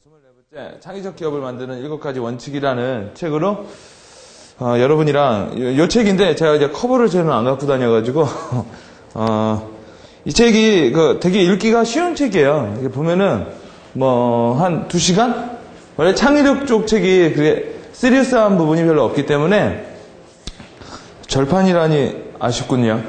24번째 창의적 기업을 만드는 7가지 원칙이라는 책으로 여러분이랑 요 책인데 제가 이제 커버를 저는 안 갖고 다녀가지고 이 책이 되게 읽기가 쉬운 책이에요. 이게 보면은 뭐 한 2시간? 원래 창의력 쪽 책이 그게 시리어스한 부분이 별로 없기 때문에 절판이라니 아쉽군요.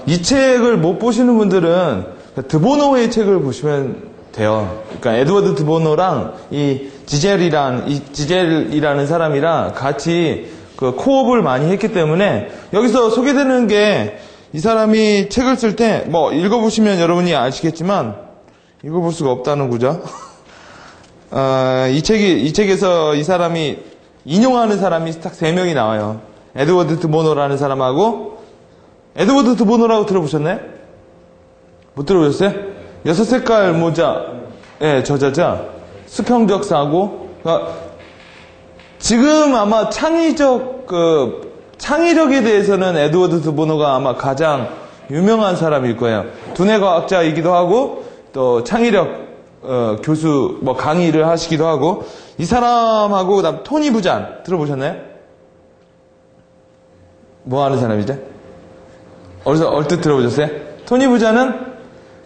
이 책을 못 보시는 분들은 드보노의 책을 보시면 돼요. 그러니까 에드워드 드보노랑 이 지젤이라는 사람이랑 같이 그 코업을 많이 했기 때문에 여기서 소개되는 게 이 사람이 책을 쓸 때 뭐 읽어보시면 여러분이 아시겠지만 읽어볼 수가 없다는 거죠. 이 책에서 이 사람이 인용하는 사람이 딱 3명이 나와요. 에드워드 드보노라는 사람하고 에드워드 드보노라고 들어보셨나요? 못 들어보셨어요? 6색깔 모자, 저자자, 수평적 사고. 그러니까 지금 아마 창의력에 대해서는 에드워드 드보노가 아마 가장 유명한 사람일 거예요. 두뇌 과학자이기도 하고, 또 창의력, 교수, 뭐 강의를 하시기도 하고, 이 사람하고, 그다음 토니 부잔, 들어보셨나요? 뭐 하는 사람이죠? 얼뜻 들어보셨어요? 토니 부잔은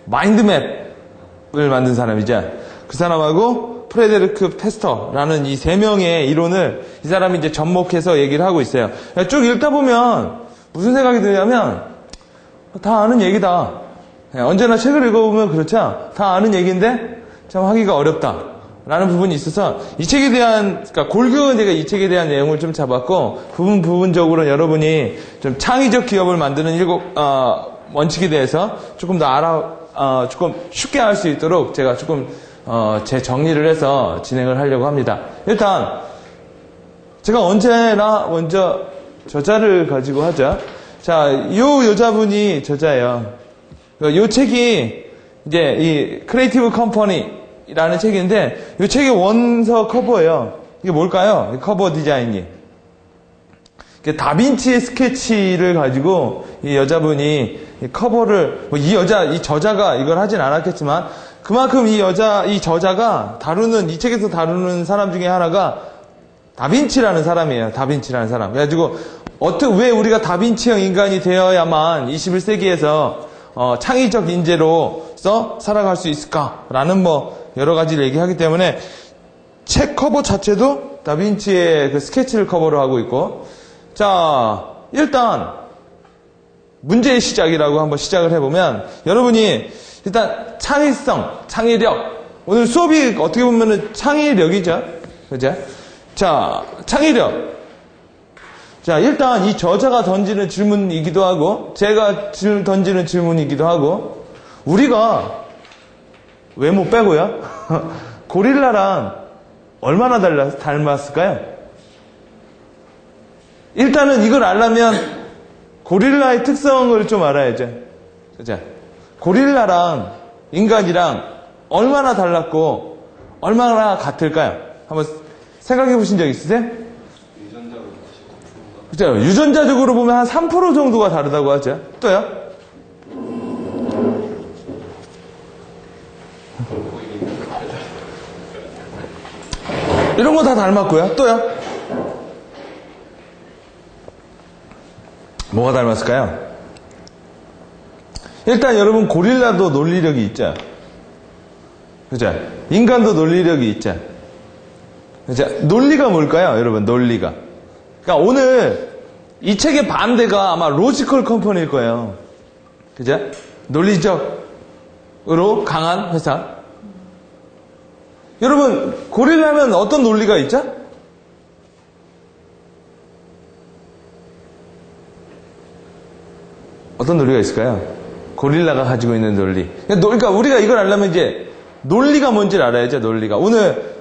마인드맵을 만든 사람이죠. 그 사람하고 프레데리크 페스터라는 이 3명의 이론을 이 사람이 이제 접목해서 얘기를 하고 있어요. 쭉 읽다 보면 무슨 생각이 드냐면 다 아는 얘기다. 언제나 책을 읽어보면 그렇죠. 다 아는 얘기인데 참 하기가 어렵다. 라는 부분이 있어서 이 책에 대한, 그러니까 골격은 제가 이 책에 대한 내용을 좀 잡았고 부분적으로 여러분이 좀 창의적 기업을 만드는 원칙에 대해서 조금 더 조금 쉽게 할 수 있도록 제가 조금 제 정리를 해서 진행을 하려고 합니다. 일단 제가 언제나 먼저 저자를 가지고 하죠. 자, 요 여자분이 저자예요. 요 책이 이제 이 크리에이티브 컴퍼니라는 책인데 이 책의 원서 커버예요. 이게 뭘까요? 이 커버 디자인이 다빈치의 스케치를 가지고 이 여자분이 이 커버를 이 저자가 이걸 하진 않았겠지만 그만큼 이 저자가 이 책에서 다루는 사람 중에 하나가 다빈치라는 사람이에요. 다빈치라는 사람. 그래가지고 왜 우리가 다빈치형 인간이 되어야만 21세기에서 창의적 인재로서 살아갈 수 있을까라는 뭐 여러 가지를 얘기하기 때문에 책 커버 자체도 다빈치의 그 스케치를 커버로 하고 있고, 자, 일단 문제의 시작이라고 한번 시작을 해보면 여러분이 일단 창의성, 창의력, 오늘 수업이 어떻게 보면은 창의력이죠. 그죠? 자, 창의력. 자, 일단 이 저자가 던지는 질문이기도 하고 제가 던지는 질문이기도 하고 우리가 외모 빼고요. 고릴라랑 얼마나 닮았을까요? 일단은 이걸 알려면 고릴라의 특성을 좀 알아야죠. 그죠? 고릴라랑 인간이랑 얼마나 달랐고 얼마나 같을까요? 한번 생각해 보신 적 있으세요? 그죠? 유전자적으로 보면 한 3% 정도가 다르다고 하죠. 또요? 이런 거 다 닮았고요. 또요? 뭐가 닮았을까요? 일단 여러분 고릴라도 논리력이 있죠. 그죠? 인간도 논리력이 있죠. 그죠? 논리가 뭘까요? 여러분 논리가. 그러니까 오늘 이 책의 반대가 아마 로지컬 컴퍼니일 거예요. 그죠? 논리적으로 강한 회사. 여러분 고릴라면 어떤 논리가 있죠? 어떤 논리가 있을까요? 고릴라가 가지고 있는 논리. 그러니까 우리가 이걸 알려면 이제 논리가 뭔지를 알아야죠. 논리가. 오늘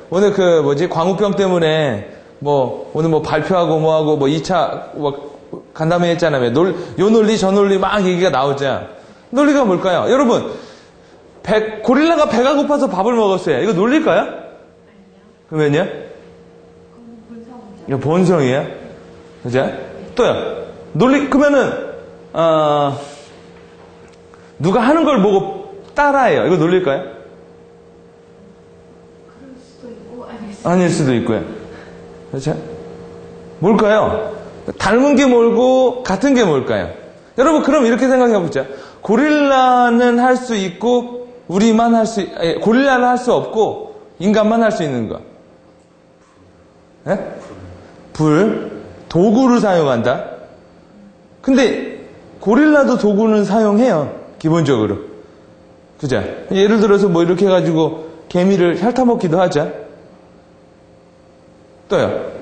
광우병 때문에 오늘 발표하고 뭐하고 2차 간담회 했잖아요. 요 논리 저 논리 막 얘기가 나오죠. 논리가 뭘까요? 여러분 고릴라가 배가 고파서 밥을 먹었어요. 이거 논리일까요? 아니요. 그러면요? 이거 본성이에요. 그죠? 또요. 논리 그러면은 누가 하는 걸 보고 따라해요. 이거 논리일까요? 아닐 수도 있고요. 그렇죠? 뭘까요? 닮은 게 뭘고 같은 게 뭘까요? 여러분 그럼 이렇게 생각해 보자. 고릴라는 할 수 있고 우리만 고릴라는 할 수 없고 인간만 할 수 있는 거. 네? 불. 도구를 사용한다. 근데 고릴라도 도구는 사용해요. 기본적으로. 그죠? 예를 들어서 뭐 이렇게 해가지고 개미를 핥아먹기도 하죠. 또요.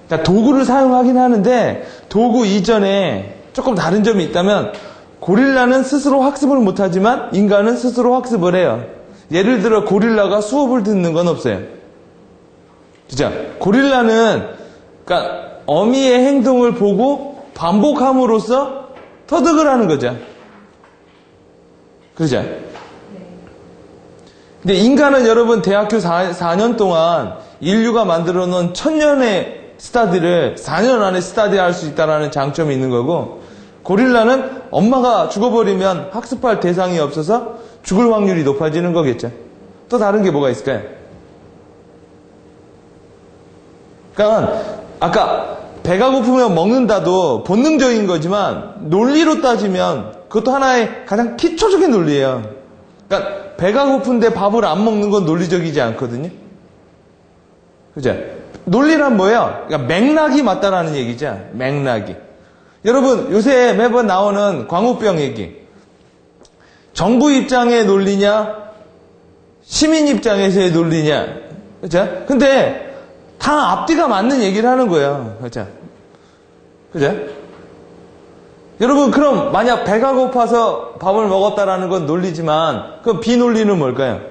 자, 도구를 사용하긴 하는데 도구 이전에 조금 다른 점이 있다면 고릴라는 스스로 학습을 못하지만 인간은 스스로 학습을 해요. 예를 들어 고릴라가 수업을 듣는 건 없어요. 그죠? 고릴라는 그러니까 어미의 행동을 보고 반복함으로써 터득을 하는 거죠. 그죠? 근데 인간은 여러분 대학교 4년 동안 인류가 만들어 놓은 1000년의 스타디를 4년 안에 스타디할 수 있다는 장점이 있는 거고 고릴라는 엄마가 죽어버리면 학습할 대상이 없어서 죽을 확률이 높아지는 거겠죠. 또 다른 게 뭐가 있을까요? 그러니까 아까 배가 고프면 먹는다도 본능적인 거지만 논리로 따지면 그것도 하나의 가장 기초적인 논리예요. 그러니까 배가 고픈데 밥을 안 먹는 건 논리적이지 않거든요. 그죠? 논리란 뭐예요? 그러니까 맥락이 맞다라는 얘기죠. 맥락이. 여러분 요새 매번 나오는 광우병 얘기. 정부 입장의 논리냐 시민 입장에서의 논리냐. 그죠? 근데 다 앞뒤가 맞는 얘기를 하는 거예요. 그죠? 그죠? 여러분 그럼 만약 배가 고파서 밥을 먹었다라는 건 논리지만 그럼 비논리는 뭘까요?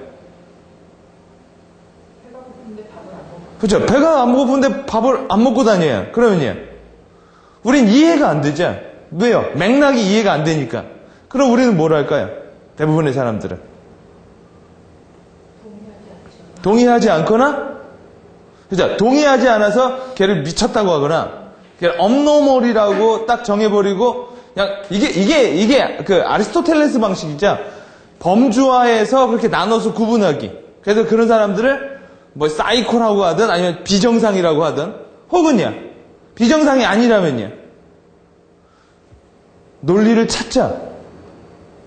그렇죠. 배가 안 고픈데 밥을 안 먹고 다녀요. 그러면요. 우린 이해가 안 되죠. 왜요? 맥락이 이해가 안 되니까. 그럼 우리는 뭘 할까요? 대부분의 사람들은. 동의하지 않거나, 그죠? 동의하지 않아서 걔를 미쳤다고 하거나, 걔를 업노멀이라고 딱 정해버리고, 그냥 이게 그 아리스토텔레스 방식이죠. 범주화해서 그렇게 나눠서 구분하기. 그래서 그런 사람들을 뭐 사이코라고 하든 아니면 비정상이라고 하든 혹은요 비정상이 아니라면요 논리를 찾자.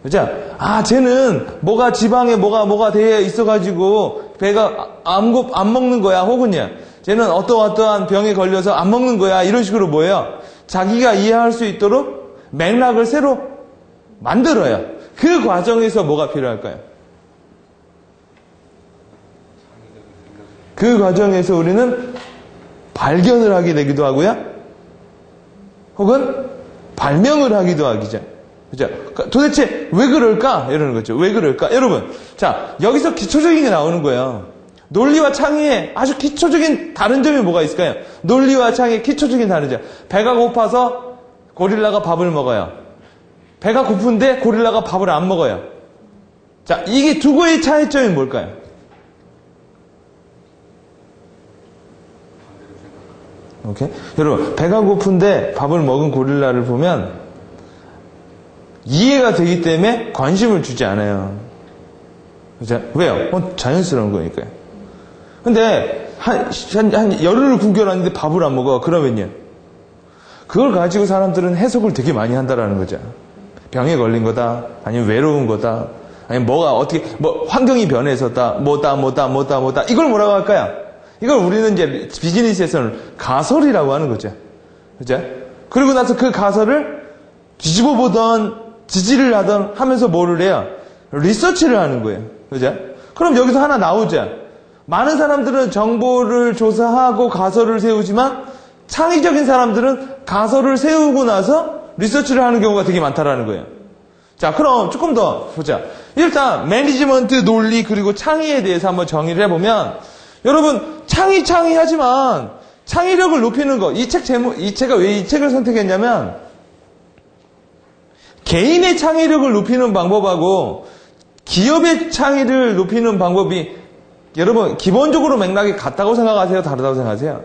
그죠? 아 쟤는 뭐가 지방에 뭐가 되어 있어가지고 배가 안 먹는 거야. 혹은요 쟤는 어떠한 병에 걸려서 안 먹는 거야. 이런 식으로 뭐예요? 자기가 이해할 수 있도록 맥락을 새로 만들어요. 그 과정에서 뭐가 필요할까요? 그 과정에서 우리는 발견을 하게 되기도 하고요. 혹은 발명을 하기도 하기죠. 그죠? 도대체 왜 그럴까? 이러는 거죠. 왜 그럴까? 여러분, 자, 여기서 기초적인 게 나오는 거예요. 논리와 창의의 아주 기초적인 다른 점이 뭐가 있을까요? 논리와 창의의 기초적인 다른 점. 배가 고파서 고릴라가 밥을 먹어요. 배가 고픈데 고릴라가 밥을 안 먹어요. 자, 이게 두고의 차이점이 뭘까요? 오케이? 여러분, 배가 고픈데 밥을 먹은 고릴라를 보면 이해가 되기 때문에 관심을 주지 않아요. 그죠? 왜요? 자연스러운 거니까요. 근데 한 열흘을 굶겨놨는데 밥을 안 먹어. 그러면요. 그걸 가지고 사람들은 해석을 되게 많이 한다라는 거죠. 병에 걸린 거다. 아니면 외로운 거다. 아니면 뭐가 어떻게 환경이 변해서다. 뭐다. 이걸 뭐라고 할까요? 이걸 우리는 이제 비즈니스에서는 가설이라고 하는 거죠. 그죠? 그리고 나서 그 가설을 뒤집어 보던, 지지를 하던 하면서 뭐를 해요? 리서치를 하는 거예요. 그죠? 그럼 여기서 하나 나오죠. 많은 사람들은 정보를 조사하고 가설을 세우지만 창의적인 사람들은 가설을 세우고 나서 리서치를 하는 경우가 되게 많다라는 거예요. 자, 그럼 조금 더 보자. 일단 매니지먼트 논리 그리고 창의에 대해서 한번 정의를 해보면 여러분 창의하지만 창의력을 높이는 거. 이 제가 왜 이 책을 선택했냐면 개인의 창의력을 높이는 방법하고 기업의 창의를 높이는 방법이 여러분 기본적으로 맥락이 같다고 생각하세요? 다르다고 생각하세요?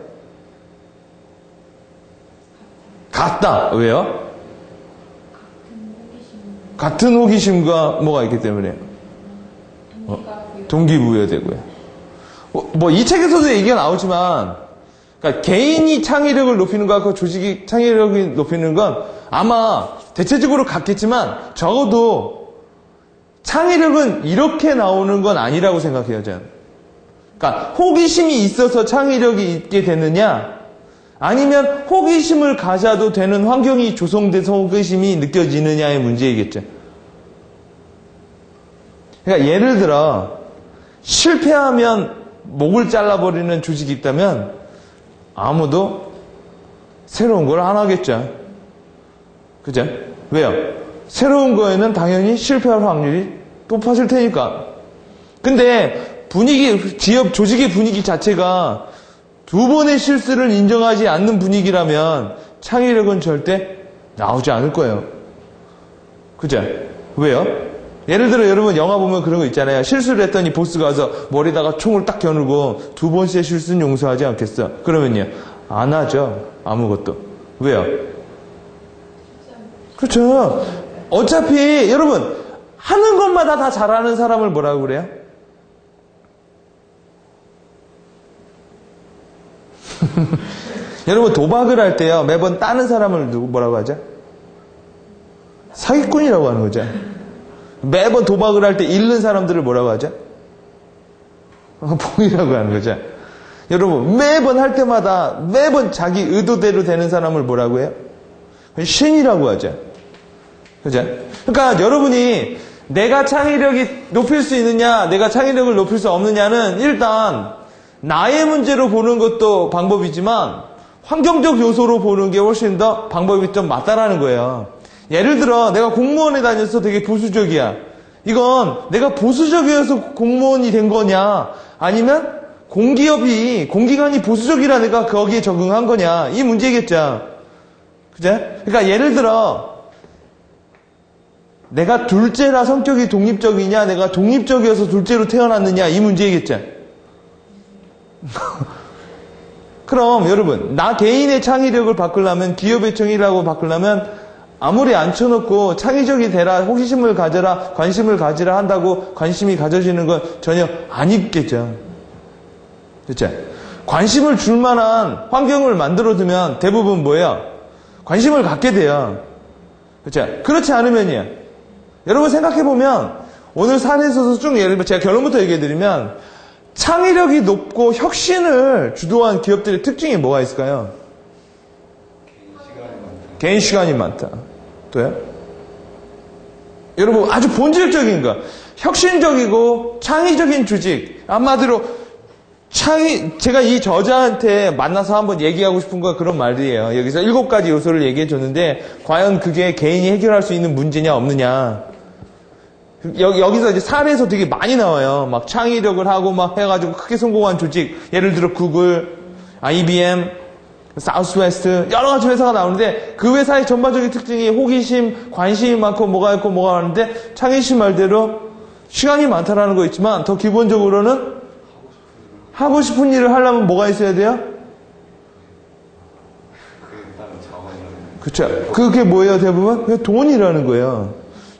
같다. 왜요? 같은 호기심과 뭐가 있기 때문에 동기부여되고요. 이 책에서도 얘기가 나오지만, 그러니까 개인이 창의력을 높이는 것과 그 조직이 창의력을 높이는 건 아마 대체적으로 같겠지만 적어도 창의력은 이렇게 나오는 건 아니라고 생각해요, 저는. 그러니까 호기심이 있어서 창의력이 있게 되느냐, 아니면 호기심을 가져도 되는 환경이 조성돼서 호기심이 느껴지느냐의 문제이겠죠. 그러니까 예를 들어 실패하면 목을 잘라버리는 조직이 있다면 아무도 새로운 걸 안 하겠죠. 그죠? 왜요? 새로운 거에는 당연히 실패할 확률이 높아질 테니까. 근데 기업 조직의 분위기 자체가 두 번의 실수를 인정하지 않는 분위기라면 창의력은 절대 나오지 않을 거예요. 그죠? 왜요? 예를 들어 여러분 영화 보면 그런 거 있잖아요. 실수를 했더니 보스가 와서 머리다가 총을 딱 겨누고 두 번째 실수는 용서하지 않겠어. 그러면요. 안 하죠. 아무것도. 왜요? 그렇죠. 어차피 여러분 하는 것마다 다 잘하는 사람을 뭐라고 그래요? 여러분 도박을 할 때요. 매번 따는 사람을 뭐라고 하죠? 사기꾼이라고 하는 거죠. 매번 도박을 할 때 잃는 사람들을 뭐라고 하죠? 봉이라고 하는 거죠. 여러분 매번 할 때마다 매번 자기 의도대로 되는 사람을 뭐라고 해요? 신이라고 하죠. 그죠? 그러니까 여러분이 내가 창의력이 높일 수 있느냐, 내가 창의력을 높일 수 없느냐는 일단 나의 문제로 보는 것도 방법이지만 환경적 요소로 보는 게 훨씬 더 방법이 좀 맞다라는 거예요. 예를 들어 내가 공무원에 다녀서 되게 보수적이야. 이건 내가 보수적이어서 공무원이 된 거냐, 아니면 공기관이 보수적이라 내가 거기에 적응한 거냐, 이 문제겠죠. 그죠? 그러니까 예를 들어 내가 둘째라 성격이 독립적이냐, 내가 독립적이어서 둘째로 태어났느냐, 이 문제겠죠. 그럼 여러분 나 개인의 창의력을 바꾸려면, 기업의 창의력을 바꾸려면 아무리 앉혀놓고 창의적이 되라, 호기심을 가져라, 관심을 가지라 한다고 관심이 가져지는 건 전혀 안 있겠죠. 그렇죠? 관심을 줄 만한 환경을 만들어두면 대부분 뭐예요? 관심을 갖게 돼요. 그렇죠? 그렇지 않으면요. 여러분 생각해보면 오늘 사례에서 쭉 예를 들면 제가 결론부터 얘기해드리면 창의력이 높고 혁신을 주도한 기업들의 특징이 뭐가 있을까요? 개인 시간이 많다. 또요? 여러분 아주 본질적인 거, 혁신적이고 창의적인 조직, 한마디로 제가 이 저자한테 만나서 한번 얘기하고 싶은 건 그런 말이에요. 여기서 7가지 요소를 얘기해 줬는데 과연 그게 개인이 해결할 수 있는 문제냐 없느냐. 여기서 이제 사례에서 되게 많이 나와요. 막 창의력을 하고 막 해가지고 크게 성공한 조직, 예를 들어 구글, IBM, 사우스웨스트, 여러 가지 회사가 나오는데 그 회사의 전반적인 특징이 호기심, 관심이 많고 뭐가 있고 뭐가 많은데 창의씨 말대로 시간이 많다라는 거 있지만 더 기본적으로는 하고 싶은 일을 하려면 뭐가 있어야 돼요? 그쵸. 그게 뭐예요, 대부분? 그냥 돈이라는 거예요.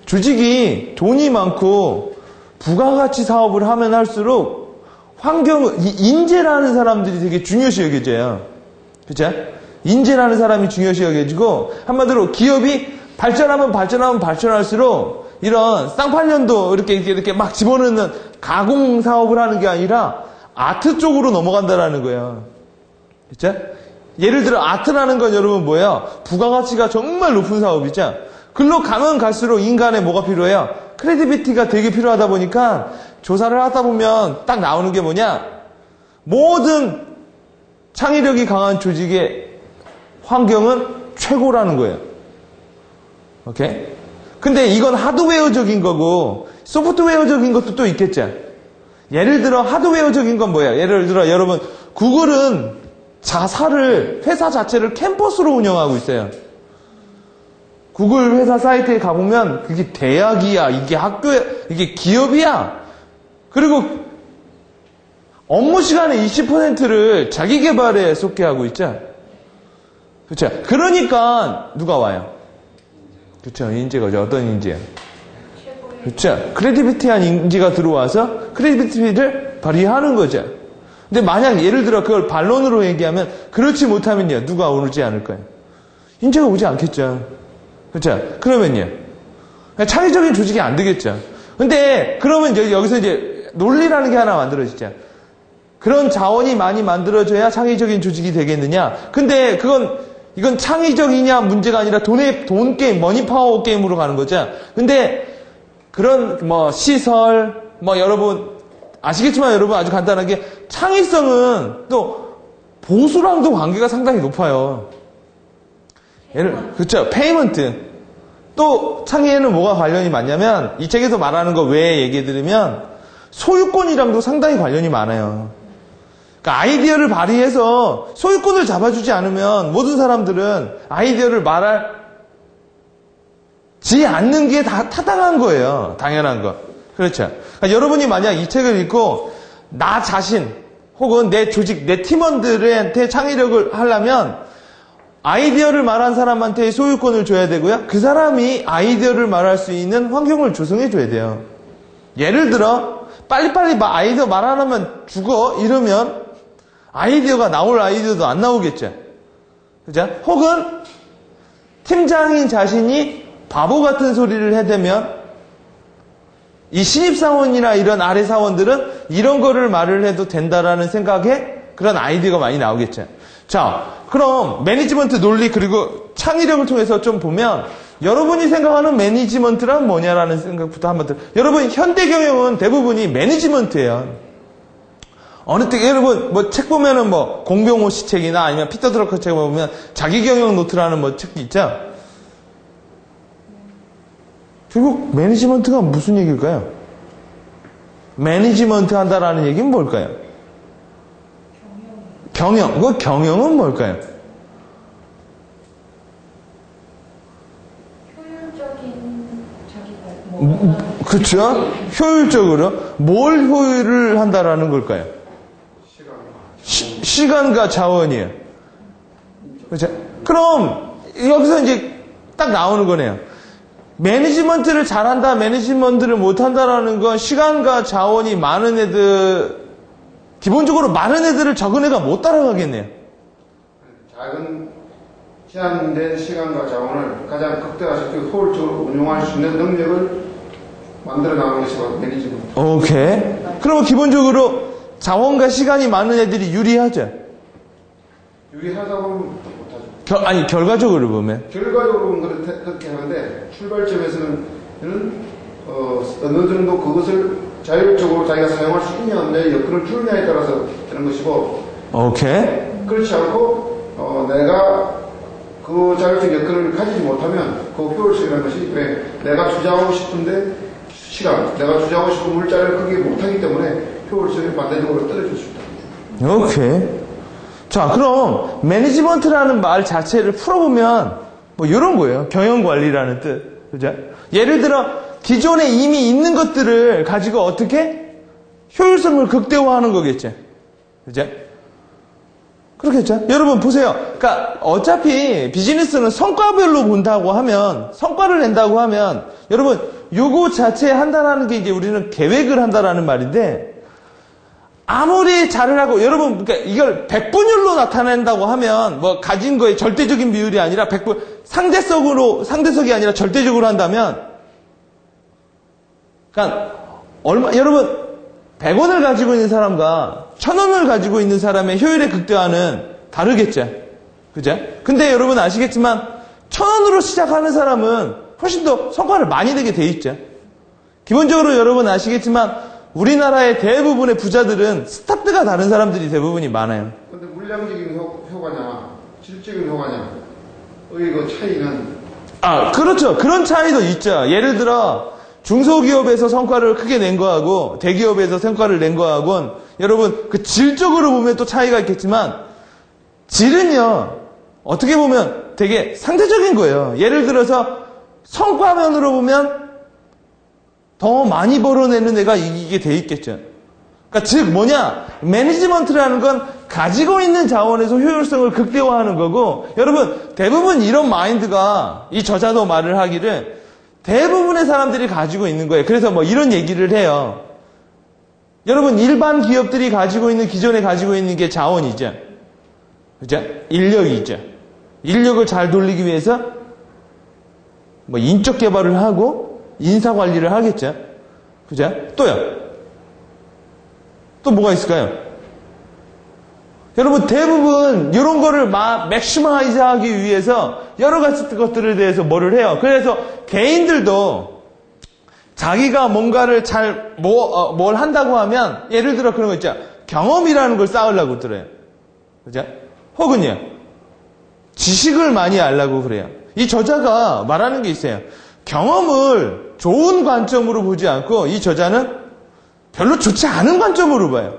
조직이 돈이 많고 부가가치 사업을 하면 할수록 인재라는 사람들이 되게 중요시 여겨져요. 그쵸? 인재라는 사람이 중요시 여겨지고, 한마디로 기업이 발전하면 발전할수록 이런 쌍팔년도 이렇게 막 집어넣는 가공 사업을 하는 게 아니라 아트 쪽으로 넘어간다라는 거예요. 그쵸? 예를 들어 아트라는 건 여러분 뭐예요? 부가가치가 정말 높은 사업이죠. 글로 가면 갈수록 인간의 뭐가 필요해요? 크리에이티비티가 되게 필요하다 보니까 조사를 하다 보면 딱 나오는 게 뭐냐? 모든 창의력이 강한 조직의 환경은 최고라는 거예요. 오케이? 근데 이건 하드웨어적인 거고 소프트웨어적인 것도 또 있겠죠. 예를 들어 하드웨어적인 건 뭐예요? 예를 들어 여러분 구글은 회사 자체를 캠퍼스로 운영하고 있어요. 구글 회사 사이트에 가보면 그게 대학이야, 이게 학교야, 이게 기업이야. 그리고 업무 시간의 20%를 자기 개발에 쏟게 하고 있죠. 그렇죠? 그러니까 누가 와요? 그렇죠? 인재가 어떤 인재야? 그렇죠? 크리에이티비티한 인재가 들어와서 크리에이티비티를 발휘하는 거죠. 근데 만약 예를 들어 그걸 반론으로 얘기하면 그렇지 못하면요. 누가 오르지 않을까요? 인재가 오지 않겠죠. 그렇죠? 그러면요. 창의적인 조직이 안 되겠죠. 근데 그러면 여기서 이제 논리라는 게 하나 만들어지죠. 그런 자원이 많이 만들어져야 창의적인 조직이 되겠느냐? 근데 이건 창의적이냐 문제가 아니라 돈 게임, 머니 파워 게임으로 가는 거죠. 근데 그런 시설 여러분 아시겠지만 여러분 아주 간단하게 창의성은 또 보수랑도 관계가 상당히 높아요. 그렇죠. 페이먼트. 또 창의에는 뭐가 관련이 많냐면 이 책에서 말하는 거 외에 얘기 드리면 소유권이랑도 상당히 관련이 많아요. 그러니까 아이디어를 발휘해서 소유권을 잡아주지 않으면 모든 사람들은 아이디어를 말하지 않는 게 다 타당한 거예요. 당연한 거. 그렇죠. 그러니까 여러분이 만약 이 책을 읽고 나 자신 혹은 내 조직, 내 팀원들한테 창의력을 하려면 아이디어를 말한 사람한테 소유권을 줘야 되고요. 그 사람이 아이디어를 말할 수 있는 환경을 조성해 줘야 돼요. 예를 들어 빨리빨리 아이디어 말 안 하면 죽어 이러면 아이디어가 나올 아이디어도 안 나오겠죠. 그죠? 혹은 팀장인 자신이 바보 같은 소리를 해대면 이 신입사원이나 이런 아래 사원들은 이런 거를 말을 해도 된다라는 생각에 그런 아이디어가 많이 나오겠죠. 자, 그럼 매니지먼트 논리 그리고 창의력을 통해서 좀 보면 여러분이 생각하는 매니지먼트란 뭐냐라는 생각부터 한번 여러분 현대 경영은 대부분이 매니지먼트예요. 어느 때 여러분 책 보면은 공병호 씨 책이나 아니면 피터 드러커 책 보면 자기경영 노트라는 책도 있죠. 결국 매니지먼트가 무슨 얘기일까요? 매니지먼트 한다라는 얘기는 뭘까요? 경영. 그 경영은 뭘까요? 효율적인 자기 그렇죠? 효율적으로 뭘 효율을 한다라는 걸까요? 시간과 자원이에요. 그렇죠? 그럼 여기서 이제 딱 나오는 거네요. 매니지먼트를 잘한다, 매니지먼트를 못한다라는 건 시간과 자원이 많은 애들, 기본적으로 많은 애들을 적은 애가 못 따라가겠네요. 작은 제한된 시간과 자원을 가장 극대화시키고 효율적으로 운용할 수 있는 능력을 만들어 나가는 것이 바로 매니지먼트. 오케이. 그러면 기본적으로 자원과 시간이 많은 애들이 유리하죠? 유리하다고 하면 못하죠. 결과적으로 보면. 결과적으로는 그렇게 하는데 출발점에서는 어느 정도 그것을 자율적으로 자기가 사용할 수 있냐 없냐의 여건을 주느냐에 따라서 되는 것이고 오케이. 그렇지 않고 내가 그 자율적 여건을 가지지 못하면 그 효율성이라는 것이 왜 내가 투자하고 싶은데 시간, 내가 투자하고 싶은 물자를 그게 못하기 때문에 효율성이 반대적으로 떨어질 수 있다. 오케이. 자, 그럼 매니지먼트라는 말 자체를 풀어보면 이런 거예요. 경영관리라는 뜻. 그죠? 예를 들어 기존에 이미 있는 것들을 가지고 어떻게 효율성을 극대화하는 거겠죠. 그죠? 그렇겠죠? 여러분 보세요. 그러니까 어차피 비즈니스는 성과별로 본다고 하면, 성과를 낸다고 하면, 여러분 요거 자체 한다라는 게 이제 우리는 계획을 한다라는 말인데, 아무리 잘을 하고, 여러분, 그러니까 이걸 100분율로 나타낸다고 하면, 가진 거에 절대적인 비율이 아니라 100분, 상대적이 아니라 절대적으로 한다면, 그러니까, 여러분, 100원을 가지고 있는 사람과 1000원을 가지고 있는 사람의 효율의 극대화는 다르겠죠. 그죠? 근데 여러분 아시겠지만, 1000원으로 시작하는 사람은 훨씬 더 성과를 많이 내게 돼 있죠. 기본적으로 여러분 아시겠지만, 우리나라의 대부분의 부자들은 스타트가 다른 사람들이 대부분이 많아요. 근데 물량적인 효과냐, 질적인 효과냐, 그 차이는. 그렇죠. 그런 차이도 있죠. 예를 들어, 중소기업에서 성과를 크게 낸 거하고, 대기업에서 성과를 낸 거하고는, 여러분, 그 질적으로 보면 또 차이가 있겠지만, 질은요, 어떻게 보면 되게 상대적인 거예요. 예를 들어서, 성과면으로 보면, 더 많이 벌어내는 애가 이기게 돼 있겠죠. 그러니까 즉 뭐냐, 매니지먼트라는 건 가지고 있는 자원에서 효율성을 극대화하는 거고, 여러분 대부분 이런 마인드가, 이 저자도 말을 하기를 대부분의 사람들이 가지고 있는 거예요. 그래서 이런 얘기를 해요. 여러분, 일반 기업들이 가지고 있는, 기존에 가지고 있는 게 자원이죠. 그죠? 인력이죠. 인력을 잘 돌리기 위해서 뭐 인적 개발을 하고 인사 관리를 하겠죠. 그죠? 또요. 또 뭐가 있을까요? 여러분, 대부분 이런 거를 맥시마이즈 하기 위해서 여러 가지 것들에 대해서 뭐를 해요. 그래서 개인들도 자기가 뭔가를 뭘 한다고 하면, 예를 들어 그런 거 있죠. 경험이라는 걸 쌓으려고 들어요. 그죠? 혹은요, 지식을 많이 알려고 그래요. 이 저자가 말하는 게 있어요. 경험을 좋은 관점으로 보지 않고 이 저자는 별로 좋지 않은 관점으로 봐요.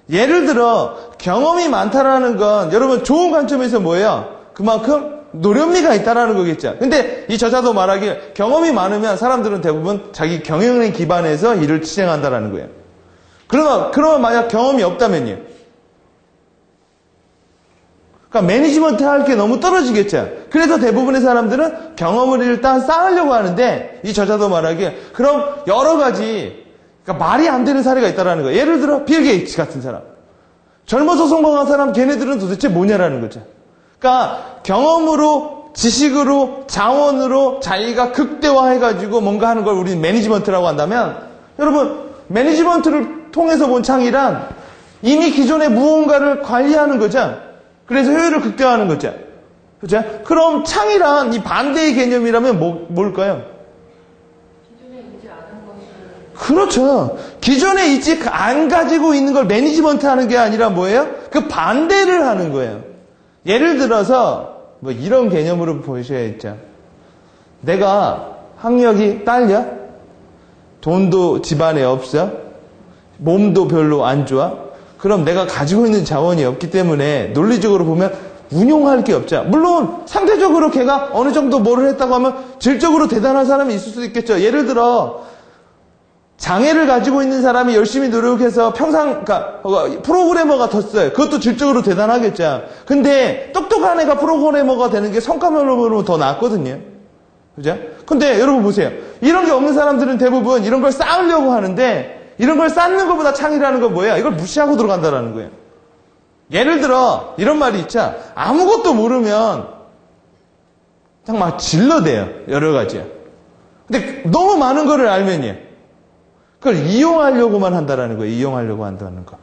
예를 들어 경험이 많다라는 건 여러분 좋은 관점에서 뭐예요? 그만큼 노련미가 있다라는 거겠죠. 근데 이 저자도 말하길 경험이 많으면 사람들은 대부분 자기 경영에 기반해서 일을 진행한다라는 거예요. 그러면 만약 경험이 없다면요? 그러니까 매니지먼트 할 게 너무 떨어지겠죠. 그래서 대부분의 사람들은 경험을 일단 쌓으려고 하는데 이 저자도 말하길 그럼 여러 가지 그러니까 말이 안 되는 사례가 있다라는 거예요. 예를 들어 빌 게이츠 같은 사람. 젊어서 성공한 사람 걔네들은 도대체 뭐냐라는 거죠. 그러니까 경험으로 지식으로 자원으로 자기가 극대화해가지고 뭔가 하는 걸 우리는 매니지먼트라고 한다면 여러분 매니지먼트를 통해서 본 창이란 이미 기존의 무언가를 관리하는 거죠. 그래서 효율을 극대화하는 거죠. 그죠? 그럼 창이란 이 반대의 개념이라면 뭘까요? 기존에 있지 않은 것을. 그렇죠. 기존에 있지 안 가지고 있는 걸 매니지먼트 하는 게 아니라 뭐예요? 그 반대를 하는 거예요. 예를 들어서 뭐 이런 개념으로 보셔야겠죠. 내가 학력이 딸려? 돈도 집안에 없어? 몸도 별로 안 좋아? 그럼 내가 가지고 있는 자원이 없기 때문에 논리적으로 보면 운용할 게 없죠. 물론 상대적으로 걔가 어느 정도 뭐를 했다고 하면 질적으로 대단한 사람이 있을 수도 있겠죠. 예를 들어 장애를 가지고 있는 사람이 열심히 노력해서 그러니까 프로그래머가 됐어요. 그것도 질적으로 대단하겠죠. 근데 똑똑한 애가 프로그래머가 되는 게 성과만으로 더 낫거든요. 그죠? 근데 여러분 보세요. 이런 게 없는 사람들은 대부분 이런 걸 쌓으려고 하는데 이런 걸 쌓는 것보다 창이라는 건 뭐예요? 이걸 무시하고 들어간다라는 거예요. 예를 들어 이런 말이 있죠. 아무것도 모르면 그냥 막 질러대요. 여러 가지요. 근데 너무 많은 거를 알면요. 그걸 이용하려고만 한다라는 거예요. 이용하려고 한다는 거.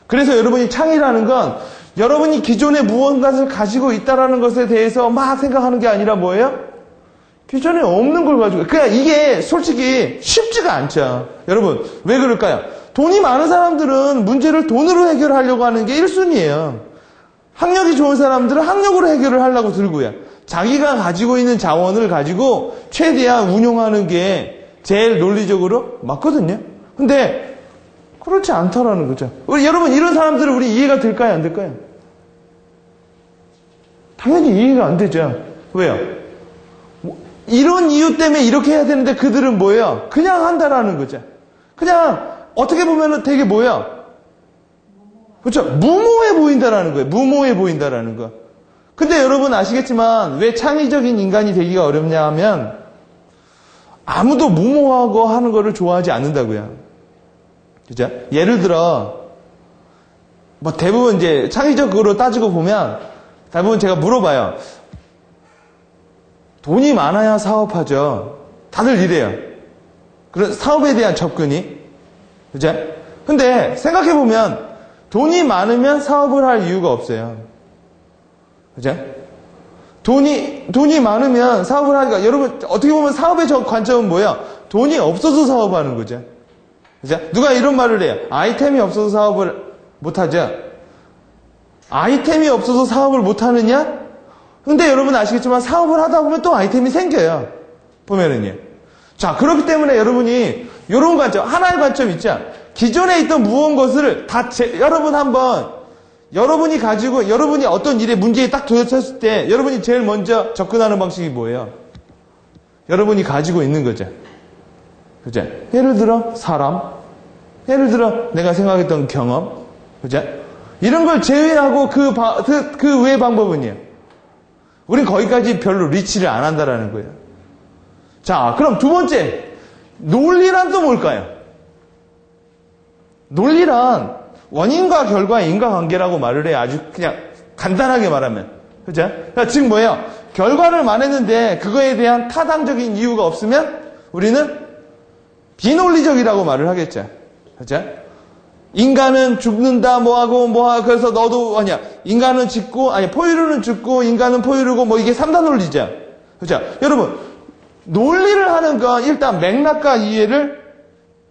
그래서 여러분이 창이라는 건 여러분이 기존에 무언가를 가지고 있다라는 것에 대해서 막 생각하는 게 아니라 뭐예요? 기존에 없는 걸 가지고. 그냥 이게 솔직히 쉽지가 않죠. 여러분, 왜 그럴까요? 돈이 많은 사람들은 문제를 돈으로 해결하려고 하는 게 1순위예요. 학력이 좋은 사람들은 학력으로 해결을 하려고 들고요. 자기가 가지고 있는 자원을 가지고 최대한 운용하는 게 제일 논리적으로 맞거든요. 근데 그렇지 않다라는 거죠. 여러분, 이런 사람들은 우리 이해가 될까요? 안 될까요? 당연히 이해가 안 되죠. 왜요? 이런 이유 때문에 이렇게 해야 되는데 그들은 뭐예요? 그냥 한다라는 거죠. 그냥 어떻게 보면은 되게 뭐예요? 그렇죠? 무모해 보인다라는 거예요. 무모해 보인다라는 거. 근데 여러분 아시겠지만 왜 창의적인 인간이 되기가 어렵냐 하면 아무도 무모하고 하는 거를 좋아하지 않는다고요. 그죠? 예를 들어 뭐 대부분 이제 창의적으로 따지고 보면 대부분 제가 물어봐요. 돈이 많아야 사업하죠. 다들 이래요. 그런 사업에 대한 접근이. 그죠? 근데 생각해보면 돈이 많으면 사업을 할 이유가 없어요. 그죠? 돈이 많으면 사업을 하니까 여러분 어떻게 보면 사업의 관점은 뭐예요? 돈이 없어서 사업하는 거죠. 그죠? 누가 이런 말을 해요. 아이템이 없어서 사업을 못하죠. 아이템이 없어서 사업을 못하느냐? 근데 여러분 아시겠지만 사업을 하다 보면 또 아이템이 생겨요. 보면은요. 자, 그렇기 때문에 여러분이 이런 관점, 하나의 관점 있죠. 기존에 있던 무언가를 여러분 한번 여러분이 가지고 여러분이 어떤 일에 문제에 딱 도달했을 때 여러분이 제일 먼저 접근하는 방식이 뭐예요? 여러분이 가지고 있는 거죠. 그죠? 예를 들어 사람, 예를 들어 내가 생각했던 경험, 그죠? 이런 걸 제외하고 그 외의 방법은요. 우린 거기까지 별로 리치를 안 한다라는 거예요. 자, 그럼 두 번째, 논리란 또 뭘까요? 논리란 원인과 결과의 인과관계라고 말을 해요. 아주 그냥 간단하게 말하면. 그죠? 그러니까 즉 뭐예요? 결과를 말했는데 그거에 대한 타당적인 이유가 없으면 우리는 비논리적이라고 말을 하겠죠. 그죠? 인간은 죽는다, 뭐하고, 그래서 너도, 인간은 죽고, 포유류는 죽고, 인간은 포유류고, 뭐 이게 3단 논리죠. 그죠? 여러분, 논리를 하는 건 일단 맥락과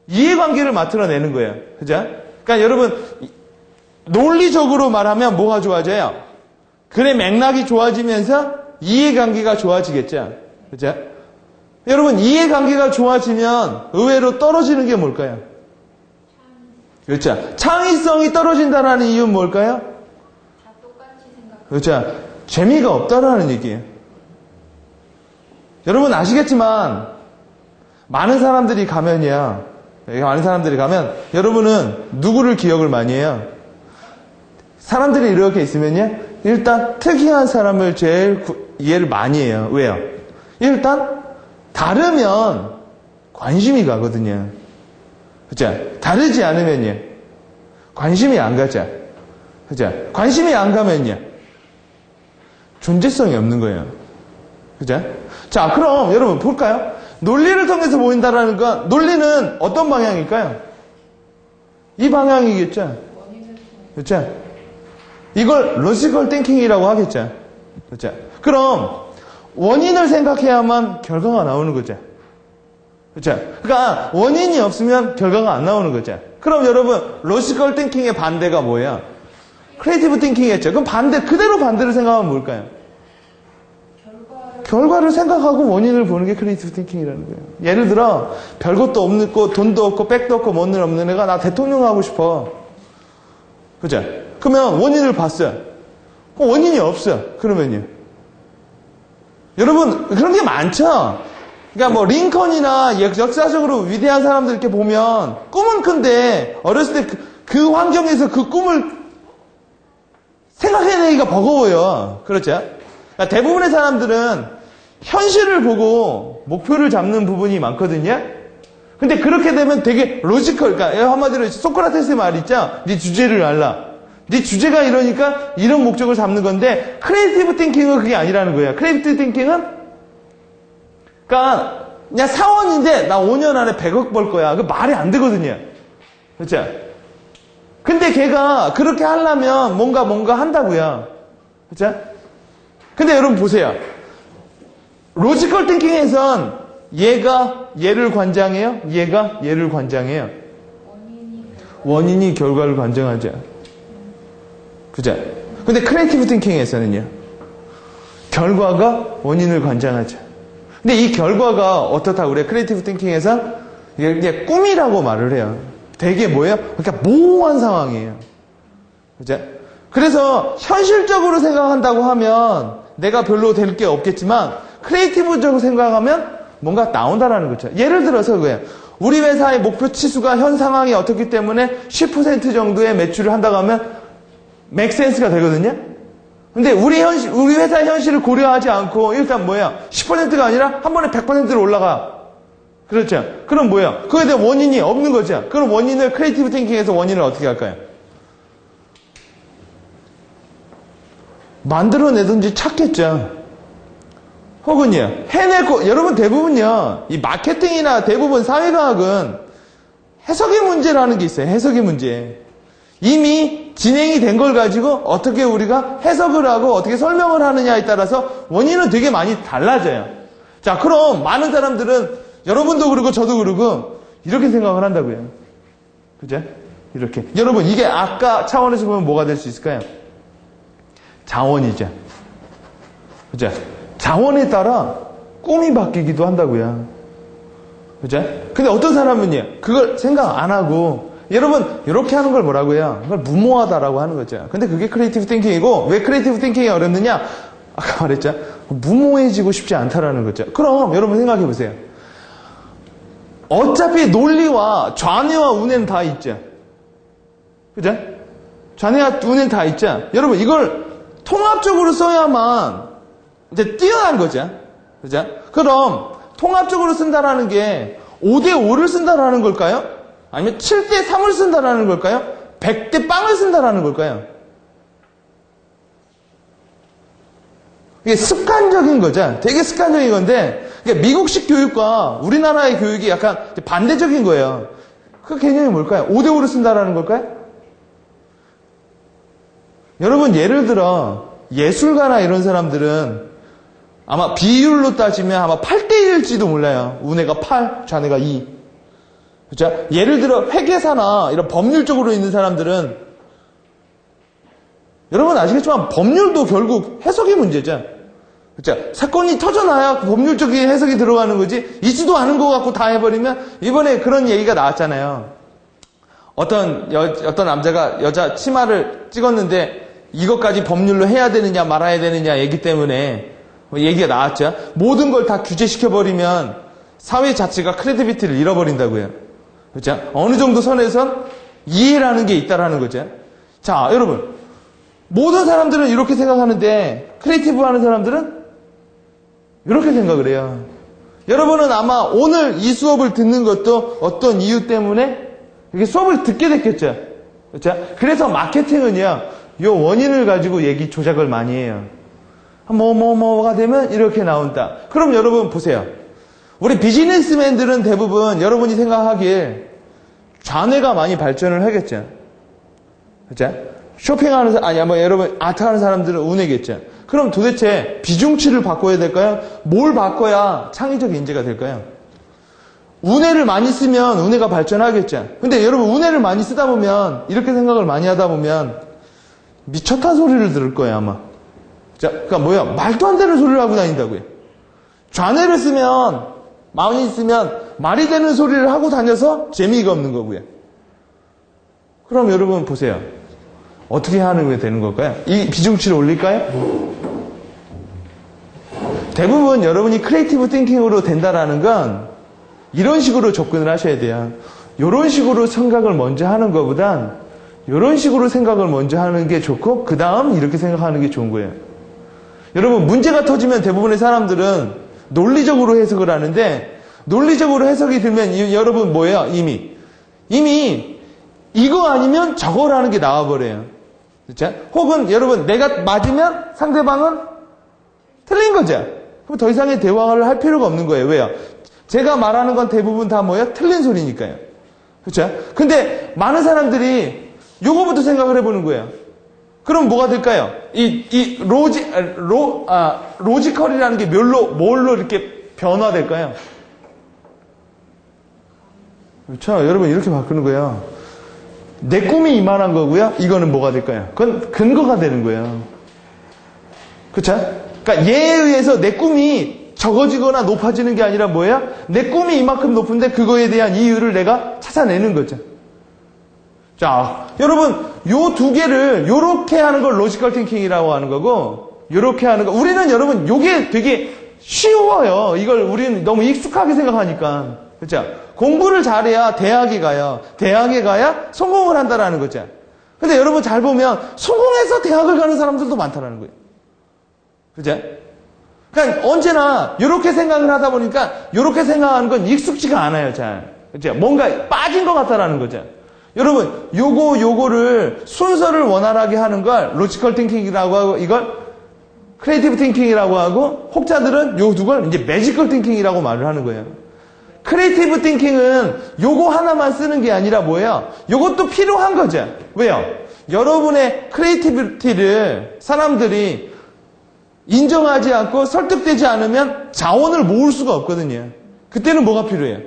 이해관계를 만들어내는 거예요. 그죠? 그러니까 여러분, 논리적으로 말하면 뭐가 좋아져요? 글의 맥락이 좋아지면서 이해관계가 좋아지겠죠. 그죠? 여러분, 이해관계가 좋아지면 의외로 떨어지는 게 뭘까요? 그렇죠. 창의성이 떨어진다는 이유는 뭘까요? 다 똑같이 생각하고. 그렇죠. 재미가 없다라는 얘기예요. 여러분 아시겠지만 많은 사람들이 가면 여러분은 누구를 기억을 많이 해요? 사람들이 이렇게 있으면요. 일단 특이한 사람을 제일 이해를 많이 해요. 왜요? 일단 다르면 관심이 가거든요. 그죠? 다르지 않으면요. 관심이 안 가죠. 그죠? 관심이 안 가면요. 존재성이 없는 거예요. 그죠? 자, 그럼 여러분 볼까요? 논리를 통해서 보인다라는 건 논리는 어떤 방향일까요? 이 방향이겠죠. 그죠? 이걸 로지컬 띵킹이라고 하겠죠. 그죠? 그럼 원인을 생각해야만 결과가 나오는 거죠. 그렇죠? 그러니까 원인이 없으면 결과가 안 나오는 거죠. 그럼 여러분 로지컬 띵킹의 반대가 뭐예요? 크리에이티브 띵킹이겠죠. 그럼 그대로 반대로 생각하면 뭘까요? 결과를 생각하고 원인을 보는 게 크리에이티브 띵킹이라는 거예요. 예를 들어 별것도 없고 돈도 없고 백도 없고 뭔일 없는 애가 나 대통령 하고 싶어. 그죠? 그러면 원인을 봤어요. 원인이 없어. 그러면요. 여러분 그런 게 많죠? 그러니까 뭐 링컨이나 역사적으로 위대한 사람들 이렇게 보면 꿈은 큰데 어렸을 때 그 환경에서 그 꿈을 생각해내기가 버거워요. 그렇죠? 그러니까 대부분의 사람들은 현실을 보고 목표를 잡는 부분이 많거든요. 근데 그렇게 되면 되게 로지컬, 그러니까 한마디로 소크라테스의 말 있죠? 네 주제를 알라. 네 주제가 이러니까 이런 목적을 잡는 건데 크리에이티브 띵킹은 그게 아니라는 거예요. 크리에이티브 띵킹은 그러니까 그냥 사원인데 나 5년 안에 100억 벌 거야. 그 말이 안 되거든요. 그렇죠? 근데 걔가 그렇게 하려면 뭔가 한다고요. 그렇죠? 근데 여러분 보세요. 로지컬 띵킹에선 얘가 얘를 관장해요. 얘가 얘를 관장해요. 원인이 결과를 관장하죠. 그죠? 근데 크리에이티브 띵킹에서는요. 결과가 원인을 관장하죠. 근데 이 결과가 어떻다고 그래요? 크리에이티브 띵킹에서 이게 꿈이라고 말을 해요. 되게 뭐예요? 그러니까 모호한 상황이에요. 그죠? 그래서 현실적으로 생각한다고 하면 내가 별로 될 게 없겠지만 크리에이티브적으로 생각하면 뭔가 나온다라는 거죠. 예를 들어서 그거예요. 우리 회사의 목표 치수가 현 상황이 어떻기 때문에 10% 정도의 매출을 한다고 하면 맥센스가 되거든요. 근데 우리 회사의 현실을 고려하지 않고 일단 뭐야? 10%가 아니라 한 번에 100%로 올라가. 그렇죠? 그럼 뭐야? 그거에 대한 원인이 없는 거죠. 그럼 원인을 크리에이티브 띵킹에서 원인을 어떻게 할까요? 만들어내든지 찾겠죠. 혹은요, 해내고, 여러분 대부분요, 이 마케팅이나 대부분 사회과학은 해석의 문제라는 게 있어요. 해석의 문제. 이미 진행이 된 걸 가지고 어떻게 우리가 해석을 하고 어떻게 설명을 하느냐에 따라서 원인은 되게 많이 달라져요. 자, 그럼 많은 사람들은 여러분도 그러고 저도 그러고 이렇게 생각을 한다고요. 그죠? 이렇게. 여러분, 이게 아까 차원에서 보면 뭐가 될 수 있을까요? 자원이죠. 그죠? 자원에 따라 꿈이 바뀌기도 한다고요. 그죠? 근데 어떤 사람은요, 그걸 생각 안 하고 여러분, 이렇게 하는 걸 뭐라고 해요? 그걸 무모하다라고 하는 거죠. 근데 그게 크리에이티브 띵킹이고, 왜 크리에이티브 띵킹이 어렵느냐? 아까 말했죠? 무모해지고 싶지 않다라는 거죠. 그럼 여러분 생각해 보세요. 어차피 논리와 좌뇌와 우뇌는 다 있죠. 그죠? 좌뇌와 우뇌는 다 있죠. 여러분, 이걸 통합적으로 써야만 이제 뛰어난 거죠. 그죠? 그럼 통합적으로 쓴다라는 게 5대5를 쓴다라는 걸까요? 아니면 7대 3을 쓴다라는 걸까요? 100대 빵을 쓴다라는 걸까요? 이게 습관적인 거죠. 되게 습관적인 건데, 그러니까 미국식 교육과 우리나라의 교육이 약간 반대적인 거예요. 그 개념이 뭘까요? 5대5를 쓴다라는 걸까요? 여러분, 예를 들어, 예술가나 이런 사람들은 아마 비율로 따지면 아마 8대1일지도 몰라요. 우네가 8, 좌네가 2. 그렇죠? 예를 들어 회계사나 이런 법률 쪽으로 있는 사람들은 여러분 아시겠지만 법률도 결국 해석의 문제죠. 그렇죠? 사건이 터져나야 법률적인 해석이 들어가는 거지 있지도 않은 거 갖고 다 해버리면 이번에 그런 얘기가 나왔잖아요. 어떤 남자가 여자 치마를 찍었는데 이것까지 법률로 해야 되느냐 말아야 되느냐 얘기 때문에 얘기가 나왔죠. 모든 걸 다 규제시켜버리면 사회 자체가 크레디비티를 잃어버린다고요. 그렇죠? 어느 정도 선에선 이해라는 게 있다라는 거죠. 자, 여러분. 모든 사람들은 이렇게 생각하는데 크리에이티브 하는 사람들은 이렇게 생각을 해요. 여러분은 아마 오늘 이 수업을 듣는 것도 어떤 이유 때문에 이렇게 수업을 듣게 됐겠죠. 그렇죠? 그래서 마케팅은요. 요 원인을 가지고 얘기 조작을 많이 해요. 뭐가 되면 이렇게 나온다. 그럼 여러분 보세요. 우리 비즈니스맨들은 대부분 여러분이 생각하기에 좌뇌가 많이 발전을 하겠죠. 그렇죠? 쇼핑하는 여러분 아트하는 사람들은 우뇌겠죠. 그럼 도대체 비중치를 바꿔야 될까요? 뭘 바꿔야 창의적 인재가 될까요? 우뇌를 많이 쓰면 우뇌가 발전하겠죠. 근데 여러분 우뇌를 많이 쓰다 보면 이렇게 생각을 많이 하다 보면 미쳤다는 소리를 들을 거예요 아마. 자, 그러니까 뭐야? 말도 안 되는 소리를 하고 다닌다고요. 좌뇌를 쓰면 많이 쓰면 말이 되는 소리를 하고 다녀서 재미가 없는 거고요. 그럼 여러분 보세요. 어떻게 하는 게 되는 걸까요? 이 비중치를 올릴까요? 대부분 여러분이 크리에이티브 띵킹으로 된다라는 건 이런 식으로 접근을 하셔야 돼요. 이런 식으로 생각을 먼저 하는 것보단 이런 식으로 생각을 먼저 하는 게 좋고 그 다음 이렇게 생각하는 게 좋은 거예요. 여러분 문제가 터지면 대부분의 사람들은 논리적으로 해석을 하는데 논리적으로 해석이 들면 여러분 뭐예요? 이미 이거 아니면 저거라는 게 나와버려요. 그렇죠? 혹은 여러분 내가 맞으면 상대방은 틀린 거죠. 그럼 더 이상의 대화를 할 필요가 없는 거예요. 왜요? 제가 말하는 건 대부분 다 뭐예요? 틀린 소리니까요. 그렇죠? 근데 많은 사람들이 요거부터 생각을 해보는 거예요. 그럼 뭐가 될까요? 로지컬이라는 게 뭘로 이렇게 변화될까요? 그렇죠? 여러분 이렇게 바꾸는 거예요. 내 꿈이 이만한 거고요. 이거는 뭐가 될까요? 그건 근거가 되는 거예요. 그렇죠? 그러니까 얘에 의해서 내 꿈이 적어지거나 높아지는 게 아니라 뭐예요? 내 꿈이 이만큼 높은데 그거에 대한 이유를 내가 찾아내는 거죠. 자, 여러분 요 두 개를 요렇게 하는 걸 로지컬 띵킹이라고 하는 거고 요렇게 하는 거 우리는 여러분 요게 되게 쉬워요. 이걸 우리는 너무 익숙하게 생각하니까. 그렇죠? 공부를 잘해야 대학에 가요. 대학에 가야 성공을 한다라는 거죠. 근데 여러분 잘 보면 성공해서 대학을 가는 사람들도 많다라는 거예요. 그죠? 그러니까 언제나 이렇게 생각을 하다 보니까 이렇게 생각하는 건 익숙지가 않아요. 잘. 그죠? 뭔가 빠진 것 같다라는 거죠. 여러분 요거를 순서를 원활하게 하는 걸 로지컬 띵킹이라고 하고 이걸 크리에이티브 띵킹이라고 하고 혹자들은 요 두 걸 이제 매지컬 띵킹이라고 말을 하는 거예요. 크리에이티브 띵킹은 요거 하나만 쓰는 게 아니라 뭐예요? 요것도 필요한 거죠. 왜요? 여러분의 크리에이티비티를 사람들이 인정하지 않고 설득되지 않으면 자원을 모을 수가 없거든요. 그때는 뭐가 필요해요?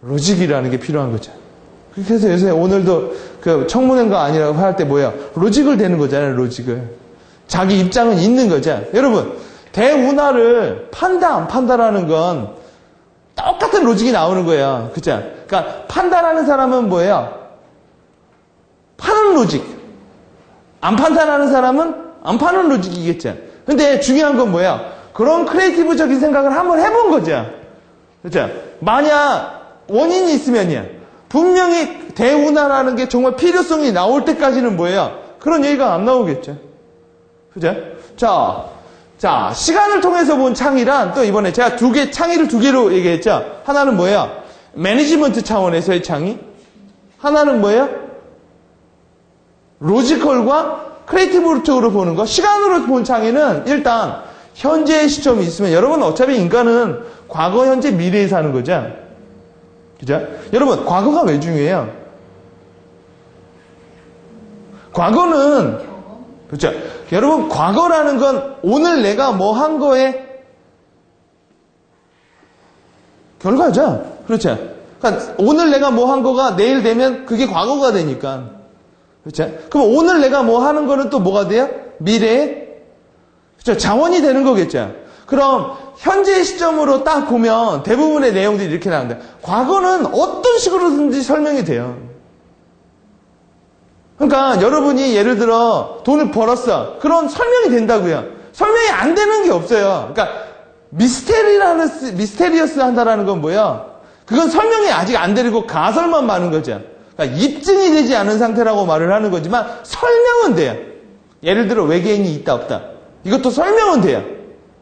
로직이라는 게 필요한 거죠. 그래서 요새 오늘도 그 청문회가 아니라고 할 때 뭐예요? 로직을 대는 거잖아요. 로직을. 자기 입장은 있는 거죠. 여러분 대운하를 판다 안 판다라는 건 똑같은 로직이 나오는 거예요. 그죠? 그러니까 판단하는 사람은 뭐예요? 파는 로직. 안 판단하는 사람은 안 파는 로직이겠죠. 근데 중요한 건 뭐예요? 그런 크리에이티브적인 생각을 한번 해본 거죠. 그죠? 만약 원인이 있으면요. 분명히 대운하라는 게 정말 필요성이 나올 때까지는 뭐예요? 그런 얘기가 안 나오겠죠. 그죠? 자, 시간을 통해서 본 창의란 또 이번에 제가 창의를 두 개로 얘기했죠. 하나는 뭐예요? 매니지먼트 차원에서의 창의. 하나는 뭐예요? 로지컬과 크리에이티브 쪽으로 보는 거. 시간으로 본 창의는 일단 현재의 시점이 있으면 여러분 어차피 인간은 과거, 현재, 미래에 사는 거죠. 그죠? 여러분 과거가 왜 중요해요? 과거는 그렇죠. 여러분 과거라는 건 오늘 내가 뭐 한 거에 결과죠. 그렇죠. 그러니까 오늘 내가 뭐 한 거가 내일 되면 그게 과거가 되니까. 그렇죠. 그럼 오늘 내가 뭐 하는 거는 또 뭐가 돼요? 미래에 그렇죠. 자원이 되는 거겠죠. 그럼 현재 시점으로 딱 보면 대부분의 내용들이 이렇게 나옵니다. 과거는 어떤 식으로든지 설명이 돼요. 그러니까 여러분이 예를 들어 돈을 벌었어. 그런 설명이 된다고요. 설명이 안 되는 게 없어요. 그러니까 미스테리어스 한다라는 건 뭐야? 그건 설명이 아직 안 되고 가설만 많은 거죠. 그러니까 입증이 되지 않은 상태라고 말을 하는 거지만 설명은 돼요. 예를 들어 외계인이 있다 없다. 이것도 설명은 돼요.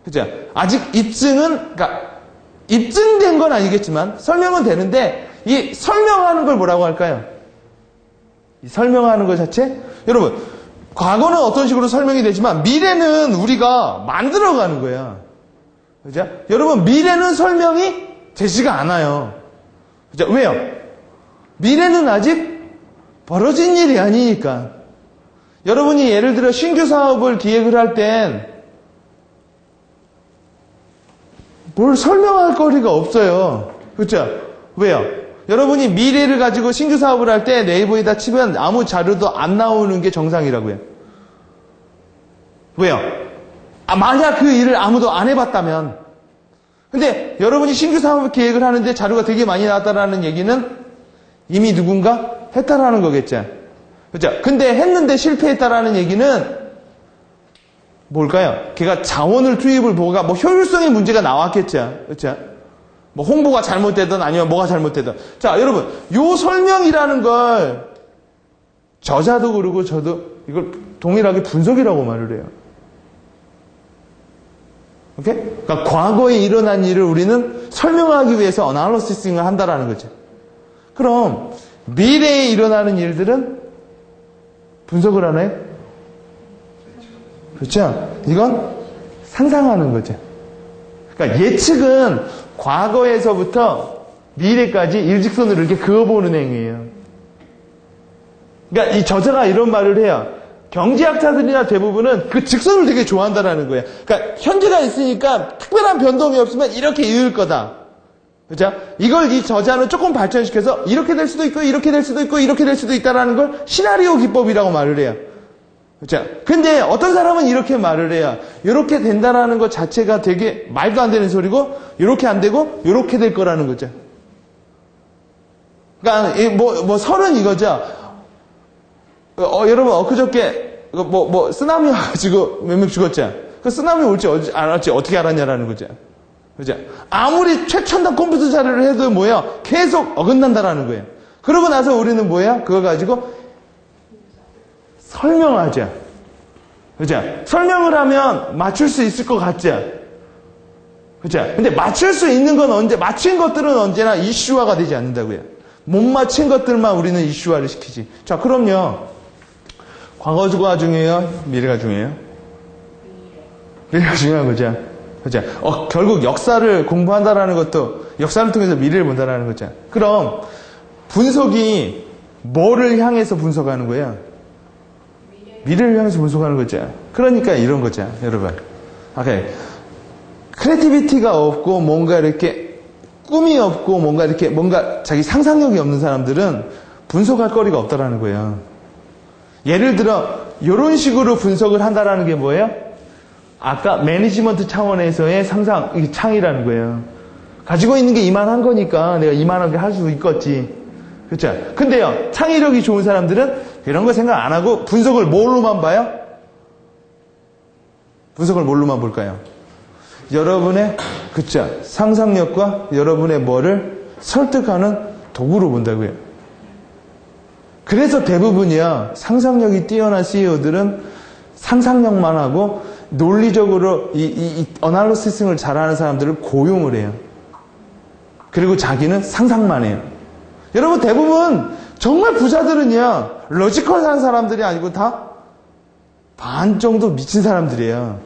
그죠? 아직 입증은 그러니까 입증된 건 아니겠지만 설명은 되는데 이 설명하는 걸 뭐라고 할까요? 이 설명하는 것 자체? 여러분 과거는 어떤 식으로 설명이 되지만 미래는 우리가 만들어가는 거야. 그죠? 여러분 미래는 설명이 되지가 않아요. 그죠? 왜요? 미래는 아직 벌어진 일이 아니니까. 여러분이 예를 들어 신규 사업을 기획을 할 땐 뭘 설명할 거리가 없어요. 그렇죠? 왜요? 여러분이 미래를 가지고 신규 사업을 할 때 네이버에다 치면 아무 자료도 안 나오는 게 정상이라고요. 왜요? 만약 그 일을 아무도 안 해봤다면. 근데 여러분이 신규 사업 계획을 하는데 자료가 되게 많이 나왔다라는 얘기는 이미 누군가 했다라는 거겠죠. 그렇죠? 근데 했는데 실패했다라는 얘기는 뭘까요? 걔가 자원을 투입을 뭐가 뭐 효율성의 문제가 나왔겠죠. 그렇죠? 뭐 홍보가 잘못되든 아니면 뭐가 잘못되든. 자, 여러분, 요 설명이라는 걸 저자도 그러고 저도 이걸 동일하게 분석이라고 말을 해요. 오케이? 그러니까 과거에 일어난 일을 우리는 설명하기 위해서 어나리시싱을 한다라는 거죠. 그럼 미래에 일어나는 일들은 분석을 하나요? 그렇죠? 이건 상상하는 거죠. 그러니까 예측은 과거에서부터 미래까지 일직선으로 이렇게 그어보는 행위예요. 그러니까 이 저자가 이런 말을 해요. 경제학자들이나 대부분은 그 직선을 되게 좋아한다는 거예요. 그러니까 현재가 있으니까 특별한 변동이 없으면 이렇게 이을 거다. 그죠? 이걸 이 저자는 조금 발전시켜서 이렇게 될 수도 있고 이렇게 될 수도 있고 이렇게 될 수도 있다라는 걸 시나리오 기법이라고 말을 해요. 그죠? 근데 어떤 사람은 이렇게 말을 해요. 이렇게 된다라는 것 자체가 되게 말도 안 되는 소리고 이렇게 안 되고 이렇게 될 거라는 거죠. 그러니까 뭐 설은 이거죠. 여러분 엊그저께 쓰나미 와가지고 몇 명 죽었죠. 그 쓰나미 올지 알았지 어떻게 알았냐라는 거죠. 그죠? 아무리 최첨단 컴퓨터 자료를 해도 뭐야 계속 어긋난다라는 거예요. 그러고 나서 우리는 뭐야 그거 가지고 설명하자. 그죠? 설명을 하면 맞출 수 있을 것 같죠? 그죠? 근데 맞출 수 있는 건 맞춘 것들은 언제나 이슈화가 되지 않는다고요. 못 맞춘 것들만 우리는 이슈화를 시키지. 자, 그럼요. 과거가 중요해요? 미래가 중요해요? 미래가 중요한 거죠. 그죠? 결국 역사를 공부한다라는 것도 역사를 통해서 미래를 본다라는 거죠. 그럼 분석이 뭐를 향해서 분석하는 거예요? 미래를 향해서 분석하는 거죠. 그러니까 이런 거죠, 여러분. 오케이. 크리에이티비티가 없고 뭔가 이렇게 꿈이 없고 뭔가 자기 상상력이 없는 사람들은 분석할 거리가 없다라는 거예요. 예를 들어 이런 식으로 분석을 한다라는 게 뭐예요? 아까 매니지먼트 차원에서의 상상, 창의라는 거예요. 가지고 있는 게 이만한 거니까 내가 이만하게 할 수 있겠지. 그렇죠? 근데요, 창의력이 좋은 사람들은 이런 거 생각 안 하고 분석을 뭘로만 봐요? 분석을 뭘로만 볼까요? 여러분의, 그쵸? 상상력과 여러분의 뭐를 설득하는 도구로 본다고요. 그래서 대부분이요, 상상력이 뛰어난 CEO들은 상상력만 하고 논리적으로 이 어나리시싱을 잘하는 사람들을 고용을 해요. 그리고 자기는 상상만 해요. 여러분 대부분 정말 부자들은요, 로지컬한 사람들이 아니고 다 반 정도 미친 사람들이에요.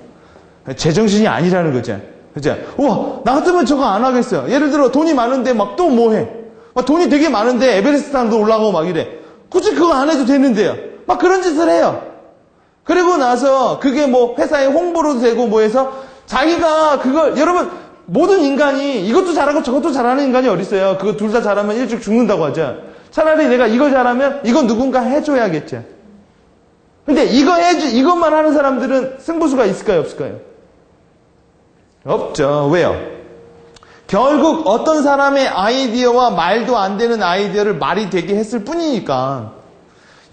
제정신이 아니라는 거죠. 그죠? 우와, 나 같으면 저거 안 하겠어요. 예를 들어 돈이 많은데 막 또 뭐 해? 막 돈이 되게 많은데 에베레스트 산도 올라가고 막 이래. 굳이 그거 안 해도 되는데요. 막 그런 짓을 해요. 그리고 나서 그게 뭐 회사에 홍보로도 되고 뭐 해서 자기가 그걸, 여러분 모든 인간이 이것도 잘하고 저것도 잘하는 인간이 어딨어요. 그거 둘 다 잘하면 일찍 죽는다고 하죠. 차라리 내가 이거 잘하면 이건 누군가 해줘야겠죠. 근데 이것만 하는 사람들은 승부수가 있을까요, 없을까요? 없죠. 왜요? 결국 어떤 사람의 아이디어와 말도 안 되는 아이디어를 말이 되게 했을 뿐이니까.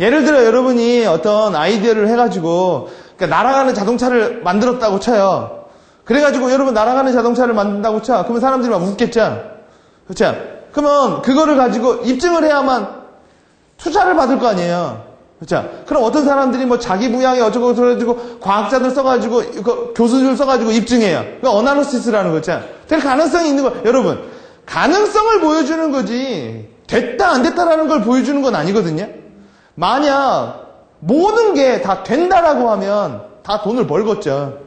예를 들어 여러분이 어떤 아이디어를 해가지고, 그러니까 날아가는 자동차를 만들었다고 쳐요. 그래가지고 여러분 날아가는 자동차를 만든다고 쳐. 그러면 사람들이 막 웃겠죠? 그렇죠? 그러면 그거를 가지고 입증을 해야만 투자를 받을 거 아니에요. 그렇죠? 그럼 어떤 사람들이 뭐 자기 부양에 어쩌고 저쩌고 과학자들 써가지고 교수들 써가지고 입증해요. 그 어나리시스라는 거죠. 될 가능성이 있는 거. 여러분 가능성을 보여주는 거지 됐다 안 됐다라는 걸 보여주는 건 아니거든요. 만약 모든 게 다 된다라고 하면 다 돈을 벌겠죠.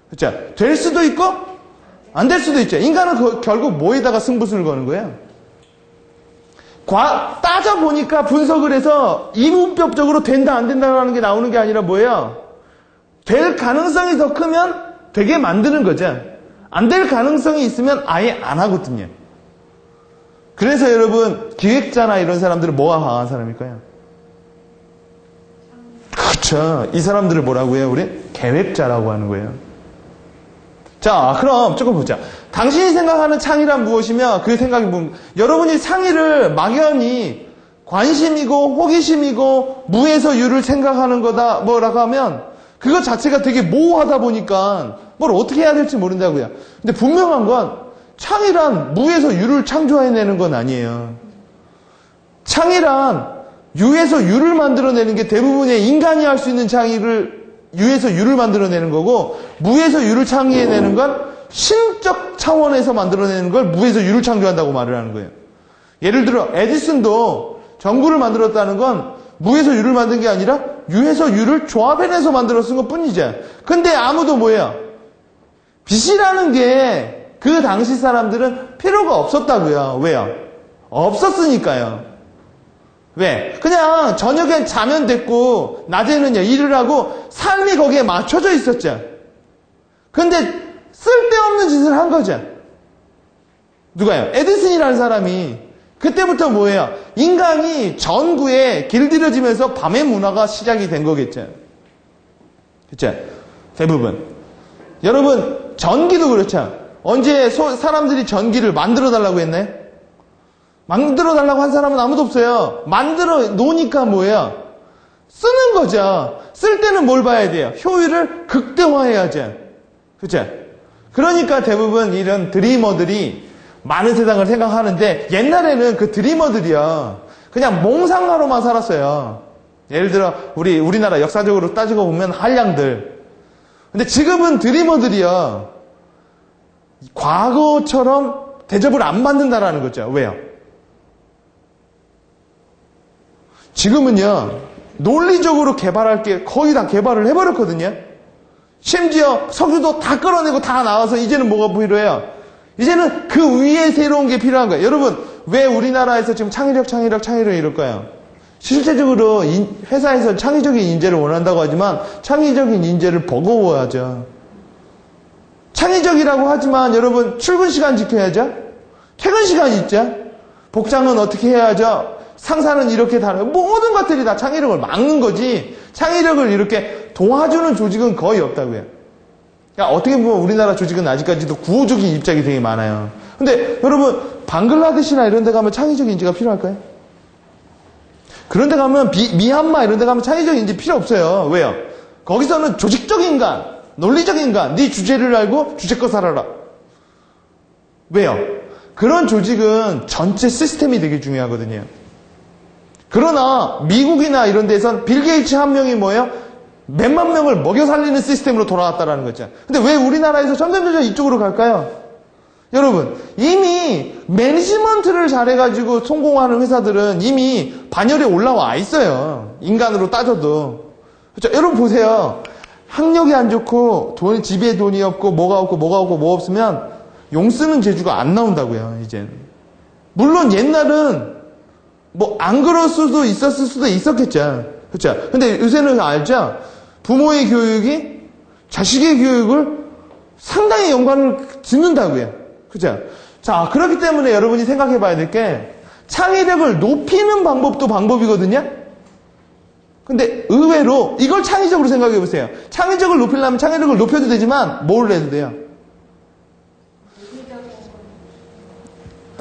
그렇죠? 될 수도 있고 안 될 수도 있죠. 인간은 결국 뭐에다가 승부수를 거는 거예요? 따져보니까 분석을 해서 이분법적으로 된다 안 된다라는 게 나오는 게 아니라 뭐예요? 될 가능성이 더 크면 되게 만드는 거죠. 안 될 가능성이 있으면 아예 안 하거든요. 그래서 여러분 기획자나 이런 사람들은 뭐가 강한 사람일까요? 그렇죠. 이 사람들을 뭐라고 해요? 우리 계획자라고 하는 거예요. 자, 그럼 조금 보자. 당신이 생각하는 창의란 무엇이며 그 생각이 여러분이 창의를 막연히 관심이고 호기심이고 무에서 유를 생각하는 거다 뭐라고 하면 그것 자체가 되게 모호하다 보니까 뭘 어떻게 해야 될지 모른다고요. 근데 분명한 건 창의란 무에서 유를 창조해내는 건 아니에요. 창의란 유에서 유를 만들어내는 게 대부분의 인간이 할 수 있는 창의를 유에서 유를 만들어내는 거고 무에서 유를 창의해내는 건 신적 차원에서 만들어내는 걸 무에서 유를 창조한다고 말을 하는 거예요. 예를 들어 에디슨도 전구를 만들었다는 건 무에서 유를 만든 게 아니라 유에서 유를 조합해내서 만들었은 것 뿐이죠. 근데 아무도 뭐예요? 빛이라는 게 그 당시 사람들은 필요가 없었다고요. 왜요? 없었으니까요. 왜? 그냥 저녁엔 자면 됐고 낮에는요 일을 하고 삶이 거기에 맞춰져 있었죠. 근데 쓸데없는 짓을 한 거죠. 누가요? 에디슨이라는 사람이. 그때부터 뭐예요? 인간이 전구에 길들여지면서 밤의 문화가 시작이 된 거겠죠. 그렇죠? 대부분. 여러분 전기도 그렇죠. 언제 사람들이 전기를 만들어 달라고 했나요? 만들어 달라고 한 사람은 아무도 없어요. 만들어 놓으니까 뭐예요? 쓰는 거죠. 쓸 때는 뭘 봐야 돼요? 효율을 극대화해야죠. 그렇죠? 그러니까 대부분 이런 드리머들이 많은 세상을 생각하는데 옛날에는 그 드리머들이요 그냥 몽상가로만 살았어요. 예를 들어 우리나라 역사적으로 따지고 보면 한량들. 근데 지금은 드리머들이요 과거처럼 대접을 안 받는다라는 거죠. 왜요? 지금은요 논리적으로 개발할 게 거의 다 개발을 해버렸거든요. 심지어 석유도 다 끌어내고 다 나와서 이제는 뭐가 필요해요? 이제는 그 위에 새로운 게 필요한 거예요. 여러분 왜 우리나라에서 지금 창의력 이럴까요? 실제적으로 회사에서 창의적인 인재를 원한다고 하지만 창의적인 인재를 버거워하죠. 창의적이라고 하지만 여러분 출근 시간 지켜야죠. 퇴근 시간 있죠. 복장은 어떻게 해야죠. 상사는 이렇게 다뤄요. 모든 것들이 다 창의력을 막는 거지 창의력을 이렇게 도와주는 조직은 거의 없다고요. 그러니까 어떻게 보면 우리나라 조직은 아직까지도 구호적인 입장이 되게 많아요. 근데 여러분 방글라데시나 이런 데 가면 창의적인 인재가 필요할까요? 그런 데 가면 미얀마 이런 데 가면 창의적인 인재 필요 없어요. 왜요? 거기서는 조직적인 인간, 논리적인 인간, 네 주제를 알고 주제껏 살아라. 왜요? 그런 조직은 전체 시스템이 되게 중요하거든요. 그러나 미국이나 이런 데선 빌 게이츠 한 명이 뭐예요? 몇만 명을 먹여 살리는 시스템으로 돌아왔다라는 거죠. 근데 왜 우리나라에서 점점 이쪽으로 갈까요? 여러분, 이미 매니지먼트를 잘해가지고 성공하는 회사들은 이미 반열에 올라와 있어요. 인간으로 따져도. 그렇죠? 여러분 보세요. 학력이 안 좋고 집에 돈이 없고 뭐가 없고 뭐 없으면 용 쓰는 재주가 안 나온다고요. 이제는. 물론 옛날은 뭐 안 그럴 수도 있었을 수도 있었겠죠. 그렇죠? 근데 요새는 알죠? 부모의 교육이 자식의 교육을 상당히 연관을 짓는다고요. 그죠? 자, 그렇기 때문에 여러분이 생각해 봐야 될 게 창의력을 높이는 방법도 방법이거든요? 근데 의외로 이걸 창의적으로 생각해 보세요. 창의력을 높이려면 창의력을 높여도 되지만 뭘 해도 돼요?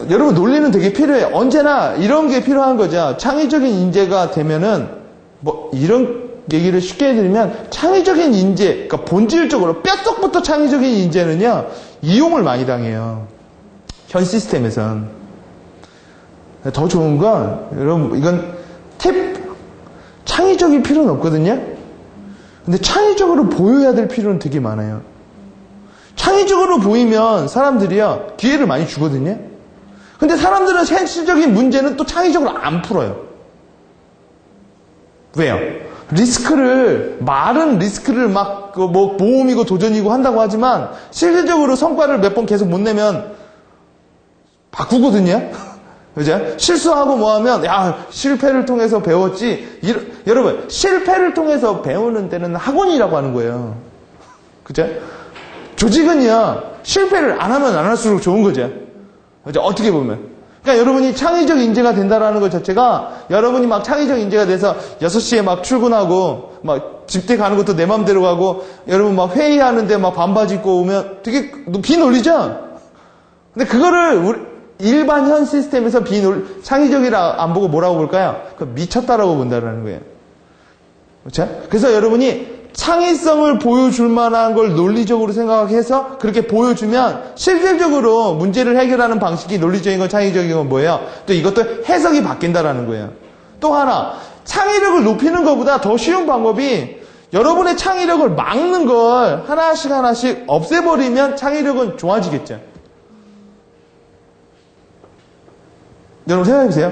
여러분 논리는 되게 필요해요. 언제나 이런 게 필요한 거죠. 창의적인 인재가 되면은 뭐 이런 얘기를 쉽게 해드리면 창의적인 인재, 그러니까 본질적으로 뼛속부터 창의적인 인재는요 이용을 많이 당해요. 현 시스템에선. 더 좋은 건 여러분 이건 창의적인 필요는 없거든요. 근데 창의적으로 보여야 될 필요는 되게 많아요. 창의적으로 보이면 사람들이요 기회를 많이 주거든요. 근데 사람들은 현실적인 문제는 또 창의적으로 안 풀어요. 왜요? 말은 리스크를 막, 뭐, 모험이고 도전이고 한다고 하지만, 실질적으로 성과를 몇 번 계속 못 내면, 바꾸거든요? 그죠? 실수하고 뭐 하면, 야, 실패를 통해서 배웠지. 여러분, 실패를 통해서 배우는 데는 학원이라고 하는 거예요. 그죠? 조직은요, 실패를 안 하면 안 할수록 좋은 거죠. 그죠? 어떻게 보면. 그러니까 여러분이 창의적 인재가 된다라는 것 자체가 여러분이 막 창의적 인재가 돼서 6시에 막 출근하고 막 집대 가는 것도 내 맘대로 가고 여러분 막 회의하는데 막 반바지 입고 오면 되게 비논리죠? 근데 그거를 일반 현 시스템에서 창의적이라 안 보고 뭐라고 볼까요? 미쳤다라고 본다라는 거예요. 그렇죠? 그래서 여러분이 창의성을 보여줄 만한 걸 논리적으로 생각해서 그렇게 보여주면 실질적으로 문제를 해결하는 방식이 논리적인 건 창의적인 건 뭐예요? 또 이것도 해석이 바뀐다라는 거예요. 또 하나, 창의력을 높이는 것보다 더 쉬운 방법이 여러분의 창의력을 막는 걸 하나씩 없애버리면 창의력은 좋아지겠죠. 여러분 생각해보세요.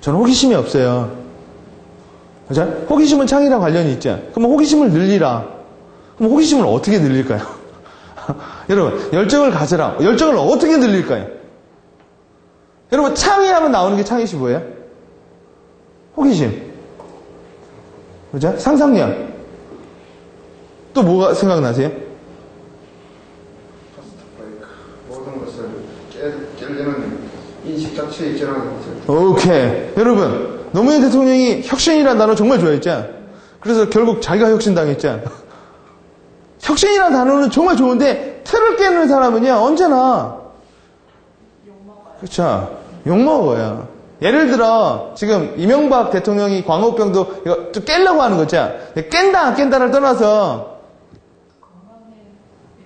저는 호기심이 없어요. 그죠? 호기심은 창의랑 관련이 있죠. 그럼 호기심을 늘리라. 그럼 호기심을 어떻게 늘릴까요? 여러분, 열정을 가져라. 열정을 어떻게 늘릴까요? 여러분, 창의하면 나오는 게 창의시 뭐예요? 호기심. 그죠? 상상력. 또 뭐가 생각나세요? 모든 것을 깨르는 인식 자체에 있잖아요. 오케이. 여러분, 노무현 대통령이 혁신이라는 단어 정말 좋아했죠. 그래서 결국 자기가 혁신당했죠. 혁신이라는 단어는 정말 좋은데 틀을 깨는 사람은요 언제나 그렇죠. 욕먹어요. 예를 들어 지금 이명박 대통령이 광우병도 이거 좀 깨려고 하는 거죠. 깬다 안 깬다를 떠나서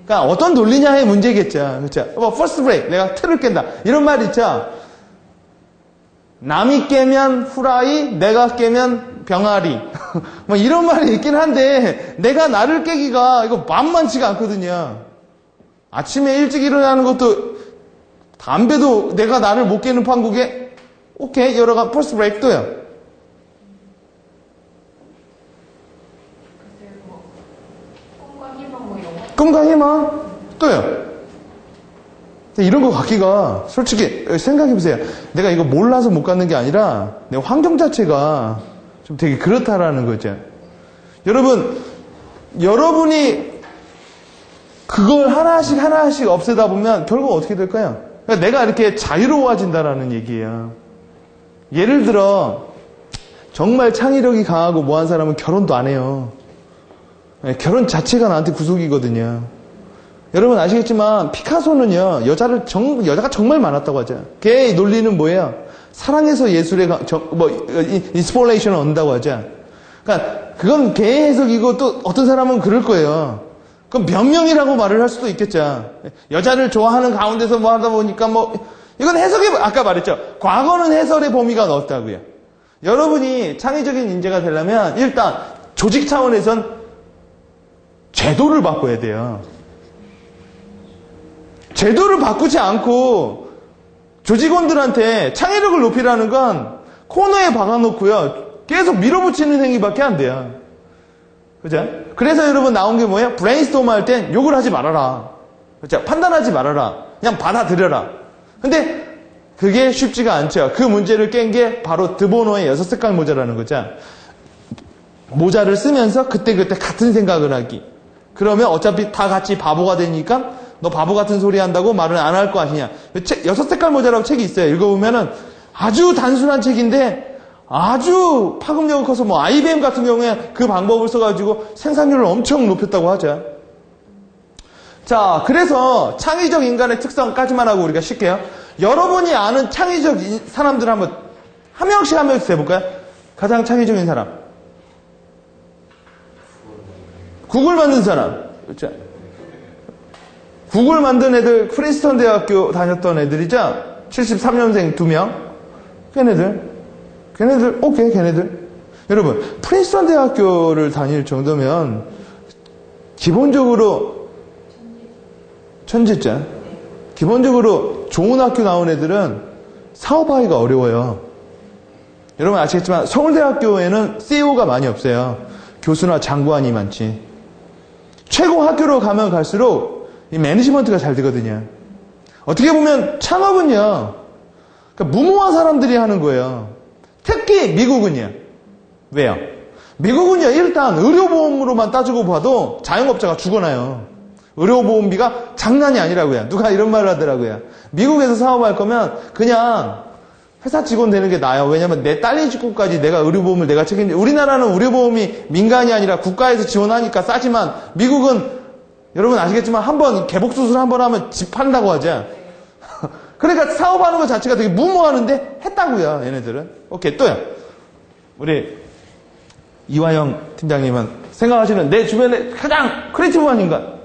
그러니까 어떤 논리냐의 문제겠죠. 그렇죠. 뭐 퍼스트 브레이크 내가 틀을 깬다 이런 말 있죠. 남이 깨면 후라이, 내가 깨면 병아리. 뭐 이런 말이 있긴 한데, 내가 나를 깨기가 이거 만만치가 않거든요. 아침에 일찍 일어나는 것도, 담배도 내가 나를 못 깨는 판국에, 오케이, 여러가 퍼스트 브레이크 또요. 꿈과 희망 뭐 이런 거? 꿈과 희망 또요. 이런 거 갖기가 솔직히 생각해보세요. 내가 이거 몰라서 못 갖는 게 아니라 내 환경 자체가 좀 되게 그렇다라는 거죠. 여러분이 그걸 하나씩 없애다 보면 결국 어떻게 될까요? 그러니까 내가 이렇게 자유로워진다라는 얘기예요. 예를 들어 정말 창의력이 강하고 뭐한 사람은 결혼도 안 해요. 결혼 자체가 나한테 구속이거든요. 여러분 아시겠지만 피카소는요 여자가 정말 많았다고 하죠. 걔의 논리는 뭐예요? 사랑해서 예술의 인스포레이션을 얻는다고 하죠. 그러니까 그건 걔의 해석이고 또 어떤 사람은 그럴 거예요. 그럼 변명이라고 말을 할 수도 있겠죠. 여자를 좋아하는 가운데서 뭐 하다 보니까 뭐 이건 해석이 아까 말했죠. 과거는 해설의 범위가 넓다고요. 여러분이 창의적인 인재가 되려면 일단 조직 차원에선 제도를 바꿔야 돼요. 제도를 바꾸지 않고 조직원들한테 창의력을 높이라는 건 코너에 박아놓고요. 계속 밀어붙이는 행위밖에 안 돼요. 그죠? 그래서 여러분 나온 게 뭐예요? 브레인스토머 할 땐 욕을 하지 말아라. 그죠? 판단하지 말아라. 그냥 받아들여라. 근데 그게 쉽지가 않죠. 그 문제를 깬 게 바로 드보노의 6색깔 모자라는 거죠. 모자를 쓰면서 그때그때 같은 생각을 하기. 그러면 어차피 다 같이 바보가 되니까 너 바보 같은 소리 한다고 말을 안 할 거 아니냐. 6색깔 모자라고 책이 있어요. 읽어보면은 아주 단순한 책인데 아주 파급력이 커서 뭐 IBM 같은 경우에 그 방법을 써가지고 생산율을 엄청 높였다고 하죠. 자, 그래서 창의적 인간의 특성까지만 하고 우리가 쉴게요. 여러분이 아는 창의적 사람들 한번 한 명씩 해볼까요? 가장 창의적인 사람. 구글 만든 사람. 그렇죠? 구글 만든 애들 프린스턴 대학교 다녔던 애들이죠. 73년생 2명. 걔네들 오케이 걔네들. 여러분 프린스턴 대학교를 다닐 정도면 기본적으로 천재자. 기본적으로 좋은 학교 나온 애들은 사업하기가 어려워요. 여러분 아시겠지만 서울대학교에는 CEO가 많이 없어요. 교수나 장관이 많지. 최고 학교로 가면 갈수록 이 매니지먼트가 잘 되거든요. 어떻게 보면 창업은요, 그러니까 무모한 사람들이 하는 거예요. 특히 미국은요. 왜요? 미국은요, 일단 의료보험으로만 따지고 봐도 자영업자가 죽어나요. 의료보험비가 장난이 아니라고요. 누가 이런 말을 하더라고요. 미국에서 사업할 거면 그냥 회사 직원 되는 게 나아요. 왜냐면 내 딸린 직구까지 내가 의료보험을 내가 책임져. 우리나라는 의료보험이 민간이 아니라 국가에서 지원하니까 싸지만 미국은 여러분 아시겠지만 한번 개복수술 한번 하면 집 판다고 하죠. 그러니까 사업하는 것 자체가 되게 무모하는데 했다고요. 얘네들은. 오케이, 또요. 우리 이화영 팀장님은 생각하시는 내 주변에 가장 크리에이티브한 인간.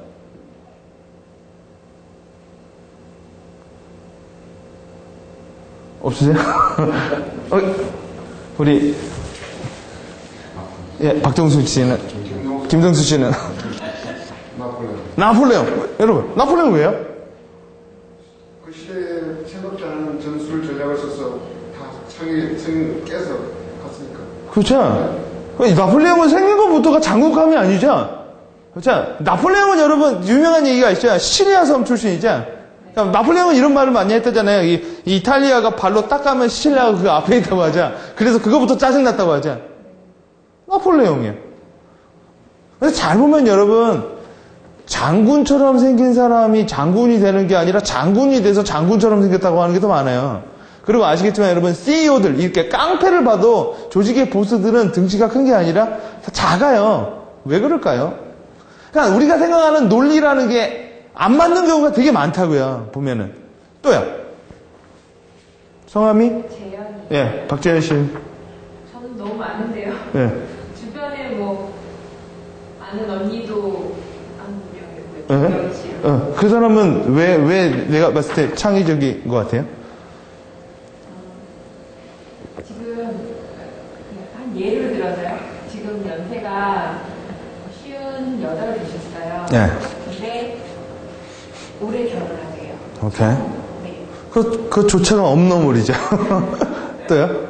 없으세요? 우리 예, 박정수 씨는 김정수 씨는 나폴레옹. 여러분 나폴레옹 왜요? 그 시대에 생각지 않은 전술 전략을 써서 다 창의성을 깨서 갔으니까. 그렇죠. 나폴레옹은 생긴 것부터가 장국함이 아니죠. 그렇죠. 나폴레옹은 여러분 유명한 얘기가 있죠. 시리아 섬 출신이죠. 나폴레옹은 이런 말을 많이 했다잖아요. 이 이탈리아가 발로 딱 가면 시칠리아가 그 앞에 있다고 하자. 그래서 그거부터 짜증났다고 하자. 나폴레옹이에요. 그래서 잘 보면 여러분, 장군처럼 생긴 사람이 장군이 되는 게 아니라 장군이 돼서 장군처럼 생겼다고 하는 게 더 많아요. 그리고 아시겠지만 여러분, CEO들, 이렇게 깡패를 봐도 조직의 보스들은 등치가 큰 게 아니라 다 작아요. 왜 그럴까요? 그러니까 우리가 생각하는 논리라는 게 안 맞는 경우가 되게 많다고요. 보면은. 또요. 성함이? 재현이. 예, 박재현 씨. 저는 너무 많은데요. 예. 주변에 뭐 아는 언니도 한 명이고요. 예? 그 사람은 왜 내가 봤을 때 창의적인 것 같아요? 지금 한 예를 들어서요. 지금 연세가 58을 되셨어요. 예. 근데 올해 결혼하세요. 오케이. 네. 그 조차가 없너물이죠. 또요?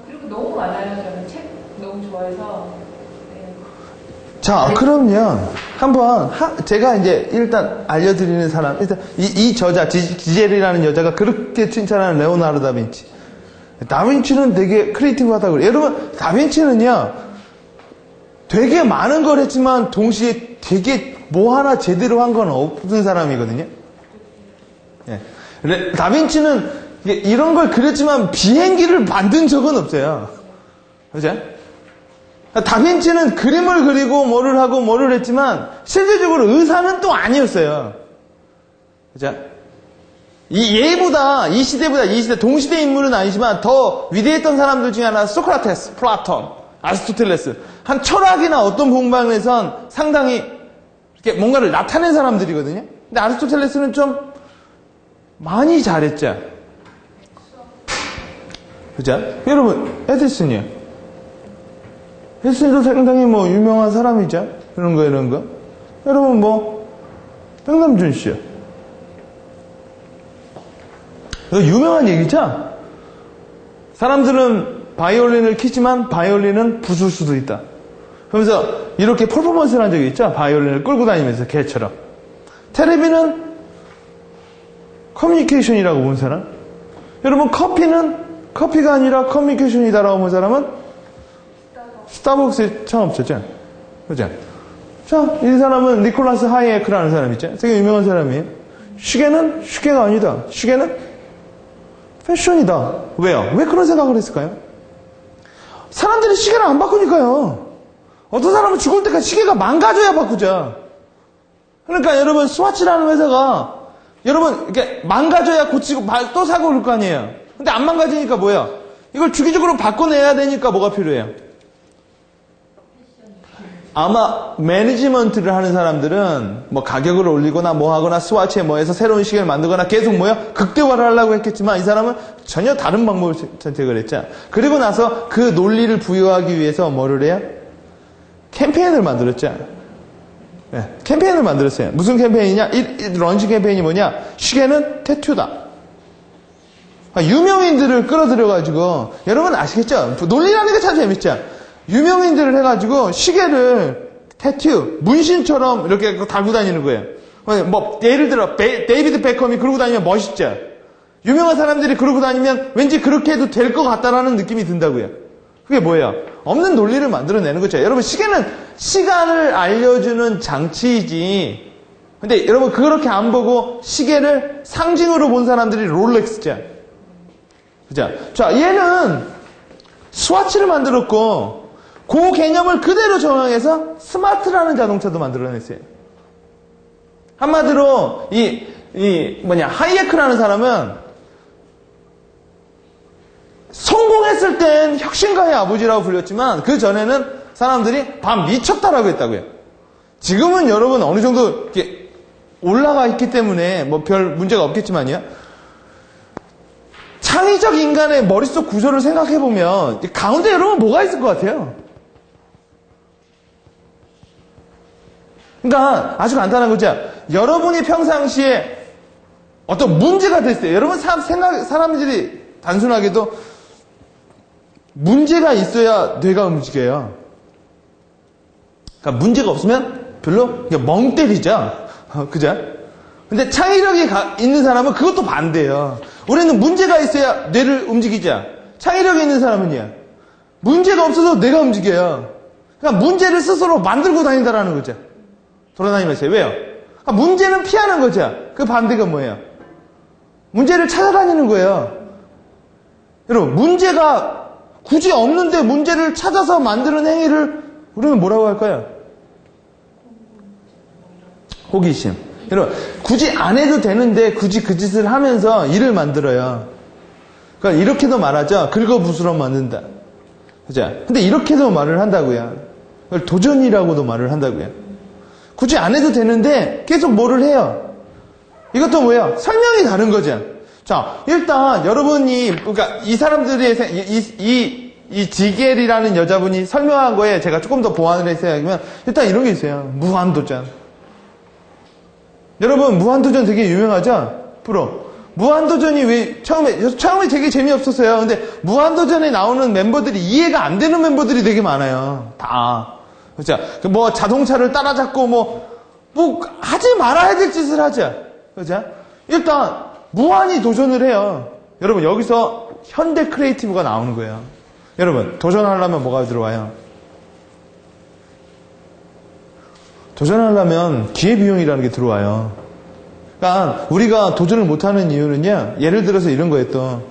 그리고 너무 많아요. 저는 책 너무 좋아해서. 네. 자, 그럼요. 한번, 제가 이제 일단 알려드리는 사람, 일단 이 저자, 지젤이라는 여자가 그렇게 칭찬하는 레오나르도 다빈치. 다빈치는 되게 크리에이티브하다고 그래요. 여러분, 다빈치는요, 되게 많은 걸 했지만 동시에 되게 뭐 하나 제대로 한 건 없는 사람이거든요. 예. 다빈치는 이런 걸 그렸지만 비행기를 만든 적은 없어요. 그죠? 다빈치는 그림을 그리고 뭐를 하고 뭐를 했지만 실질적으로 의사는 또 아니었어요. 그죠? 이 시대 동시대 인물은 아니지만 더 위대했던 사람들 중에 하나 소크라테스, 플라톤, 아리스토텔레스. 한 철학이나 어떤 공방에선 상당히 이렇게 뭔가를 나타낸 사람들이거든요. 근데 아리스토텔레스는 좀 많이 잘했죠. 그죠? 여러분, 에디슨이요. 에디슨도 상당히 유명한 사람이죠. 이런 거. 여러분, 백남준 씨요. 이거 유명한 얘기죠? 사람들은 바이올린을 키지만 바이올린은 부술 수도 있다. 그러면서 이렇게 퍼포먼스를 한 적이 있죠? 바이올린을 끌고 다니면서 개처럼. 테레비는 커뮤니케이션이라고 본 사람? 여러분 커피가 아니라 커뮤니케이션이다라고 본 사람은 스타벅스에 처음 없었죠? 그죠? 자, 이 사람은 니콜라스 하이에크라는 사람 있죠? 되게 유명한 사람이에요. 시계는 시계가 아니다. 시계는 패션이다. 왜요? 왜 그런 생각을 했을까요? 사람들이 시계를 안 바꾸니까요. 어떤 사람은 죽을 때까지 시계가 망가져야 바꾸자. 그러니까 여러분 스와치라는 회사가 여러분 이렇게 망가져야 고치고 또 사고 그럴 거 아니에요. 근데 안 망가지니까 뭐야? 이걸 주기적으로 바꿔내야 되니까 뭐가 필요해요? 아마 매니지먼트를 하는 사람들은 뭐 가격을 올리거나 뭐 하거나 스와치에 뭐 해서 새로운 시계를 만들거나 계속 뭐야? 극대화를 하려고 했겠지만 이 사람은 전혀 다른 방법을 선택을 했죠. 그리고 나서 그 논리를 부여하기 위해서 뭐를 해요? 캠페인을 만들었죠. 네, 캠페인을 만들었어요. 무슨 캠페인이냐? 이 런치 캠페인이 뭐냐? 시계는 태투다. 유명인들을 끌어들여가지고 여러분 아시겠죠? 논리라는 게 참 재밌죠? 유명인들을 해가지고 시계를 태투, 문신처럼 이렇게 달고 다니는 거예요. 뭐 예를 들어 데이비드 베컴이 그러고 다니면 멋있죠? 유명한 사람들이 그러고 다니면 왠지 그렇게 해도 될 것 같다라는 느낌이 든다고요. 그게 뭐예요? 없는 논리를 만들어내는 거죠. 여러분 시계는 시간을 알려주는 장치이지. 근데 여러분 그렇게 안 보고 시계를 상징으로 본 사람들이 롤렉스죠. 그죠? 자, 얘는 스와치를 만들었고 그 개념을 그대로 적용해서 스마트라는 자동차도 만들어냈어요. 한마디로 하이에크라는 사람은 성공했을 땐 혁신가의 아버지라고 불렸지만 그 전에는 사람들이 미쳤다라고 했다고요. 지금은 여러분 어느 정도 이렇게 올라가 있기 때문에 뭐 별 문제가 없겠지만요. 창의적 인간의 머릿속 구조를 생각해보면 가운데 여러분 뭐가 있을 것 같아요? 그러니까 아주 간단한 거죠. 여러분이 평상시에 어떤 문제가 됐을 때 여러분 사람들이 단순하게도 문제가 있어야 뇌가 움직여요. 그러니까 문제가 없으면 별로 멍 때리죠. 그죠? 근데 창의력이 있는 사람은 그것도 반대예요. 우리는 문제가 있어야 뇌를 움직이자. 창의력이 있는 사람은요. 문제가 없어서 뇌가 움직여요. 그러니까 문제를 스스로 만들고 다닌다라는 거죠. 돌아다니면서. 왜요? 그러니까 문제는 피하는 거죠. 그 반대가 뭐예요? 문제를 찾아다니는 거예요. 여러분, 문제가 굳이 없는데 문제를 찾아서 만드는 행위를 우리는 뭐라고 할까요? 호기심. 여러분, 굳이 안 해도 되는데 굳이 그 짓을 하면서 일을 만들어요. 그러니까 이렇게도 말하죠. 긁어부스럼 만든다. 그죠? 근데 이렇게도 말을 한다고요. 그걸 도전이라고도 말을 한다고요. 굳이 안 해도 되는데 계속 뭐를 해요. 이것도 뭐예요? 설명이 다른 거죠. 자, 일단 여러분이 그러니까 이 사람들의 이 지겔이라는 여자분이 설명한 거에 제가 조금 더 보완을 했어야 하면 일단 이런 게 있어요. 무한도전. 여러분 무한도전 되게 유명하죠? 프로. 무한도전이 왜 처음에 되게 재미없었어요. 근데 무한도전에 나오는 멤버들이 이해가 안 되는 멤버들이 되게 많아요. 다. 그죠? 뭐 자동차를 따라잡고 뭐 하지 말아야 될 짓을 하죠. 그죠? 일단 무한히 도전을 해요. 여러분 여기서 현대 크리에이티브가 나오는 거예요. 여러분 도전하려면 뭐가 들어와요? 도전하려면 기회비용이라는 게 들어와요. 그러니까 우리가 도전을 못하는 이유는요. 예를 들어서 이런 거예요. 또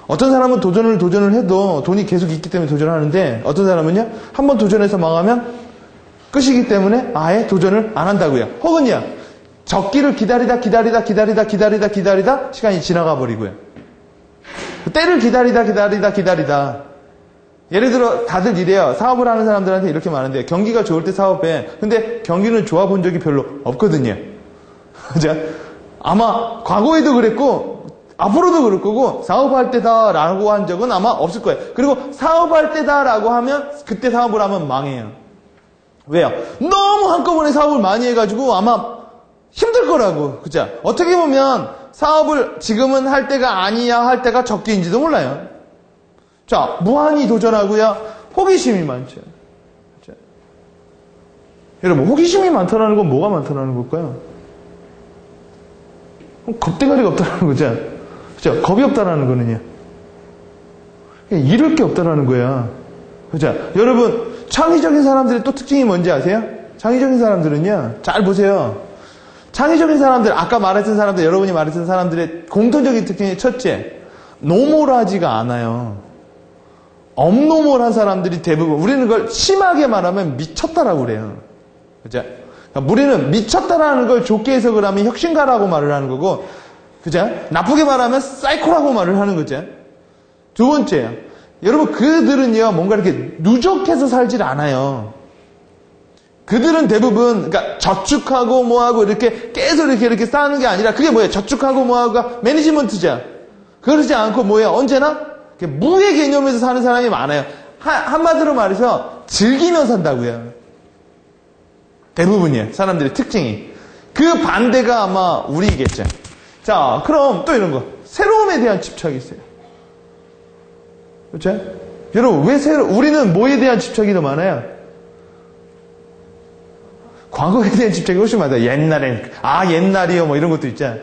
어떤 사람은 도전을 해도 돈이 계속 있기 때문에 도전하는데 어떤 사람은요. 한번 도전해서 망하면 끝이기 때문에 아예 도전을 안 한다고요. 혹은요. 적기를 기다리다 시간이 지나가 버리고요. 때를 기다리다 예를 들어 다들 이래요. 사업을 하는 사람들한테 이렇게 말하는데 경기가 좋을 때 사업해. 근데 경기는 좋아 본 적이 별로 없거든요. 그죠? 아마 과거에도 그랬고 앞으로도 그럴 거고 사업할 때다라고 한 적은 아마 없을 거예요. 그리고 사업할 때다라고 하면 그때 사업을 하면 망해요. 왜요? 너무 한꺼번에 사업을 많이 해가지고 아마 힘들 거라고. 그죠? 어떻게 보면 사업을 지금은 할 때가 아니야 할 때가 적기인지도 몰라요. 자, 무한히 도전하고요. 호기심이 많죠. 그죠? 여러분, 호기심이 많다는 건 뭐가 많다는 걸까요? 겁대가리가 없다는 거죠. 그죠? 겁이 없다는 거는요. 잃을 게 없다는 거야. 그죠? 여러분, 창의적인 사람들의 또 특징이 뭔지 아세요? 창의적인 사람들은요, 잘 보세요. 창의적인 사람들, 아까 말했던 사람들, 여러분이 말했던 사람들의 공통적인 특징이 첫째, 노멀하지가 않아요. 업노멀한 사람들이 대부분, 우리는 그걸 심하게 말하면 미쳤다라고 그래요. 그죠? 그러니까 우리는 미쳤다라는 걸 좋게 해석을 하면 혁신가라고 말을 하는 거고, 그죠? 나쁘게 말하면 사이코라고 말을 하는 거죠. 두 번째요. 여러분, 그들은요, 뭔가 이렇게 누적해서 살질 않아요. 그들은 대부분, 그러니까 저축하고 뭐하고 이렇게 계속 이렇게 쌓는 게 아니라, 그게 뭐예요? 저축하고 뭐하고가 매니지먼트죠. 그러지 않고 뭐예요? 언제나 무의 개념에서 사는 사람이 많아요. 한마디로 말해서 즐기며 산다고요. 대부분이에요. 사람들의 특징이. 그 반대가 아마 우리겠죠. 자, 그럼 또 이런 거. 새로움에 대한 집착이 있어요. 그렇죠? 여러분, 왜 우리는 뭐에 대한 집착이 더 많아요? 과거에 대한 집착이 훨씬 많아요. 옛날엔, 옛날이요, 뭐 이런 것도 있잖아요.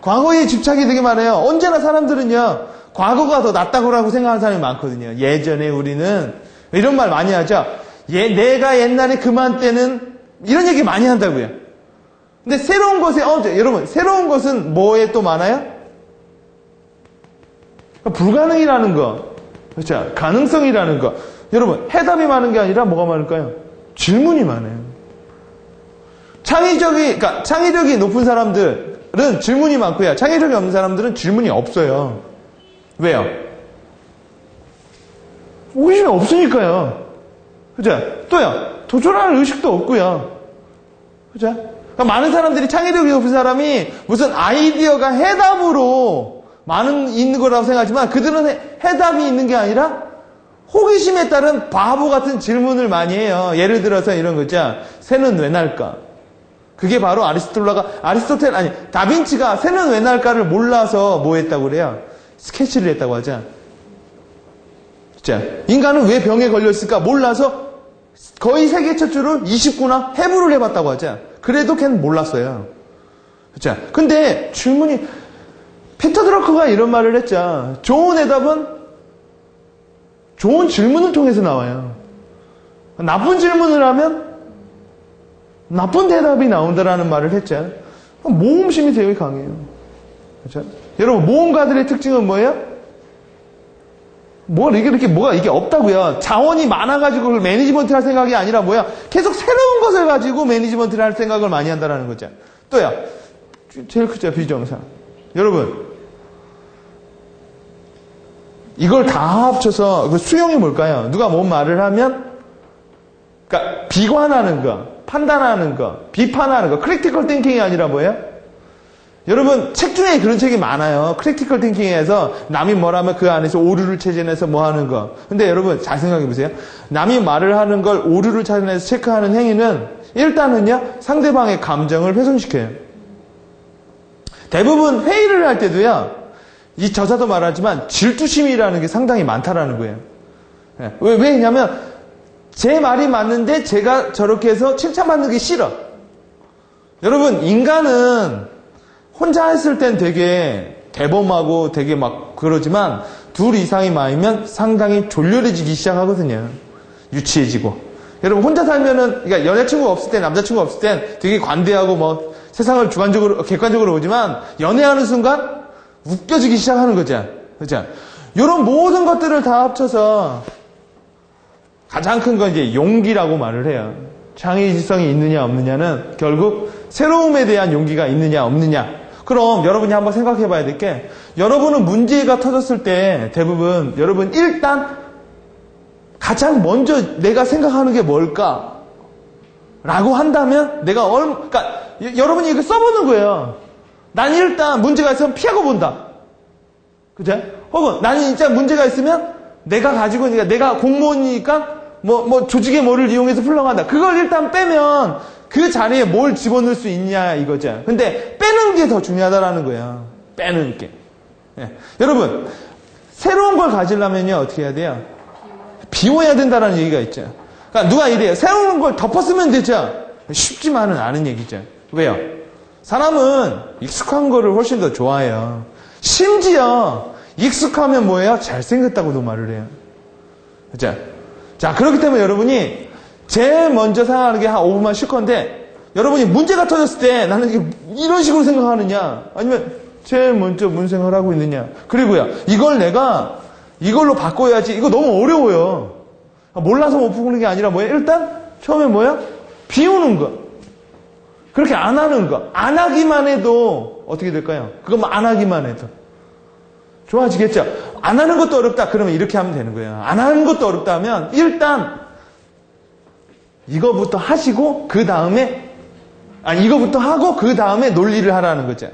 과거에 집착이 되게 많아요. 언제나 사람들은요, 과거가 더 낫다고 생각하는 사람이 많거든요. 예전에 우리는, 이런 말 많이 하죠. 내가 옛날에 그만때는, 이런 얘기 많이 한다고요. 근데 새로운 것에, 여러분, 새로운 것은 뭐에 또 많아요? 불가능이라는 거. 그렇죠? 가능성이라는 거. 여러분, 해답이 많은 게 아니라 뭐가 많을까요? 질문이 많아요. 창의력이 높은 사람들은 질문이 많고요. 창의력이 없는 사람들은 질문이 없어요. 왜요? 호기심이 없으니까요. 그죠? 또요, 도전하는 의식도 없고요. 그죠? 그러니까 많은 사람들이 창의력이 높은 사람이 무슨 아이디어가 해답으로 있는 거라고 생각하지만 그들은 해답이 있는 게 아니라 호기심에 따른 바보 같은 질문을 많이 해요. 예를 들어서 이런 거죠. 새는 왜 날까? 그게 바로 다빈치가 새는 왜 날까를 몰라서 뭐 했다고 그래요? 스케치를 했다고 하죠. 자, 인간은 왜 병에 걸렸을까? 몰라서 거의 세계 최초로 29나 해부를 해봤다고 하죠. 그래도 걔는 몰랐어요. 자, 근데 피터 드러커가 이런 말을 했죠. 좋은 해답은 좋은 질문을 통해서 나와요. 나쁜 질문을 하면 나쁜 대답이 나온다라는 말을 했죠. 모험심이 되게 강해요. 그렇죠? 여러분, 모험가들의 특징은 뭐예요? 이게 없다고요. 자원이 많아가지고 그걸 매니지먼트 할 생각이 아니라 뭐야? 계속 새로운 것을 가지고 매니지먼트를 할 생각을 많이 한다는 거죠. 또요. 제일 크죠, 비정상. 여러분, 이걸 다 합쳐서, 수용이 뭘까요? 누가 뭔 말을 하면, 그러니까, 비관하는 거, 판단하는 거, 비판하는 거, 크리티컬 띵킹이 아니라 뭐예요? 여러분, 책 중에 그런 책이 많아요. 크리티컬 띵킹에서 남이 뭐라면 그 안에서 오류를 찾아내서 뭐 하는 거. 근데 여러분, 잘 생각해 보세요. 남이 말을 하는 걸 오류를 찾아내서 체크하는 행위는 일단은요, 상대방의 감정을 훼손시켜요. 대부분 회의를 할 때도요, 이 저자도 말하지만 질투심이라는 게 상당히 많다라는 거예요. 왜냐면 제 말이 맞는데 제가 저렇게 해서 칭찬받는 게 싫어. 여러분, 인간은 혼자 했을 땐 되게 대범하고 되게 막 그러지만 둘 이상이 많으면 상당히 졸렬해지기 시작하거든요. 유치해지고. 여러분, 혼자 살면은, 그러니까 여자친구가 없을 때, 남자친구가 없을 땐 되게 관대하고 뭐 세상을 객관적으로 보지만 연애하는 순간 웃겨지기 시작하는 거죠. 그죠? 이런 모든 것들을 다 합쳐서 가장 큰 건 이제 용기라고 말을 해요. 창의성이 있느냐 없느냐는 결국 새로움에 대한 용기가 있느냐 없느냐. 그럼 여러분이 한번 생각해 봐야 될 게, 여러분은 문제가 터졌을 때 대부분 여러분 일단 가장 먼저 내가 생각하는 게 뭘까? 라고 한다면 그러니까 여러분이 이거 써보는 거예요. 난 일단 문제가 있으면 피하고 본다. 그죠? 혹은 나는 진짜 문제가 있으면 내가 공무원이니까 뭐 조직의 뭐를 이용해서 풀러간다. 그걸 일단 빼면 그 자리에 뭘 집어넣을 수 있냐 이거죠. 근데 빼는 게 더 중요하다라는 거예요. 빼는 게. 예. 여러분, 새로운 걸 가지려면요, 어떻게 해야 돼요? 비워야 된다는 얘기가 있죠. 그러니까 누가 이래요. 새로운 걸 덮었으면 되죠. 쉽지만은 않은 얘기죠. 왜요? 사람은 익숙한 거를 훨씬 더 좋아해요. 심지어 익숙하면 뭐예요? 잘생겼다고도 말을 해요. 그죠? 자, 그렇기 때문에 여러분이 제일 먼저 생각하는 게 한 5분만 쉴 건데, 여러분이 문제가 터졌을 때 나는 이런 식으로 생각하느냐, 아니면 제일 먼저 무슨 생각을 하고 있느냐. 그리고요, 이걸 내가 이걸로 바꿔야지. 이거 너무 어려워요. 몰라서 못 푸는 게 아니라 뭐예요? 일단 처음에 뭐야? 비우는 거. 그렇게 안 하는 거. 안 하기만 해도 어떻게 될까요? 그것만 안 하기만 해도 좋아지겠죠? 안 하는 것도 어렵다. 그러면 이렇게 하면 되는 거예요. 안 하는 것도 어렵다 하면 일단 이거부터 하시고 그 다음에 이거부터 하고 그 다음에 논리를 하라는 거죠.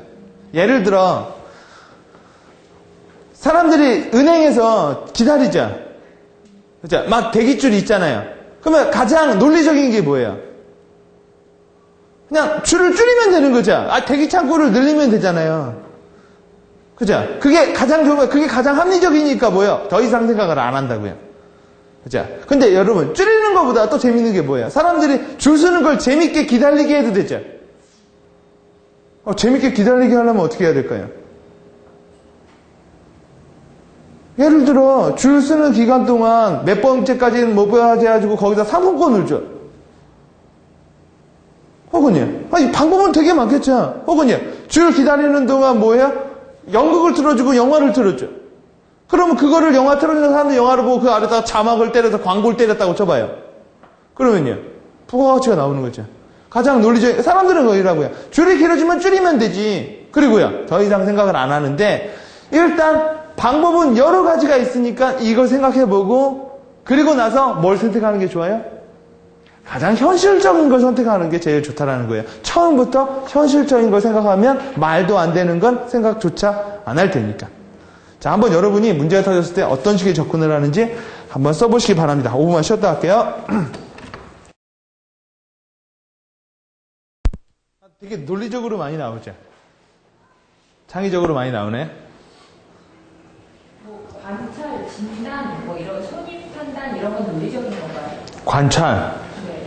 예를 들어 사람들이 은행에서 기다리죠. 그죠? 막 대기줄이 있잖아요. 그러면 가장 논리적인 게 뭐예요? 그냥 줄을 줄이면 되는 거죠. 대기 창구를 늘리면 되잖아요. 그죠? 그게 가장 좋은 거예요. 그게 가장 합리적이니까 뭐예요? 더 이상 생각을 안 한다고요. 그죠? 근데 여러분, 줄이는 것보다 또 재밌는 게 뭐예요? 사람들이 줄 서는 걸 재밌게 기다리게 해도 되죠. 재밌게 기다리게 하려면 어떻게 해야 될까요? 예를 들어 줄 서는 기간 동안 몇 번째까지는 뭐 해가지고 거기다 상품권을 줘. 혹은요, 방법은 되게 많겠죠. 혹은요, 줄 기다리는 동안 뭐예요? 연극을 틀어주고 영화를 틀어줘. 그러면 그거를 영화 틀어주는 사람들 영화를 보고 그 아래다가 자막을 때려서 광고를 때렸다고 쳐봐요. 그러면요, 부가가치가 나오는 거죠. 가장 논리적인, 사람들은 거기라고요. 줄이 길어지면 줄이면 되지. 그리고요, 더 이상 생각을 안 하는데, 일단 방법은 여러 가지가 있으니까 이걸 생각해보고, 그리고 나서 뭘 선택하는 게 좋아요? 가장 현실적인 걸 선택하는 게 제일 좋다라는 거예요. 처음부터 현실적인 걸 생각하면 말도 안 되는 건 생각조차 안 할 테니까. 자, 한번 여러분이 문제가 터졌을 때 어떤 식의 접근을 하는지 한번 써보시기 바랍니다. 5분만 쉬었다 할게요. 되게 논리적으로 많이 나오죠. 창의적으로 많이 나오네. 관찰, 진단, 이런 손익 판단 이런 건 논리적인 건가요? 관찰. 네.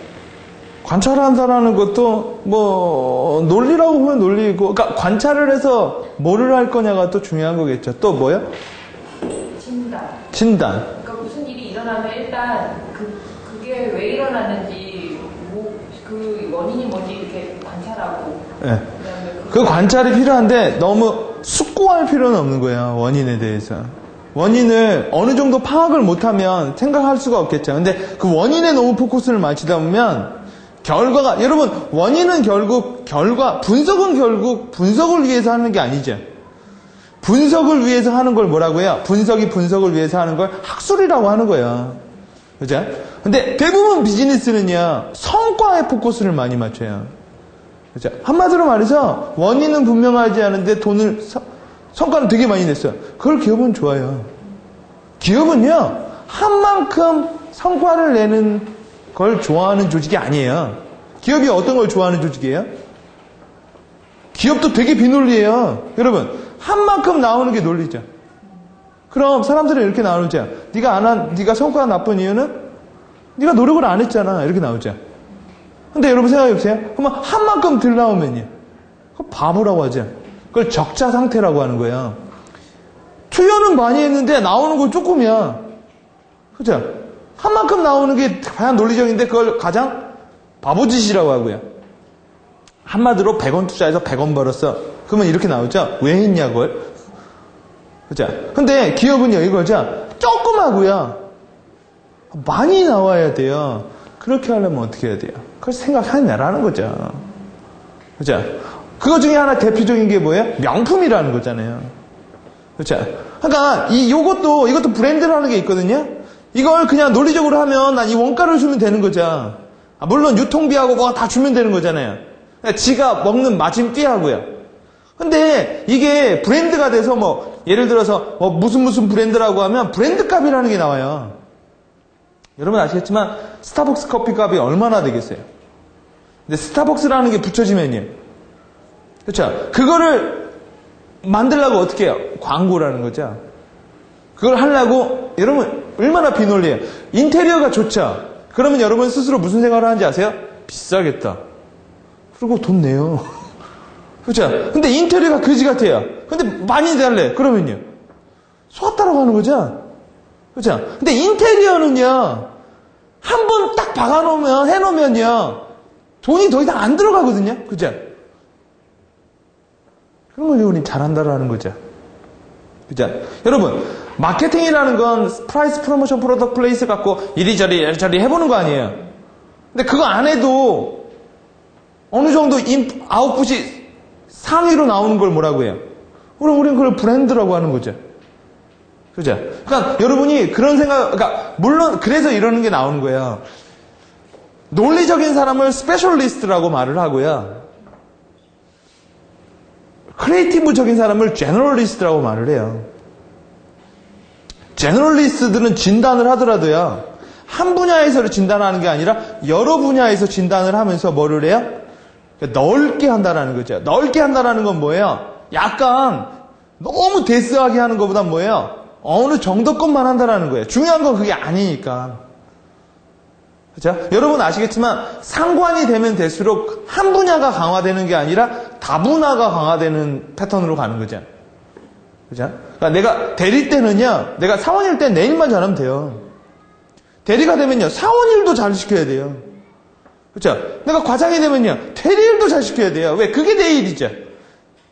관찰한다라는 것도 논리라고 보면 논리이고, 그러니까 관찰을 해서 뭐를 할 거냐가 또 중요한 거겠죠. 또 뭐요? 진단. 그러니까 무슨 일이 일어나면 일단 그게 왜 일어났는지 그 원인이 뭔지 이렇게 관찰하고. 네. 그 관찰이 필요한데 너무 숙고할 필요는 없는 거예요. 원인에 대해서. 원인을 어느 정도 파악을 못하면 생각할 수가 없겠죠. 근데 그 원인에 너무 포커스를 맞추다 보면 결과가, 여러분, 원인은 결국 분석은 결국 분석을 위해서 하는 게 아니죠. 분석을 위해서 하는 걸 뭐라고 해요? 분석이 분석을 위해서 하는 걸 학술이라고 하는 거예요. 그죠? 근데 대부분 비즈니스는요, 성과에 포커스를 많이 맞춰요. 그죠? 한마디로 말해서 원인은 분명하지 않은데 성과는 되게 많이 냈어요. 그걸 기업은 좋아요. 기업은요, 한 만큼 성과를 내는 걸 좋아하는 조직이 아니에요. 기업이 어떤 걸 좋아하는 조직이에요? 기업도 되게 비논리예요. 여러분, 한 만큼 나오는 게 논리죠. 그럼 사람들은 이렇게 나오죠. 네가 성과가 나쁜 이유는 네가 노력을 안 했잖아. 이렇게 나오죠. 근데 여러분 생각해보세요. 그러면 한 만큼 덜 나오면요, 그거 바보라고 하죠. 그걸 적자 상태라고 하는 거예요. 투여는 많이 했는데 나오는 건 조금이야. 그죠? 한 만큼 나오는 게 과연 논리적인데 그걸 가장 바보짓이라고 하고요. 한마디로 100원 투자해서 100원 벌었어. 그러면 이렇게 나오죠? 왜 했냐, 그걸? 그죠? 근데 기업은요, 이거죠? 조금 하고요. 많이 나와야 돼요. 그렇게 하려면 어떻게 해야 돼요? 그걸 생각해내라는 거죠. 그죠? 그거 중에 하나 대표적인 게 뭐예요? 명품이라는 거잖아요. 그렇죠? 그러니까 이것도 브랜드라는 게 있거든요. 이걸 그냥 논리적으로 하면 난 이 원가를 주면 되는 거죠. 물론 유통비하고 뭐가 다 주면 되는 거잖아요. 그러니까 지가 먹는 마진비하고요. 근데 이게 브랜드가 돼서 예를 들어서 무슨 브랜드라고 하면 브랜드 값이라는 게 나와요. 여러분 아시겠지만 스타벅스 커피 값이 얼마나 되겠어요? 근데 스타벅스라는 게 붙여지면요. 그렇죠? 그거를 만들려고 어떻게 해요? 광고라는 거죠. 그걸 하려고 여러분 얼마나 비논리해요. 인테리어가 좋죠? 그러면 여러분 스스로 무슨 생각을 하는지 아세요? 비싸겠다. 그리고 돈 내요. 그렇죠? 근데 인테리어가 거지 같아요. 근데 많이 달래. 그러면요. 속 따라가는 거죠? 그렇죠? 근데 인테리어는요. 한 번 딱 박아놓으면, 해놓으면요. 돈이 더 이상 안 들어가거든요. 그죠? 그런 걸 우린 잘한다라는 거죠. 그죠? 여러분, 마케팅이라는 건 프라이스, 프로모션, 프로덕트, 플레이스 갖고 이리저리 해보는 거 아니에요. 근데 그거 안 해도 어느 정도 아웃풋이 상위로 나오는 걸 뭐라고 해요? 그럼 우린 그걸 브랜드라고 하는 거죠. 그죠? 그러니까 여러분이 그런 생각, 그러니까 물론 그래서 이러는 게 나오는 거예요. 논리적인 사람을 스페셜리스트라고 말을 하고요. 크리에이티브적인 사람을 제너럴리스트라고 말을 해요. 제너럴리스트들은 진단을 하더라도요. 한 분야에서 진단하는 게 아니라 여러 분야에서 진단을 하면서 뭐를 해요? 넓게 한다라는 거죠. 넓게 한다라는 건 뭐예요? 약간 너무 데스하게 하는 것보다 뭐예요? 어느 정도 것만 한다라는 거예요. 중요한 건 그게 아니니까. 그렇죠? 여러분 아시겠지만 상관이 되면 될수록 한 분야가 강화되는 게 아니라 다분화가 강화되는 패턴으로 가는 거죠. 그죠? 그러니까 내가 대리 때는요, 내가 사원일 때 내 일만 잘하면 돼요. 대리가 되면요, 사원 일도 잘 시켜야 돼요. 그렇죠? 내가 과장이 되면요, 대리 일도 잘 시켜야 돼요. 왜? 그게 내 일이죠.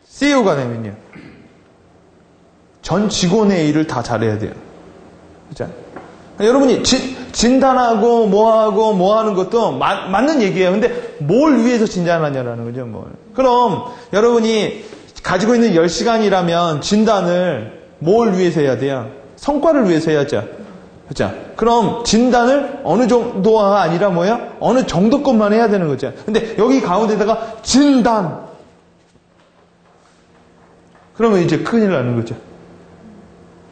CEO가 되면요. 전 직원의 일을 다 잘해야 돼요. 그렇죠? 여러분이 진단하고 뭐 하는 것도 맞는 얘기예요. 근데 뭘 위해서 진단하냐라는 거죠. 뭘. 그럼 여러분이 가지고 있는 10시간이라면 진단을 뭘 위해서 해야 돼요? 성과를 위해서 해야죠. 그렇죠? 그럼 진단을 어느 정도가 아니라 뭐예요? 어느 정도 것만 해야 되는 거죠. 근데 여기 가운데다가 진단. 그러면 이제 큰일 나는 거죠.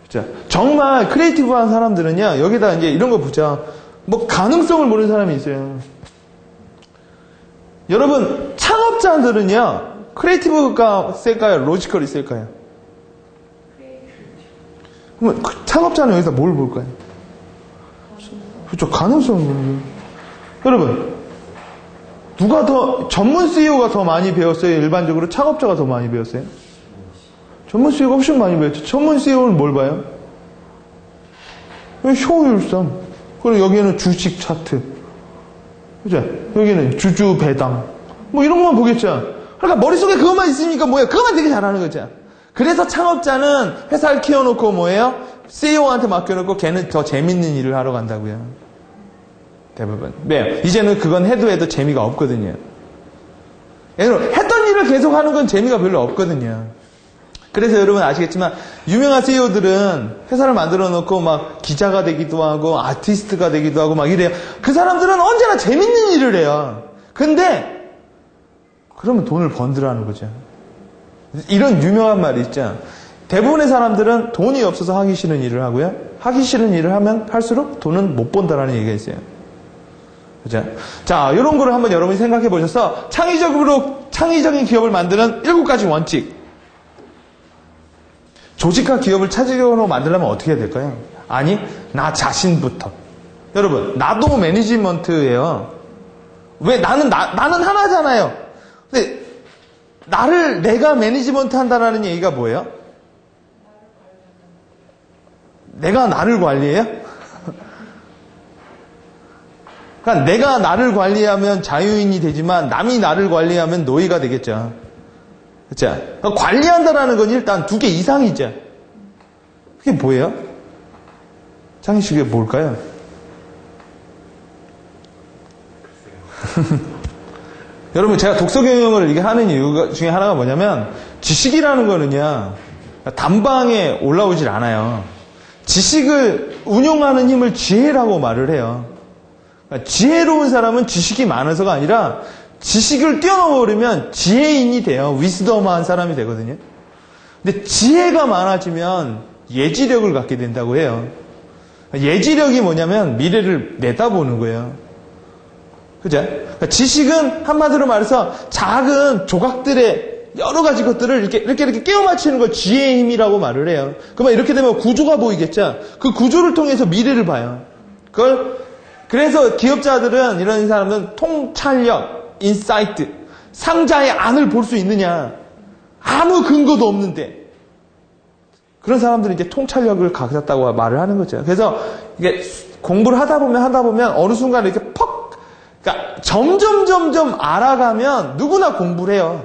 그렇죠? 정말 크리에이티브한 사람들은요, 여기다 이제 이런 거 보자. 뭐 가능성을 모르는 사람이 있어요. 여러분, 창업자들은요, 크리에이티브가 셀까요? 로지컬이 셀까요? 그러면 창업자는 여기서 뭘 볼까요? 그렇죠. 가능성을 보는 거예요. 여러분, 누가 더, 전문 CEO가 더 많이 배웠어요? 일반적으로 창업자가 더 많이 배웠어요? 전문 CEO가 훨씬 많이 배웠죠. 전문 CEO는 뭘 봐요? 효율성. 그리고 여기에는 주식 차트. 그죠? 여기는 주주 배당. 뭐 이런 것만 보겠죠. 그러니까 머릿속에 그것만 있으니까 뭐예요? 그것만 되게 잘하는 거죠. 그래서 창업자는 회사를 키워놓고 뭐예요? CEO한테 맡겨놓고 걔는 더 재밌는 일을 하러 간다고요. 대부분. 네. 이제는 그건 해도 재미가 없거든요. 했던 일을 계속 하는 건 재미가 별로 없거든요. 그래서 여러분 아시겠지만 유명한 CEO들은 회사를 만들어 놓고 막 기자가 되기도 하고 아티스트가 되기도 하고 막 이래요. 그 사람들은 언제나 재밌는 일을 해요. 근데 그러면 돈을 번들어하는 거죠. 이런 유명한 말이 있죠. 대부분의 사람들은 돈이 없어서 하기 싫은 일을 하고요. 하기 싫은 일을 하면 할수록 돈은 못 번다라는 얘기가 있어요. 그죠? 자, 이런 거를 한번 여러분이 생각해 보셔서 창의적인 기업을 만드는 7가지 원칙. 조직과 기업을 차지적으로 만들려면 어떻게 해야 될까요? 아니, 나 자신부터. 여러분, 나도 매니지먼트예요. 왜? 나는 하나잖아요. 근데, 내가 매니지먼트 한다는 얘기가 뭐예요? 내가 나를 관리해요? 그러니까 내가 나를 관리하면 자유인이 되지만 남이 나를 관리하면 노예가 되겠죠. 그렇죠? 그러니까 관리한다라는 건 일단 2개 이상이죠. 그게 뭐예요? 창희 씨, 그게 뭘까요? 여러분, 제가 독서 경영을 이게 하는 이유 중에 하나가 뭐냐면, 지식이라는 거는요, 단방에 올라오질 않아요. 지식을 운용하는 힘을 지혜라고 말을 해요. 그러니까 지혜로운 사람은 지식이 많아서가 아니라, 지식을 뛰어넘어버리면 지혜인이 돼요. 위스덤한 사람이 되거든요. 근데 지혜가 많아지면 예지력을 갖게 된다고 해요. 예지력이 뭐냐면 미래를 내다보는 거예요. 그죠? 그러니까 지식은 한마디로 말해서 작은 조각들의 여러 가지 것들을 이렇게 깨워 맞추는 걸 지혜의 힘이라고 말을 해요. 그러면 이렇게 되면 구조가 보이겠죠? 그 구조를 통해서 미래를 봐요. 그래서 기업자들은, 이런 사람들은 통찰력, 인사이트, 상자의 안을 볼 수 있느냐. 아무 근거도 없는데. 그런 사람들은 이제 통찰력을 가졌다고 말을 하는 거죠. 그래서 이게 공부를 하다 보면 어느 순간 이렇게 그러니까 점점 알아가면 누구나 공부를 해요.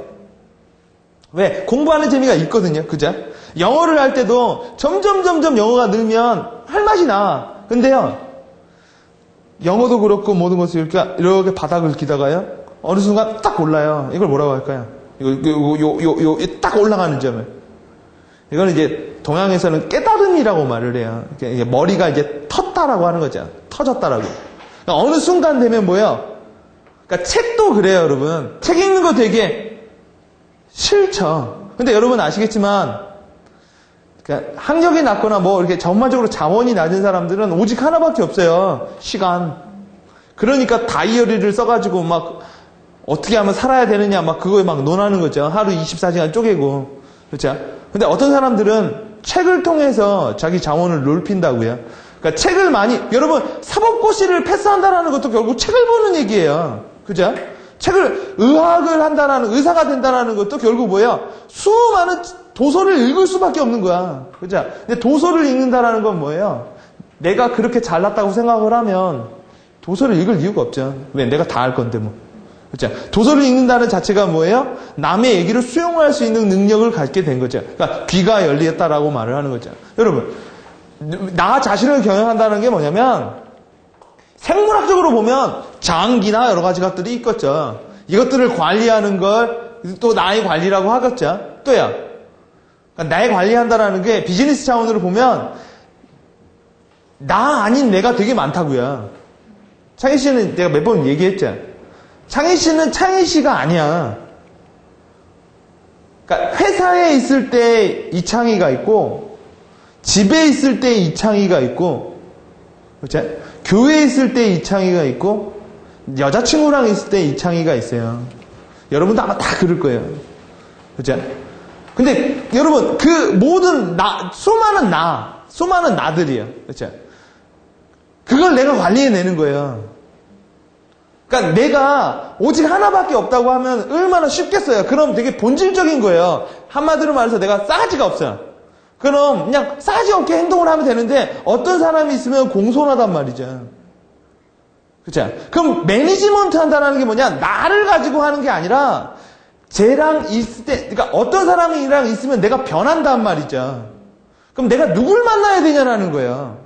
왜? 공부하는 재미가 있거든요. 그죠? 영어를 할 때도 점점 영어가 늘면 할 맛이 나. 근데요, 영어도 그렇고 모든 것을 이렇게 바닥을 기다가요, 어느 순간 딱 올라요. 이걸 뭐라고 할까요? 이거 딱 올라가는 점을. 이거는 이제 동양에서는 깨달음이라고 말을 해요. 이게 머리가 이제 텄다라고 하는 거죠. 터졌다라고. 그러니까 어느 순간 되면 뭐예요? 그러니까 책도 그래요, 여러분. 책 읽는 거 되게 싫죠. 근데 여러분 아시겠지만, 그러니까 학력이 낮거나 뭐 이렇게 전반적으로 자원이 낮은 사람들은 오직 하나밖에 없어요. 시간. 그러니까 다이어리를 써가지고 막 어떻게 하면 살아야 되느냐 막 그거에 막 논하는 거죠. 하루 24시간 쪼개고. 그렇죠? 근데 어떤 사람들은 책을 통해서 자기 자원을 넓힌다고요. 그러니까 책을 많이, 여러분 사법고시를 패스한다라는 것도 결국 책을 보는 얘기예요. 그죠? 의학을 한다라는, 의사가 된다라는 것도 결국 뭐예요? 수많은 도서를 읽을 수밖에 없는 거야. 그죠? 근데 도서를 읽는다라는 건 뭐예요? 내가 그렇게 잘났다고 생각을 하면 도서를 읽을 이유가 없죠. 왜? 내가 다 알 건데 뭐. 그죠? 도서를 읽는다는 자체가 뭐예요? 남의 얘기를 수용할 수 있는 능력을 갖게 된 거죠. 그러니까 귀가 열렸다라고 말을 하는 거죠. 여러분, 나 자신을 경영한다는 게 뭐냐면, 생물학적으로 보면 장기나 여러 가지 것들이 있겠죠. 이것들을 관리하는 걸 또 나의 관리라고 하겠죠. 또요. 그러니까 나의 관리한다라는 게 비즈니스 차원으로 보면 나 아닌 내가 되게 많다고요. 창희 씨는 내가 몇 번 얘기했죠. 창희 씨는 창희 씨가 아니야. 그러니까 회사에 있을 때 이창희가 있고, 집에 있을 때 이창희가 있고, 그렇죠? 교회에 있을 때 이창희가 있고, 여자친구랑 있을 때 이창희가 있어요. 여러분도 아마 다 그럴 거예요. 그렇죠? 근데 여러분, 그 모든 수많은 나들이에요. 그렇죠? 그걸 내가 관리해내는 거예요. 그러니까 내가 오직 하나밖에 없다고 하면 얼마나 쉽겠어요. 그럼 되게 본질적인 거예요. 한마디로 말해서 내가 싸가지가 없어요. 그럼 그냥 싸가지 없게 행동을 하면 되는데 어떤 사람이 있으면 공손하단 말이죠. 그렇죠? 그럼 매니지먼트 한다는 게 뭐냐? 나를 가지고 하는 게 아니라 쟤랑 있을 때, 그러니까 어떤 사람이랑 있으면 내가 변한단 말이죠. 그럼 내가 누굴 만나야 되냐라는 거예요.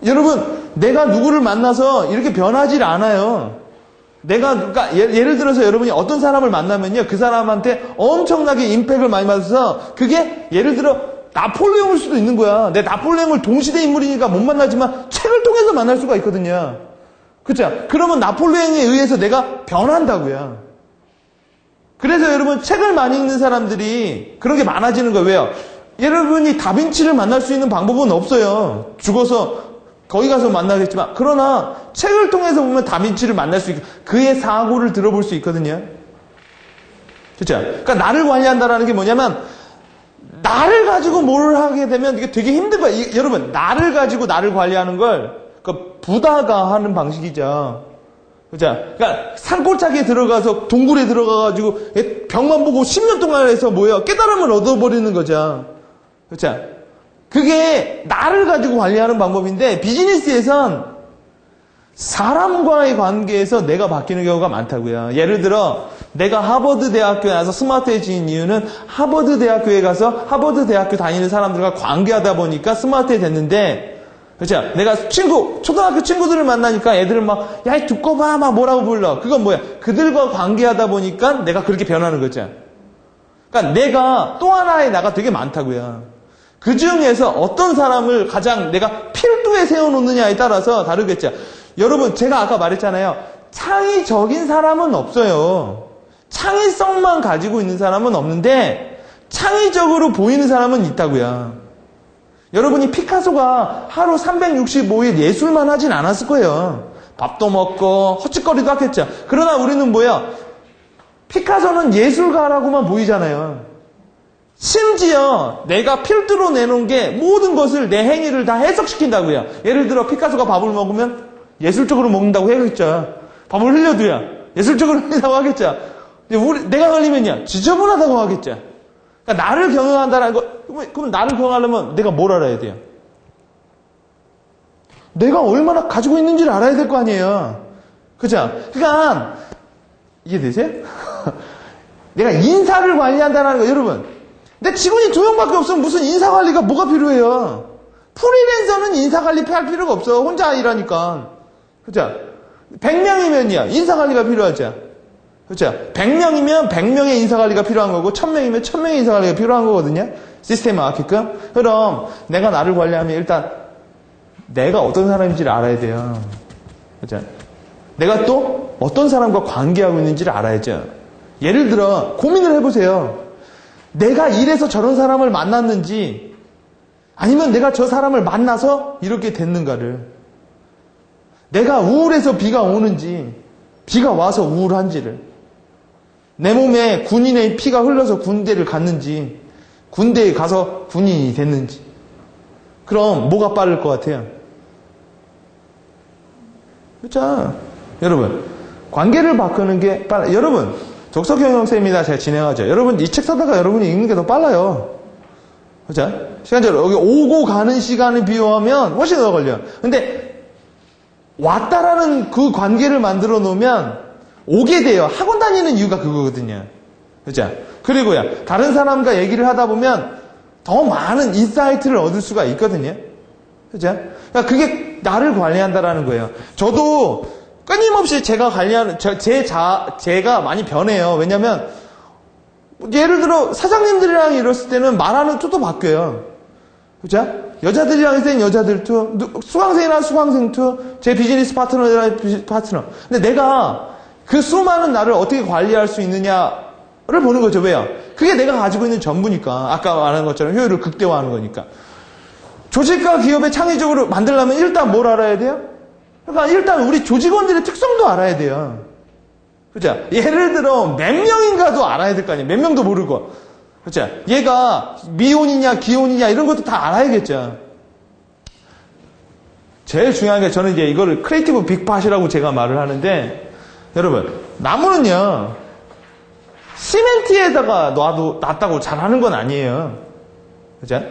여러분, 내가 누구를 만나서 이렇게 변하질 않아요. 그러니까 예를 들어서 여러분이 어떤 사람을 만나면요, 그 사람한테 엄청나게 임팩을 많이 받아서, 그게 예를 들어 나폴레옹일 수도 있는 거야. 내 나폴레옹을 동시대 인물이니까 못 만나지만 책을 통해서 만날 수가 있거든요. 그렇죠? 그러면 나폴레옹에 의해서 내가 변한다고요. 그래서 여러분, 책을 많이 읽는 사람들이 그런 게 많아지는 거예요. 왜요? 여러분이 다빈치를 만날 수 있는 방법은 없어요. 죽어서 거기 가서 만나겠지만, 그러나 책을 통해서 보면 다빈치를 만날 수 있고 그의 사고를 들어볼 수 있거든요. 그렇죠? 그러니까 나를 관리한다라는 게 뭐냐면, 나를 가지고 뭘 하게 되면 이게 되게 힘든 거예요. 여러분, 나를 가지고 나를 관리하는 걸 부다가 하는 방식이죠. 그죠? 그러니까 산골짜기에 들어가서 동굴에 들어가가지고 벽만 보고 10년 동안 해서 뭐예요? 깨달음을 얻어버리는 거죠. 그렇죠? 그게 나를 가지고 관리하는 방법인데, 비즈니스에선 사람과의 관계에서 내가 바뀌는 경우가 많다고요. 예를 들어 내가 하버드 대학교에 가서 스마트해진 이유는 하버드 대학교에 가서 하버드 대학교 다니는 사람들과 관계하다 보니까 스마트해졌는데, 그렇죠? 내가 초등학교 친구들을 만나니까 애들은 막, 야, 두꺼 봐, 막 뭐라고 불러. 그건 뭐야? 그들과 관계하다 보니까 내가 그렇게 변하는 거죠. 그러니까 내가 또 하나의 나가 되게 많다고요. 그 중에서 어떤 사람을 가장 내가 필두에 세워놓느냐에 따라서 다르겠죠. 여러분, 제가 아까 말했잖아요. 창의적인 사람은 없어요. 창의성만 가지고 있는 사람은 없는데 창의적으로 보이는 사람은 있다고요. 여러분이 피카소가 하루 365일 예술만 하진 않았을 거예요. 밥도 먹고 헛짓거리도 하겠죠. 그러나 우리는 뭐야? 피카소는 예술가라고만 보이잖아요. 심지어 내가 필두로 내놓은 게 모든 것을 내 행위를 다 해석시킨다고요. 예를 들어 피카소가 밥을 먹으면 예술적으로 먹는다고 해야겠죠. 밥을 흘려도야 예술적으로 흘린다고 하겠죠. 내가 흘리면요 지저분하다고 하겠죠. 그러니까 나를 경영한다는 거. 그럼 나를 경영하려면 내가 뭘 알아야 돼요? 내가 얼마나 가지고 있는지를 알아야 될 거 아니에요. 그죠? 그러니까 이해되세요? 내가 인사를 관리한다는 거. 여러분, 내 직원이 2명밖에 없으면 무슨 인사관리가 뭐가 필요해요? 프리랜서는 인사관리 할 필요가 없어. 혼자 일하니까. 그죠? 100명이면요 인사관리가 필요하죠. 그죠? 100명이면 100명의 인사관리가 필요한 거고 1000명이면 1000명의 인사관리가 필요한 거거든요. 시스템에 맞게끔. 그럼 내가 나를 관리하면 일단 내가 어떤 사람인지를 알아야 돼요. 그죠? 내가 또 어떤 사람과 관계하고 있는지를 알아야죠. 예를 들어 고민을 해보세요. 내가 이래서 저런 사람을 만났는지 아니면 내가 저 사람을 만나서 이렇게 됐는가를, 내가 우울해서 비가 오는지 비가 와서 우울한지를, 내 몸에 군인의 피가 흘러서 군대를 갔는지 군대에 가서 군인이 됐는지. 그럼 뭐가 빠를 것 같아요? 그렇죠? 여러분, 관계를 바꾸는 게 빨라. 여러분, 독서경영쌤이다 제가 진행하죠. 여러분, 이 책 사다가 여러분이 읽는 게 더 빨라요. 그렇죠? 시간적으로 여기 오고 가는 시간을 비교하면 훨씬 더 걸려요. 근데 왔다라는 그 관계를 만들어 놓으면 오게 돼요. 학원 다니는 이유가 그거거든요. 그죠? 그리고요, 다른 사람과 얘기를 하다 보면 더 많은 인사이트를 얻을 수가 있거든요. 그죠? 그러니까 그게 나를 관리한다라는 거예요. 저도 끊임없이 제가 관리하는, 제가 많이 변해요. 왜냐면, 예를 들어, 사장님들이랑 이랬을 때는 말하는 투도 바뀌어요. 그죠? 여자들이랑 있을 땐 여자들 투, 수강생이랑 수강생 투, 제 비즈니스 파트너랑 비즈니스 파트너. 근데 내가 그 수많은 나를 어떻게 관리할 수 있느냐를 보는 거죠. 왜요? 그게 내가 가지고 있는 전부니까. 아까 말한 것처럼 효율을 극대화하는 거니까. 조직과 기업의 창의적으로 만들려면 일단 뭘 알아야 돼요? 그러니까 일단 우리 조직원들의 특성도 알아야 돼요. 그죠? 예를 들어 몇 명인가도 알아야 될 거 아니에요. 몇 명도 모르고. 그죠? 얘가 미혼이냐 기혼이냐 이런 것도 다 알아야겠죠. 제일 중요한 게, 저는 이제 이거를 크리에이티브 빅팟이라고 제가 말을 하는데, 여러분, 나무는요 시멘트에다가 놨다고 잘하는 건 아니에요. 그죠?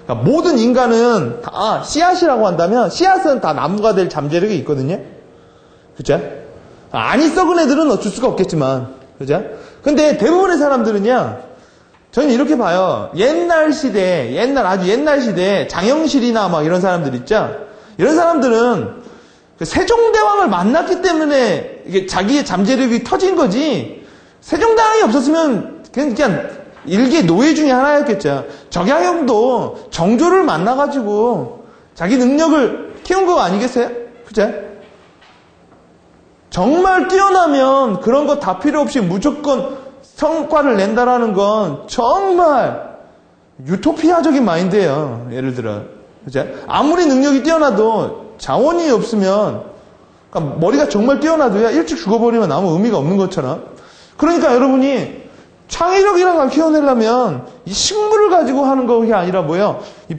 그러니까 모든 인간은 다 씨앗이라고 한다면 씨앗은 다 나무가 될 잠재력이 있거든요. 그죠? 안이 썩은 애들은 어쩔 수가 없겠지만, 그죠? 근데 대부분의 사람들은요, 저는 이렇게 봐요. 아주 옛날 시대 장영실이나 막 이런 사람들 있죠? 이런 사람들은 그 세종대왕을 만났기 때문에 이게 자기의 잠재력이 터진 거지, 세종대왕이 없었으면 그냥 일개 노예 중에 하나였겠죠. 정약용도 정조를 만나가지고 자기 능력을 키운 거 아니겠어요? 그죠? 정말 뛰어나면 그런 거 다 필요 없이 무조건 성과를 낸다라는 건 정말 유토피아적인 마인드예요. 예를 들어. 그죠? 아무리 능력이 뛰어나도 자원이 없으면, 그러니까 머리가 정말 뛰어나도야 일찍 죽어버리면 아무 의미가 없는 것처럼. 그러니까 여러분이 창의력이라는 걸 키워내려면 이 식물을 가지고 하는 것이 아니라 뭐예요? 이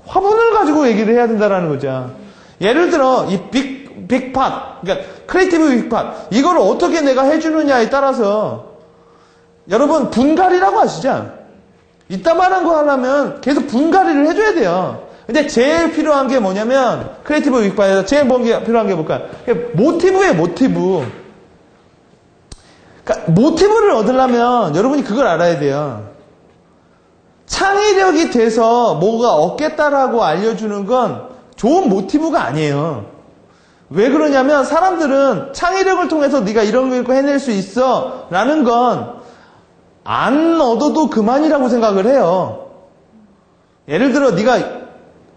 화분을 가지고 얘기를 해야 된다라는 거죠. 예를 들어 이 빅팟, 그러니까 크리에이티브 빅팟, 이거를 어떻게 내가 해주느냐에 따라서, 여러분 분갈이라고 아시죠? 이따만한 거 하려면 계속 분갈이를 해줘야 돼요. 근데 제일 필요한 게 뭐냐면, 크리에이티브 빅팟에서 제일 필요한 게 뭘까요? 모티브예요. 모티브. 그러니까 모티브를 얻으려면 여러분이 그걸 알아야 돼요. 창의력이 돼서 뭐가 얻겠다라고 알려주는 건 좋은 모티브가 아니에요. 왜 그러냐면, 사람들은 창의력을 통해서 네가 이런 거 해낼 수 있어 라는 건 안 얻어도 그만이라고 생각을 해요. 예를 들어 네가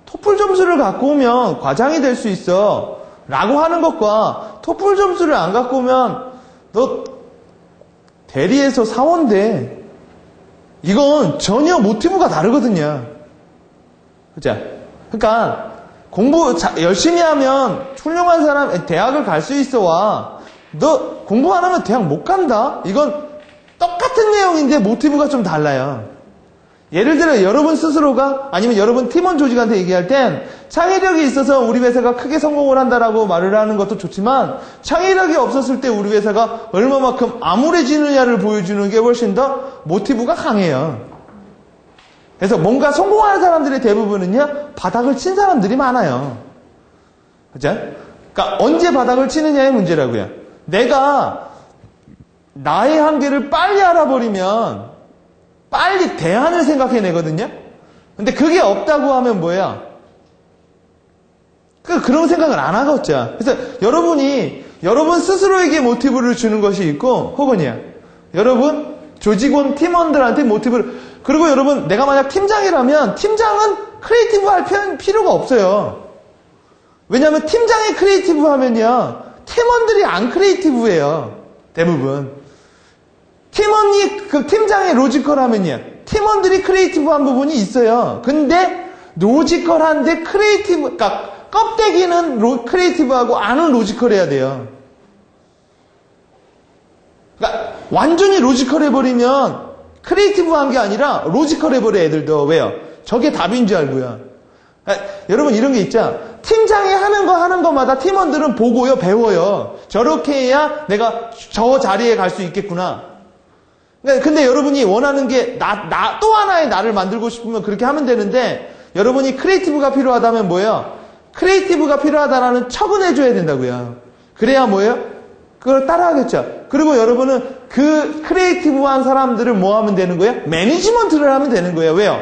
토플 점수를 갖고 오면 과장이 될 수 있어 라고 하는 것과, 토플 점수를 안 갖고 오면 너 대리에서 사원 돼, 이건 전혀 모티브가 다르거든요. 그죠? 그러니까 공부 열심히 하면 훌륭한 사람 대학을 갈 수 있어 와. 너 공부 안 하면 대학 못 간다? 이건 똑같은 내용인데 모티브가 좀 달라요. 예를 들어 여러분 스스로가 아니면 여러분 팀원 조직한테 얘기할 땐 창의력이 있어서 우리 회사가 크게 성공을 한다라고 말을 하는 것도 좋지만 창의력이 없었을 때 우리 회사가 얼마만큼 암울해지느냐를 보여주는 게 훨씬 더 모티브가 강해요. 그래서 뭔가 성공하는 사람들의 대부분은요, 바닥을 친 사람들이 많아요. 그죠? 그러니까 언제 바닥을 치느냐의 문제라고요. 내가 나의 한계를 빨리 알아버리면 빨리 대안을 생각해내거든요. 근데 그게 없다고 하면 뭐야? 그런 생각을 안 하겠죠. 그래서 여러분 스스로에게 모티브를 주는 것이 있고, 혹은요, 여러분 조직원 팀원들한테 모티브를, 그리고 여러분 내가 만약 팀장이라면 팀장은 크리에이티브 할 필요가 없어요. 왜냐하면 팀장이 크리에이티브 하면요, 팀원들이 안 크리에이티브예요. 대부분. 팀장이 로지컬하면요, 팀원들이 크리에이티브한 부분이 있어요. 근데 로지컬한데 크리에이티브, 그러니까 껍데기는 크리에이티브하고 안은 로지컬해야 돼요. 그러니까 완전히 로지컬해버리면 크리에이티브한 게 아니라 로지컬해버려 애들도. 왜요? 저게 답인 줄 알고요. 그러니까 여러분 이런 게 있죠. 팀장이 하는 거마다 팀원들은 보고요, 배워요. 저렇게 해야 내가 저 자리에 갈 수 있겠구나. 근데 여러분이 원하는 게 또 하나의 나를 만들고 싶으면 그렇게 하면 되는데, 여러분이 크리에이티브가 필요하다면 뭐예요? 크리에이티브가 필요하다라는 척은 해줘야 된다고요. 그래야 뭐예요? 그걸 따라하겠죠. 그리고 여러분은 그 크리에이티브한 사람들을 뭐 하면 되는 거예요? 매니지먼트를 하면 되는 거예요. 왜요?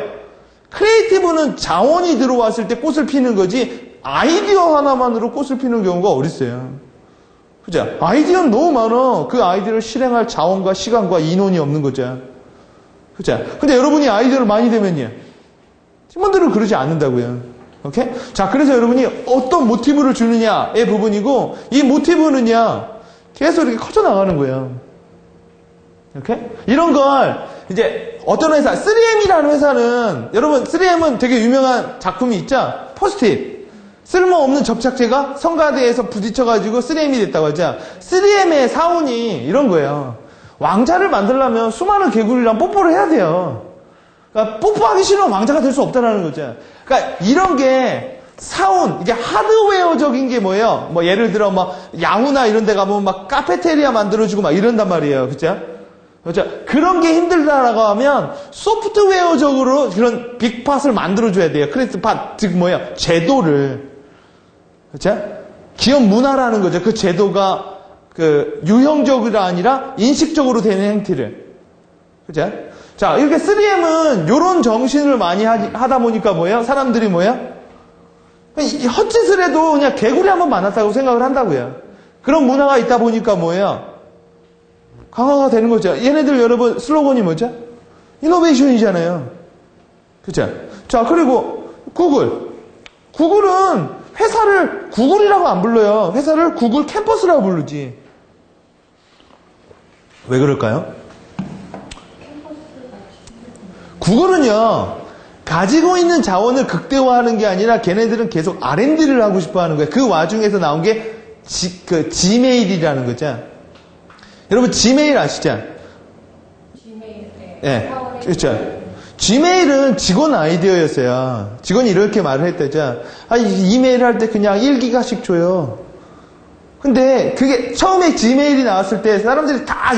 크리에이티브는 자원이 들어왔을 때 꽃을 피는 거지, 아이디어 하나만으로 꽃을 피는 경우가 어딨어요. 그죠? 아이디어는 너무 많아. 그 아이디어를 실행할 자원과 시간과 인원이 없는 거죠. 그죠? 근데 여러분이 아이디어를 많이 대면요, 팀원들은 그러지 않는다고요. 오케이? 자, 그래서 여러분이 어떤 모티브를 주느냐의 부분이고, 이 모티브는요, 계속 이렇게 커져 나가는 거예요. 오케이? 이런 걸, 이제, 어떤 회사, 3M이라는 회사는, 여러분, 3M은 되게 유명한 작품이 있죠? 포스트잇. 쓸모없는 접착제가 성가대에서 부딪혀가지고 3M이 됐다고 하죠. 3M의 사운이 이런 거예요. 왕자를 만들려면 수많은 개구리랑 뽀뽀를 해야 돼요. 그러니까 뽀뽀하기 싫으면 왕자가 될 수 없다는 거죠. 그러니까 이런 게 사운, 이게 하드웨어적인 게 뭐예요? 뭐 예를 들어 막 야후나 이런 데 가면 막 카페테리아 만들어주고 막 이런단 말이에요. 그죠? 그렇죠? 그런 게 힘들다라고 하면 소프트웨어적으로 그런 빅팟을 만들어줘야 돼요. 크리에이티브 팟, 즉 뭐예요? 제도를. 그렇죠? 기업 문화라는 거죠. 그 제도가 그 유형적으로 아니라 인식적으로 되는 행태를. 그렇죠? 자, 이렇게 3M은 이런 정신을 많이 하다 보니까 뭐예요? 사람들이 뭐예요? 헛짓을 해도 그냥 개구리 한번 만났다고 생각을 한다고요. 그런 문화가 있다 보니까 뭐예요? 강화가 되는 거죠. 얘네들 여러분 슬로건이 뭐죠? 이노베이션이잖아요. 그렇죠? 자, 그리고 구글은 회사를 구글이라고 안 불러요. 회사를 구글 캠퍼스라고 부르지. 왜 그럴까요? 구글은요, 가지고 있는 자원을 극대화하는 게 아니라 걔네들은 계속 R&D를 하고 싶어 하는 거예요. 그 와중에서 나온 게 지메일이라는 거죠. 여러분 지메일 아시죠? 지메일, 네, 그렇죠. 지메일은 직원 아이디어였어요. 직원이 이렇게 말을 했대죠. 이메일 할 때 그냥 1기가씩 줘요. 근데 그게 처음에 지메일이 나왔을 때 사람들이 다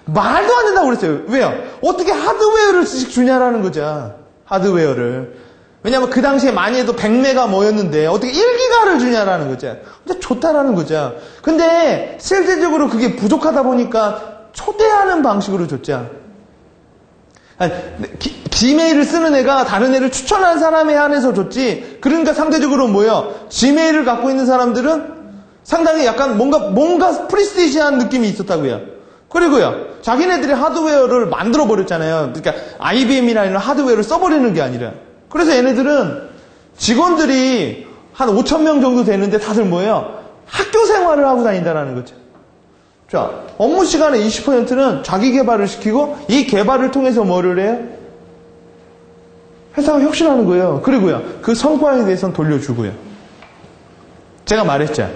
말도 안 된다고 그랬어요. 왜요? 어떻게 하드웨어를 주냐라는 거죠. 하드웨어를. 왜냐면 그 당시에 많이 해도 100메가 뭐였는데 어떻게 1기가를 주냐라는 거죠. 근데 좋다라는 거죠. 근데 실제적으로 그게 부족하다 보니까 초대하는 방식으로 줬죠. 지메일을 쓰는 애가 다른 애를 추천한 사람에 한해서 줬지. 그러니까 상대적으로 뭐예요? 지메일을 갖고 있는 사람들은 상당히 약간 뭔가 프리스티지한 느낌이 있었다고요. 그리고요, 자기네들이 하드웨어를 만들어 버렸잖아요. 그러니까 IBM이나 이런 하드웨어를 써버리는 게 아니라. 그래서 얘네들은 직원들이 한 5,000명 정도 되는데 다들 뭐예요? 학교 생활을 하고 다닌다는 거죠. 자, 업무 시간의 20%는 자기 개발을 시키고 이 개발을 통해서 뭐를 해요? 회사가 혁신하는 거예요. 그리고요, 그 성과에 대해서는 돌려주고요. 제가 말했죠.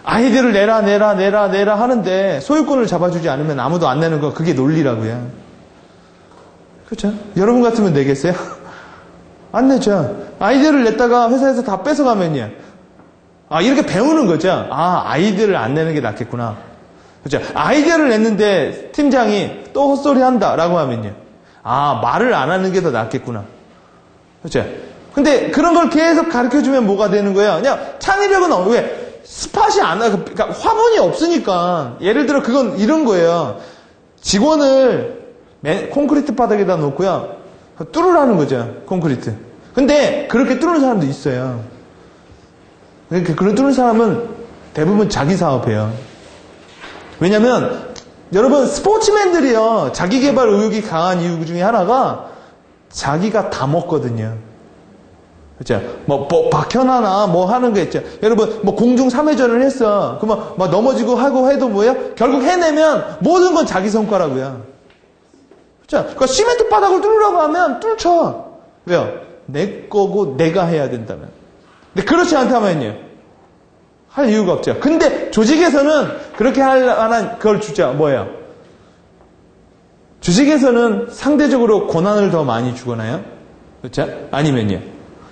아이디어를 내라 하는데 소유권을 잡아주지 않으면 아무도 안 내는 거, 그게 논리라고요. 그렇죠? 여러분 같으면 내겠어요? 안 내죠. 아이디어를 냈다가 회사에서 다 뺏어가면요. 이렇게 배우는 거죠. 아이디어를 안 내는 게 낫겠구나. 그렇죠? 아이디어를 냈는데 팀장이 또 헛소리 한다라고 하면요. 말을 안 하는 게 더 낫겠구나. 그렇죠? 근데 그런 걸 계속 가르쳐주면 뭐가 되는 거예요? 그냥 창의력은 왜? 스팟이 안 나, 그러니까 화분이 없으니까. 예를 들어 그건 이런 거예요. 직원을 콘크리트 바닥에다 놓고요. 뚫으라는 거죠. 콘크리트. 근데 그렇게 뚫는 사람도 있어요. 그런 뚫는 사람은 대부분 자기 사업이에요. 왜냐면 여러분 스포츠맨들이요. 자기 개발 의욕이 강한 이유 중에 하나가 자기가 다 먹거든요. 그렇죠? 박현아나 하는 거 있죠. 여러분, 공중 3회전을 했어. 그러면 넘어지고 하고 해도 뭐예요? 결국 해내면 모든 건 자기 성과라고요. 그렇죠? 그러니까 시멘트 바닥을 뚫으라고 하면 뚫죠. 왜요? 내 거고 내가 해야 된다면. 근데 그렇지 않다면요. 할 이유가 없죠. 근데 조직에서는 그렇게 할 만한 그걸 주죠. 뭐예요? 조직에서는 상대적으로 권한을 더 많이 주거나요. 그렇죠? 아니면요.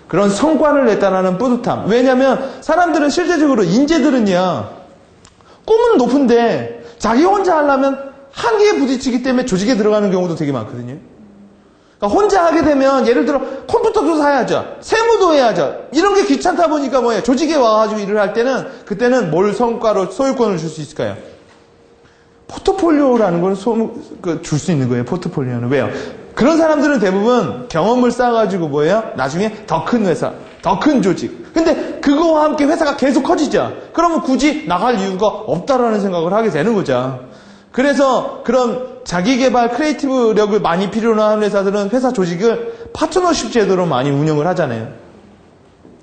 그런 성과를 냈다는 뿌듯함. 왜냐하면 사람들은 실제적으로 인재들은요. 꿈은 높은데 자기 혼자 하려면 한계에 부딪히기 때문에 조직에 들어가는 경우도 되게 많거든요. 그러니까 혼자 하게 되면 예를 들어 컴퓨터도 사야죠. 세무도 해야죠. 이런 게 귀찮다 보니까 뭐예요? 조직에 와가지고 일을 할 때는 그때는 뭘 성과로 소유권을 줄 수 있을까요? 포트폴리오라는 걸 줄 수 있는 거예요. 포트폴리오는. 왜요? 그런 사람들은 대부분 경험을 쌓아가지고 뭐예요? 나중에 더 큰 회사, 더 큰 조직. 근데 그거와 함께 회사가 계속 커지죠. 그러면 굳이 나갈 이유가 없다라는 생각을 하게 되는 거죠. 그래서 그런 자기개발 크리에이티브력을 많이 필요로 하는 회사들은 회사 조직을 파트너십 제도로 많이 운영을 하잖아요.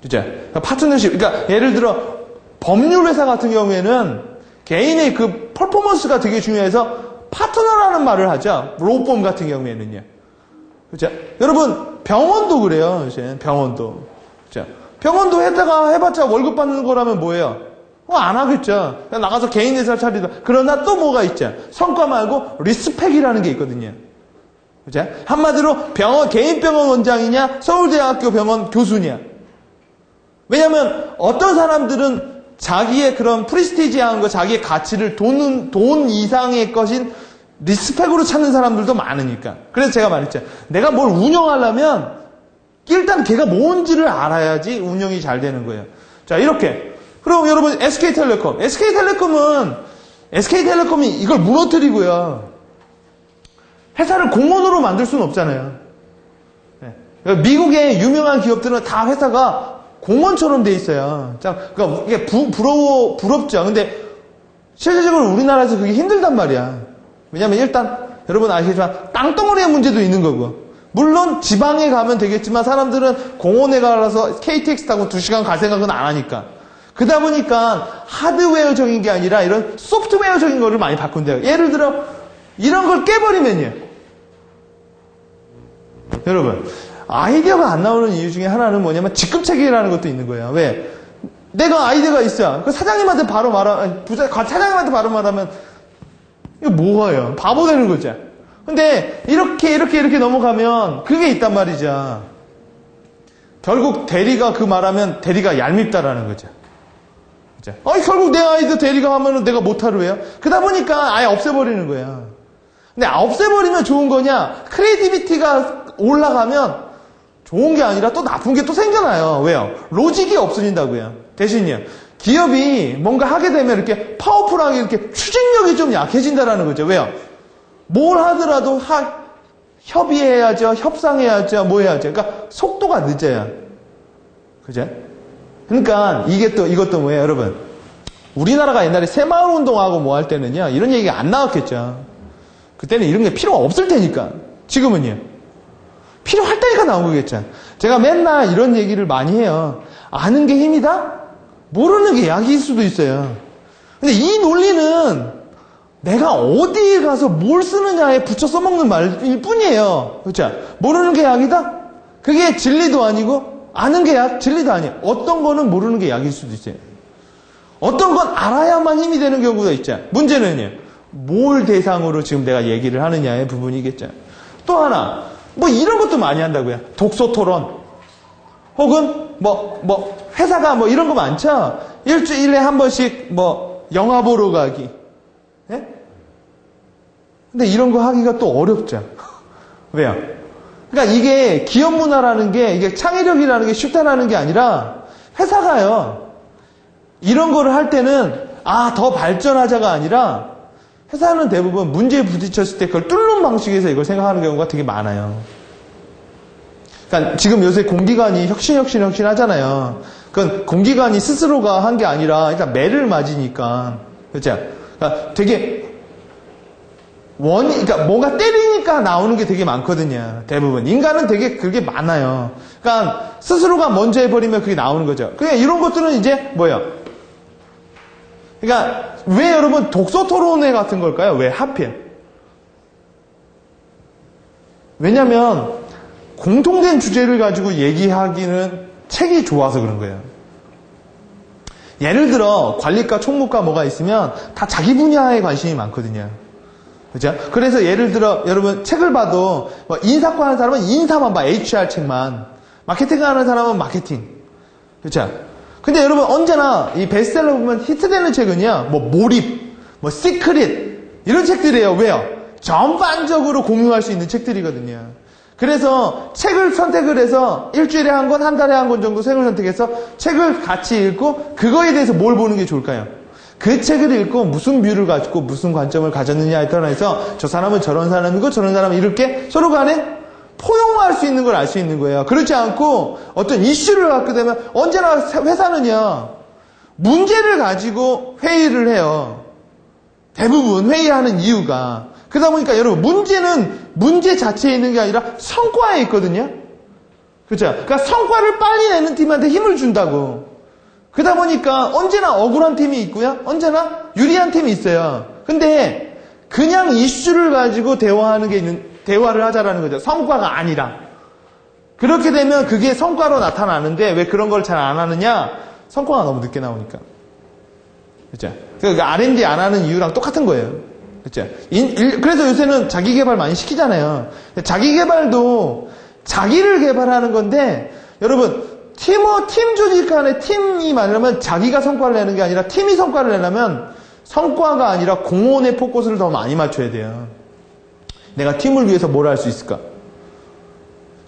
그죠? 그러니까 파트너십, 그러니까 예를 들어 법률 회사 같은 경우에는 개인의 그 퍼포먼스가 되게 중요해서 파트너라는 말을 하죠. 로펌 같은 경우에는요. 그죠? 여러분, 병원도 그래요. 이제 병원도. 그죠? 병원도 해봤자 월급 받는 거라면 뭐예요? 안 하겠죠. 그냥 나가서 개인 회사 차리다. 그러나 또 뭐가 있죠? 성과 말고 리스펙이라는 게 있거든요. 그죠? 한마디로 개인 병원 원장이냐, 서울대학교 병원 교수냐. 왜냐면 어떤 사람들은 자기의 그런 프리스티지한 거, 자기의 가치를 돈 이상의 것인 리스펙으로 찾는 사람들도 많으니까. 그래서 제가 말했죠. 내가 뭘 운영하려면 일단 걔가 뭔지를 알아야지 운영이 잘 되는 거예요. 자, 이렇게. 그럼 여러분 SK텔레콤이 이걸 무너뜨리고요. 회사를 공원으로 만들 수는 없잖아요. 미국의 유명한 기업들은 다 회사가 공원처럼 돼 있어요. 그러니까 이게 부럽죠. 근데 실질적으로 우리나라에서 그게 힘들단 말이야. 왜냐면 일단 여러분 아시겠지만 땅덩어리의 문제도 있는 거고. 물론 지방에 가면 되겠지만 사람들은 공원에 가서 KTX 타고 2시간 갈 생각은 안 하니까. 그러다 보니까 하드웨어적인 게 아니라 이런 소프트웨어적인 거를 많이 바꾼대요. 예를 들어 이런 걸 깨버리면요. 여러분 아이디어가 안 나오는 이유 중에 하나는 뭐냐면 직급체계라는 것도 있는 거예요. 왜? 내가 아이디어가 있어요. 그 사장님한테 바로 사장님한테 바로 말하면 이거 뭐예요? 바보 되는 거죠. 근데 이렇게 넘어가면 그게 있단 말이죠. 결국 대리가 그 말하면 대리가 얄밉다라는 거죠. 결국 내 아이디어 대리가 하면은 내가 못하러 해요. 그러다 보니까 아예 없애버리는 거예요. 근데 없애버리면 좋은 거냐? 크리에이티비티가 올라가면 좋은 게 아니라 또 나쁜 게 또 생겨나요. 왜요? 로직이 없어진다고요. 대신요. 기업이 뭔가 하게 되면 이렇게 파워풀하게 이렇게 추진력이 좀 약해진다라는 거죠. 왜요? 뭘 하더라도 협의해야죠. 협상해야죠. 뭐 해야죠. 그러니까 속도가 늦어요. 그죠? 그러니까 이것도 뭐예요, 여러분? 우리나라가 옛날에 새마을 운동하고 뭐 할 때는요. 이런 얘기가 안 나왔겠죠. 그때는 이런 게 필요가 없을 테니까. 지금은요. 필요할 때니까 나온 거겠죠. 제가 맨날 이런 얘기를 많이 해요. 아는 게 힘이다? 모르는 게 약일 수도 있어요. 근데 이 논리는 내가 어디에 가서 뭘 쓰느냐에 붙여 써먹는 말일 뿐이에요. 그렇죠? 모르는 게 약이다? 그게 진리도 아니고 아는 게 진리도 아니에요. 어떤 거는 모르는 게 약일 수도 있어요. 어떤 건 알아야만 힘이 되는 경우가 있죠. 문제는요. 뭘 대상으로 지금 내가 얘기를 하느냐의 부분이겠죠. 또 하나 뭐 이런 것도 많이 한다고요. 독서 토론 혹은 회사가 뭐 이런 거 많죠. 일주일에 한 번씩 뭐 영화 보러 가기. 예? 근데 이런 거 하기가 또 어렵죠. 왜요? 그러니까 이게 기업 문화라는 게 이게 창의력이라는 게 쉽다라는 게 아니라 회사가요. 이런 거를 할 때는 더 발전하자가 아니라 회사는 대부분 문제에 부딪혔을 때 그걸 뚫는 방식에서 이걸 생각하는 경우가 되게 많아요. 그러니까 지금 요새 공기관이 혁신 하잖아요. 그건 공기관이 스스로가 한 게 아니라 일단 매를 맞으니까. 그렇죠? 그러니까 되게 그러니까 뭔가 때리니까 나오는 게 되게 많거든요. 대부분. 인간은 되게 그게 많아요. 그러니까 스스로가 먼저 해버리면 그게 나오는 거죠. 그러니까 이런 것들은 이제 뭐예요? 그러니까 왜 여러분 독서 토론회 같은 걸까요? 왜 하필? 왜냐면 공통된 주제를 가지고 얘기하기는 책이 좋아서 그런 거예요. 예를 들어 관리과, 총무과 뭐가 있으면 다 자기 분야에 관심이 많거든요. 그죠? 그래서 예를 들어 여러분 책을 봐도 뭐 인사과 하는 사람은 인사만 봐. HR 책만. 마케팅 하는 사람은 마케팅. 그렇죠? 근데 여러분 언제나 이 베스트셀러 보면 히트되는 책은요. 뭐 몰입, 뭐 시크릿 이런 책들이에요. 왜요? 전반적으로 공유할 수 있는 책들이거든요. 그래서 책을 선택을 해서 일주일에 한 권, 한 달에 한 권 정도 책을 선택해서 책을 같이 읽고 그거에 대해서 뭘 보는 게 좋을까요? 그 책을 읽고 무슨 뷰를 가지고 무슨 관점을 가졌느냐에 따라서 저 사람은 저런 사람이고 저런 사람은 이렇게 서로 간에 포용할 수 있는 걸 알 수 있는 거예요. 그렇지 않고 어떤 이슈를 갖게 되면 언제나 회사는요. 문제를 가지고 회의를 해요. 대부분 회의하는 이유가 그러다 보니까 여러분 문제는 문제 자체에 있는 게 아니라 성과에 있거든요. 그렇죠? 그러니까 성과를 빨리 내는 팀한테 힘을 준다고. 그러다 보니까 언제나 억울한 팀이 있고요. 언제나 유리한 팀이 있어요. 근데 그냥 이슈를 가지고 대화를 하자라는 거죠. 성과가 아니라. 그렇게 되면 그게 성과로 나타나는데 왜 그런 걸 잘 안 하느냐? 성과가 너무 늦게 나오니까. 그렇죠? 그러니까 R&D 안 하는 이유랑 똑같은 거예요. 그렇죠? 그래서 요새는 자기 개발 많이 시키잖아요. 자기 개발도 자기를 개발하는 건데 여러분 팀 조직 간에 팀이 많으려면 자기가 성과를 내는 게 아니라 팀이 성과를 내려면 성과가 아니라 공헌의 포커스를 더 많이 맞춰야 돼요. 내가 팀을 위해서 뭘 할 수 있을까?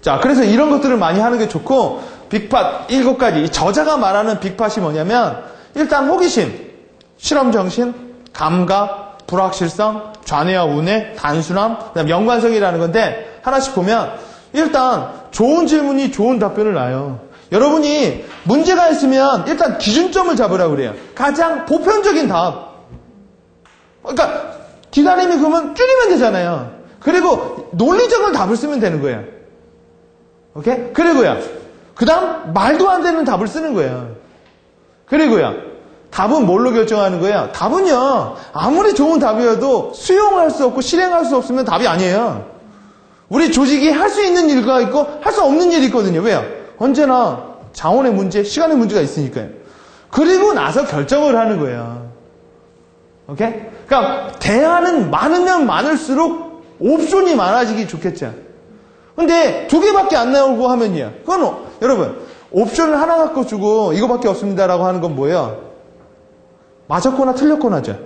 자, 그래서 이런 것들을 많이 하는 게 좋고 빅팟 7가지 이 저자가 말하는 빅팟이 뭐냐면 일단 호기심, 실험정신, 감각, 불확실성, 좌뇌와 우뇌, 단순함, 그다음 연관성이라는 건데 하나씩 보면 일단 좋은 질문이 좋은 답변을 놔요. 여러분이 문제가 있으면 일단 기준점을 잡으라고 그래요. 가장 보편적인 답. 그러니까 기사님이 그러면 줄이면 되잖아요. 그리고 논리적인 답을 쓰면 되는 거예요. 오케이? 그리고요. 그 다음 말도 안 되는 답을 쓰는 거예요. 그리고요. 답은 뭘로 결정하는 거예요? 답은요. 아무리 좋은 답이어도 수용할 수 없고 실행할 수 없으면 답이 아니에요. 우리 조직이 할 수 있는 일과 있고 할 수 없는 일이 있거든요. 왜요? 언제나 자원의 문제, 시간의 문제가 있으니까요. 그리고 나서 결정을 하는 거예요. 오케이? 그러니까 대안은 많으면 많을수록 옵션이 많아지기 좋겠죠. 근데 2개밖에 안 나오고 하면요. 그건 여러분 옵션을 하나 갖고 주고 이거밖에 없습니다라고 하는 건 뭐예요? 맞았거나 틀렸거나죠.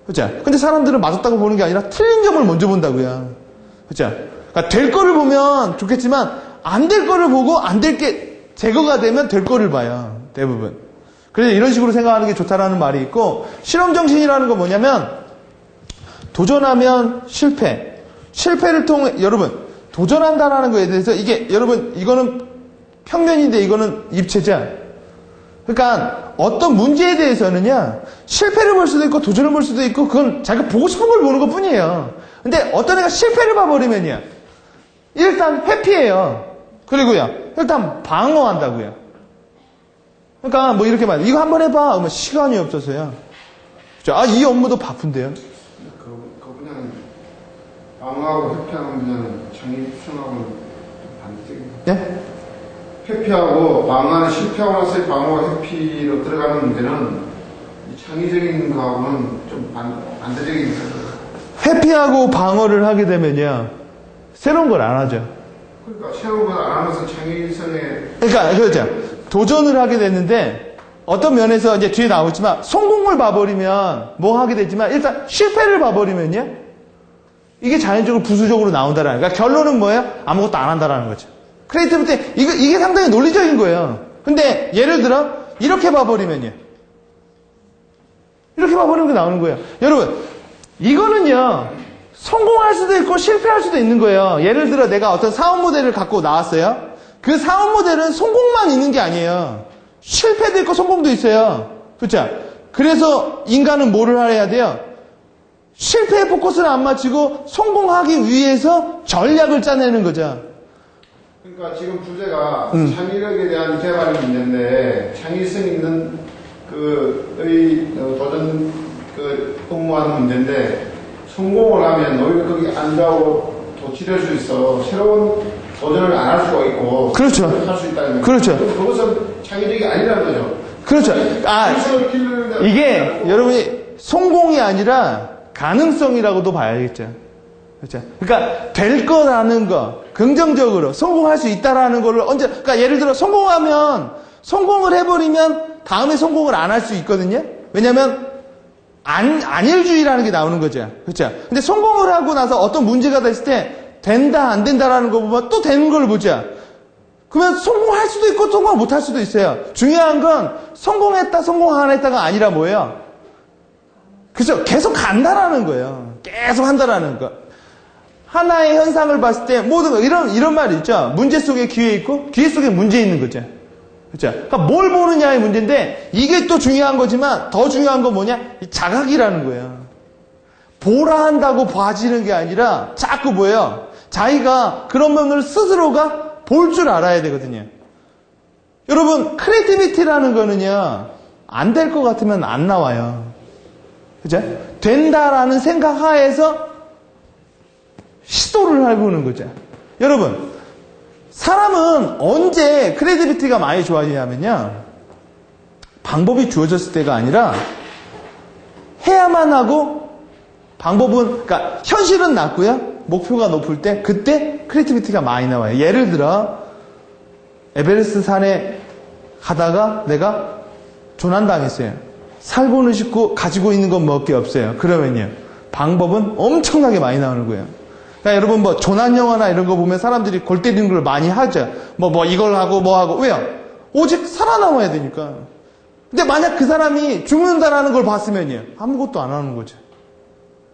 그렇죠? 근데 사람들은 맞았다고 보는 게 아니라 틀린 점을 먼저 본다고요. 그렇죠? 그러니까 될 거를 보면 좋겠지만 안 될 거를 보고 안 될 게 제거가 되면 될 거를 봐요. 대부분. 그래서 이런 식으로 생각하는 게 좋다라는 말이 있고 실험정신이라는 건 뭐냐면 도전하면 실패. 실패를 통해 여러분 도전한다라는 거에 대해서 이게 여러분 이거는 평면인데 이거는 입체죠. 그러니까 어떤 문제에 대해서는요 실패를 볼 수도 있고 도전을 볼 수도 있고 그건 자기가 보고 싶은 걸 보는 것 뿐이에요. 근데 어떤 애가 실패를 봐버리면요 일단 회피해요. 그리고요 일단 방어한다고요. 그러니까 뭐 이렇게 말해요. 이거 한번 해봐. 그러면 시간이 없어서요. 이 업무도 바쁜데요. 그 분야는 방어하고 회피하는 분야는 창의 수정하고는 반대적입니다. 예? 회피하고 방어는 실패하고 나서 방어와 회피로 들어가는 문제는 이 창의적인 거하고는 좀 반대적인 거예요. 회피하고 방어를 하게 되면요. 새로운 걸 안 하죠. 그러니까 새로운 걸 안 하면서 창의성에 그러니까, 그렇죠. 도전을 하게 됐는데, 어떤 면에서 이제 뒤에 나오지만, 성공을 봐버리면 뭐 하게 되지만, 일단 실패를 봐버리면요. 이게 자연적으로 부수적으로 나온다라는 거예요. 그러니까 결론은 뭐예요? 아무것도 안 한다라는 거죠. 크리에이티비티, 이게 상당히 논리적인 거예요. 근데 예를 들어, 이렇게 봐버리면요. 이렇게 봐버리는 게 나오는 거예요. 여러분, 이거는요, 성공할 수도 있고 실패할 수도 있는 거예요. 예를 들어 내가 어떤 사업 모델을 갖고 나왔어요. 그 사업 모델은 성공만 있는 게 아니에요. 실패도 있고 성공도 있어요. 그렇죠? 그래서 인간은 뭐를 해야 돼요? 실패에 포커스를 안 맞추고 성공하기 위해서 전략을 짜내는 거죠. 그러니까 지금 주제가 창의력에 대한 개발 문제인데 창의성 있는 도전 업무하는 문제인데 성공을 하면 오히려 거기 안 가고 도취될 수 있어. 새로운 도전을 안 할 수가 있고 그렇죠. 할 수 있다는 거죠. 그렇죠. 그것은 창의력이 아니라는 거죠. 그렇죠. 창의성을 키우는데 이게 여러분이 성공이 아니라 가능성이라고도 봐야겠죠. 그렇죠. 그러니까 될 거라는 거, 긍정적으로 성공할 수 있다라는 거를 그러니까 예를 들어 성공을 해버리면 다음에 성공을 안 할 수 있거든요. 왜냐면 안일주의라는 게 나오는 거죠. 그렇죠. 근데 성공을 하고 나서 어떤 문제가 됐을 때 된다 안 된다라는 거 보면 또 되는 걸 보자. 그러면 성공할 수도 있고 성공 못 할 수도 있어요. 중요한 건 성공했다 성공 안 했다가 아니라 뭐예요? 그죠? 계속 간다라는 거예요. 계속 한다라는 거. 하나의 현상을 봤을 때 모든 거 이런 말이 있죠. 문제 속에 기회 있고 기회 속에 문제 있는 거죠. 그렇죠? 그러니까 뭘 보느냐의 문제인데 이게 또 중요한 거지만 더 중요한 건 뭐냐? 이 자각이라는 거예요. 보라 한다고 봐지는 게 아니라 자꾸 뭐예요? 자기가 그런 면을 스스로가 볼 줄 알아야 되거든요. 여러분 크리에이티비티라는 거는요. 안 될 것 같으면 안 나와요. 그죠? 된다라는 생각 하에서 시도를 해보는 거죠. 여러분 사람은 언제 크리에이티비티가 많이 좋아지냐면요. 방법이 주어졌을 때가 아니라 해야만 하고 방법은 그러니까 현실은 낮고요. 목표가 높을 때 그때 크리에이티비티가 많이 나와요. 예를 들어 에베레스트 산에 가다가 내가 조난당했어요. 살고는 싶고 가지고 있는 건 먹을 게 없어요. 그러면요. 방법은 엄청나게 많이 나오는 거예요. 그러니까 여러분 뭐 조난 영화나 이런 거 보면 사람들이 골 때리는 걸 많이 하죠. 뭐 이걸 하고 뭐 하고 왜요? 오직 살아남아야 되니까. 근데 만약 그 사람이 죽는다라는 걸 봤으면요. 아무것도 안 하는 거죠.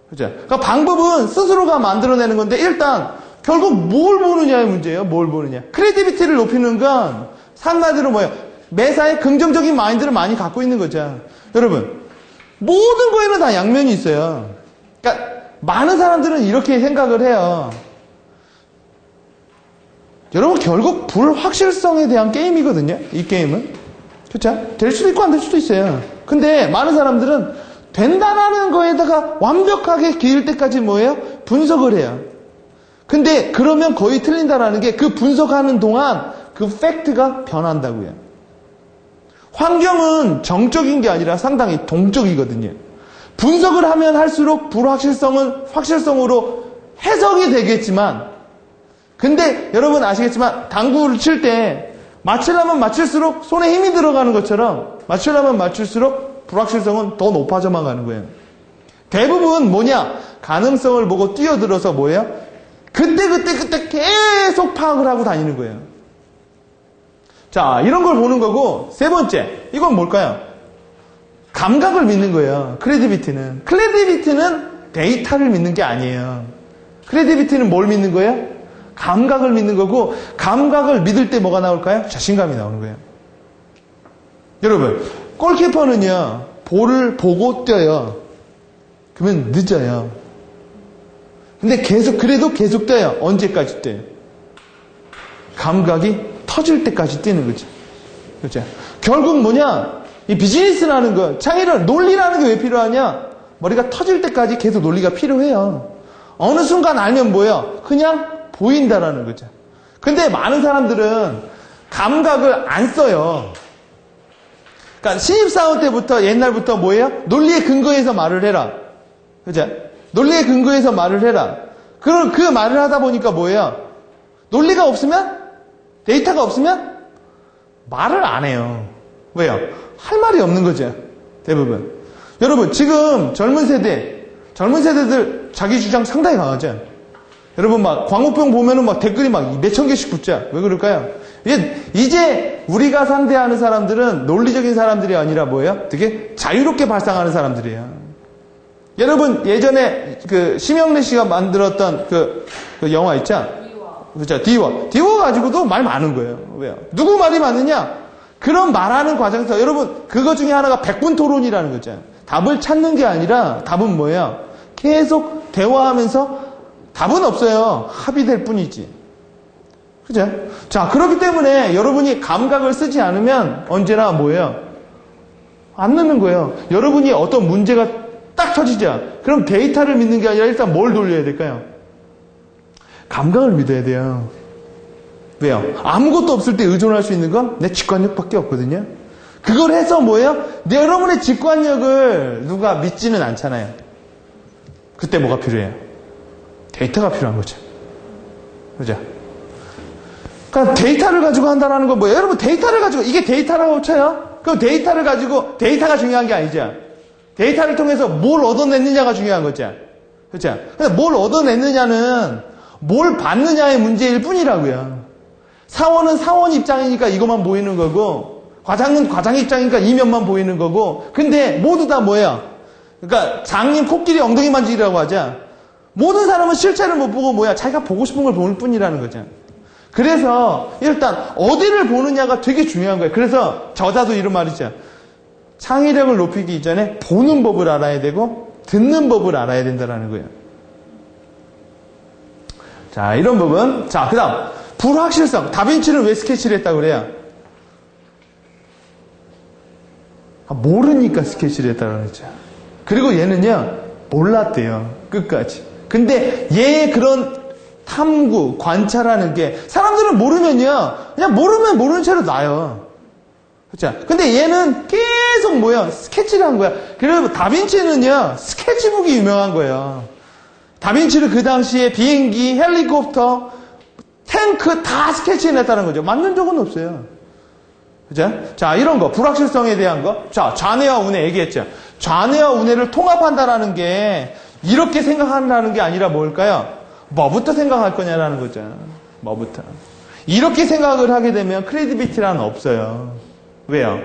그죠? 그러니까 방법은 스스로가 만들어내는 건데 일단 결국 뭘 보느냐의 문제예요. 뭘 보느냐. 크리에이티비티를 높이는 건 한마디로 뭐예요? 매사에 긍정적인 마인드를 많이 갖고 있는 거죠. 여러분 모든 거에는 다 양면이 있어요. 그러니까 많은 사람들은 이렇게 생각을 해요. 여러분 결국 불확실성에 대한 게임이거든요. 이 게임은. 그렇죠? 될 수도 있고 안 될 수도 있어요. 근데 많은 사람들은 된다라는 거에다가 완벽하게 기일 때까지 뭐예요? 분석을 해요. 근데 그러면 거의 틀린다라는 게 그 분석하는 동안 그 팩트가 변한다고요. 환경은 정적인 게 아니라 상당히 동적이거든요. 분석을 하면 할수록 불확실성은 확실성으로 해석이 되겠지만 근데 여러분 아시겠지만 당구를 칠 때 맞추려면 맞출수록 손에 힘이 들어가는 것처럼 맞추려면 맞출수록 불확실성은 더 높아져만 가는 거예요. 대부분 뭐냐? 가능성을 보고 뛰어들어서 뭐예요? 그때 계속 파악을 하고 다니는 거예요. 자, 이런 걸 보는 거고 세 번째, 이건 뭘까요? 감각을 믿는 거예요. 크리에이티비티는 데이터를 믿는 게 아니에요. 크리에이티비티는 뭘 믿는 거예요? 감각을 믿는 거고 감각을 믿을 때 뭐가 나올까요? 자신감이 나오는 거예요. 여러분 골키퍼는요 볼을 보고 뛰어요. 그러면 늦어요. 근데 그래도 계속 뛰어요. 언제까지 뛰어요? 감각이 터질 때까지 뛰는 거죠. 그렇죠? 결국 뭐냐? 이 비즈니스라는 거, 창의력, 논리라는 게 왜 필요하냐? 머리가 터질 때까지 계속 논리가 필요해요. 어느 순간 알면 뭐예요? 그냥 보인다라는 거죠. 근데 많은 사람들은 감각을 안 써요. 그러니까 신입사원 때부터 옛날부터 뭐예요? 논리에 근거해서 말을 해라. 그죠? 논리에 근거해서 말을 해라. 그 말을 하다 보니까 뭐예요? 논리가 없으면? 데이터가 없으면? 말을 안 해요. 왜요? 할 말이 없는 거죠. 대부분. 여러분, 지금 젊은 세대들 자기 주장 상당히 강하죠. 여러분, 막, 광우병 보면은 막 댓글이 막 몇천 개씩 붙죠. 왜 그럴까요? 이제 우리가 상대하는 사람들은 논리적인 사람들이 아니라 뭐예요? 되게 자유롭게 발상하는 사람들이에요. 여러분, 예전에 그 심영래 씨가 만들었던 그 영화 있죠? 그렇죠. 디워 가지고도 말 많은 거예요. 왜요? 누구 말이 많으냐? 그런 말하는 과정에서 여러분, 그거 중에 하나가 백분 토론이라는 거죠. 답을 찾는 게 아니라 답은 뭐예요? 계속 대화하면서 답은 없어요. 합의될 뿐이지. 그죠? 자, 그렇기 때문에 여러분이 감각을 쓰지 않으면 언제나 뭐예요? 안 넣는 거예요. 여러분이 어떤 문제가 딱 터지죠? 그럼 데이터를 믿는 게 아니라 일단 뭘 돌려야 될까요? 감각을 믿어야 돼요. 왜요? 아무것도 없을 때 의존할 수 있는 건 내 직관력밖에 없거든요. 그걸 해서 뭐예요? 여러분의 직관력을 누가 믿지는 않잖아요. 그때 뭐가 필요해요? 데이터가 필요한 거죠. 그죠? 그러니까 데이터를 가지고 한다는 건 뭐예요? 여러분 데이터를 가지고 이게 데이터라고 쳐요? 그럼 데이터를 가지고 데이터가 중요한 게 아니죠. 데이터를 통해서 뭘 얻어냈느냐가 중요한 거죠. 그렇죠? 근데 뭘 얻어냈느냐는 뭘 받느냐의 문제일 뿐이라고요. 사원은 사원 입장이니까 이것만 보이는 거고 과장은 과장 입장이니까 이면만 보이는 거고 근데 모두 다 뭐예요? 그러니까 장님 코끼리 엉덩이 만지기라고 하죠. 모든 사람은 실체를 못 보고 뭐야? 자기가 보고 싶은 걸 볼 뿐이라는 거죠. 그래서 일단 어디를 보느냐가 되게 중요한 거예요. 그래서 저자도 이런 말이죠. 창의력을 높이기 이전에 보는 법을 알아야 되고 듣는 법을 알아야 된다는 거예요. 자, 이런 부분. 자, 그 다음 불확실성. 다빈치는 왜 스케치를 했다고 그래요? 모르니까 스케치를 했다고 그랬죠. 그리고 얘는요 몰랐대요. 끝까지. 근데 얘의 그런 탐구, 관찰하는 게 사람들은 모르면요 그냥 모르는 채로 놔요. 그렇죠? 근데 얘는 계속 뭐야? 스케치를 한 거야. 그래서 다빈치는요 스케치북이 유명한 거예요. 다빈치는 그 당시에 비행기, 헬리콥터, 탱크 다 스케치해냈다는 거죠. 만든 적은 없어요. 그죠? 자, 이런 거, 불확실성에 대한 거. 자, 좌뇌와 우뇌 얘기했죠. 좌뇌와 우뇌를 통합한다라는 게 이렇게 생각한다는 게 아니라 뭘까요? 뭐부터 생각할 거냐라는 거죠. 뭐부터. 이렇게 생각을 하게 되면 크레디비티라는 없어요. 왜요?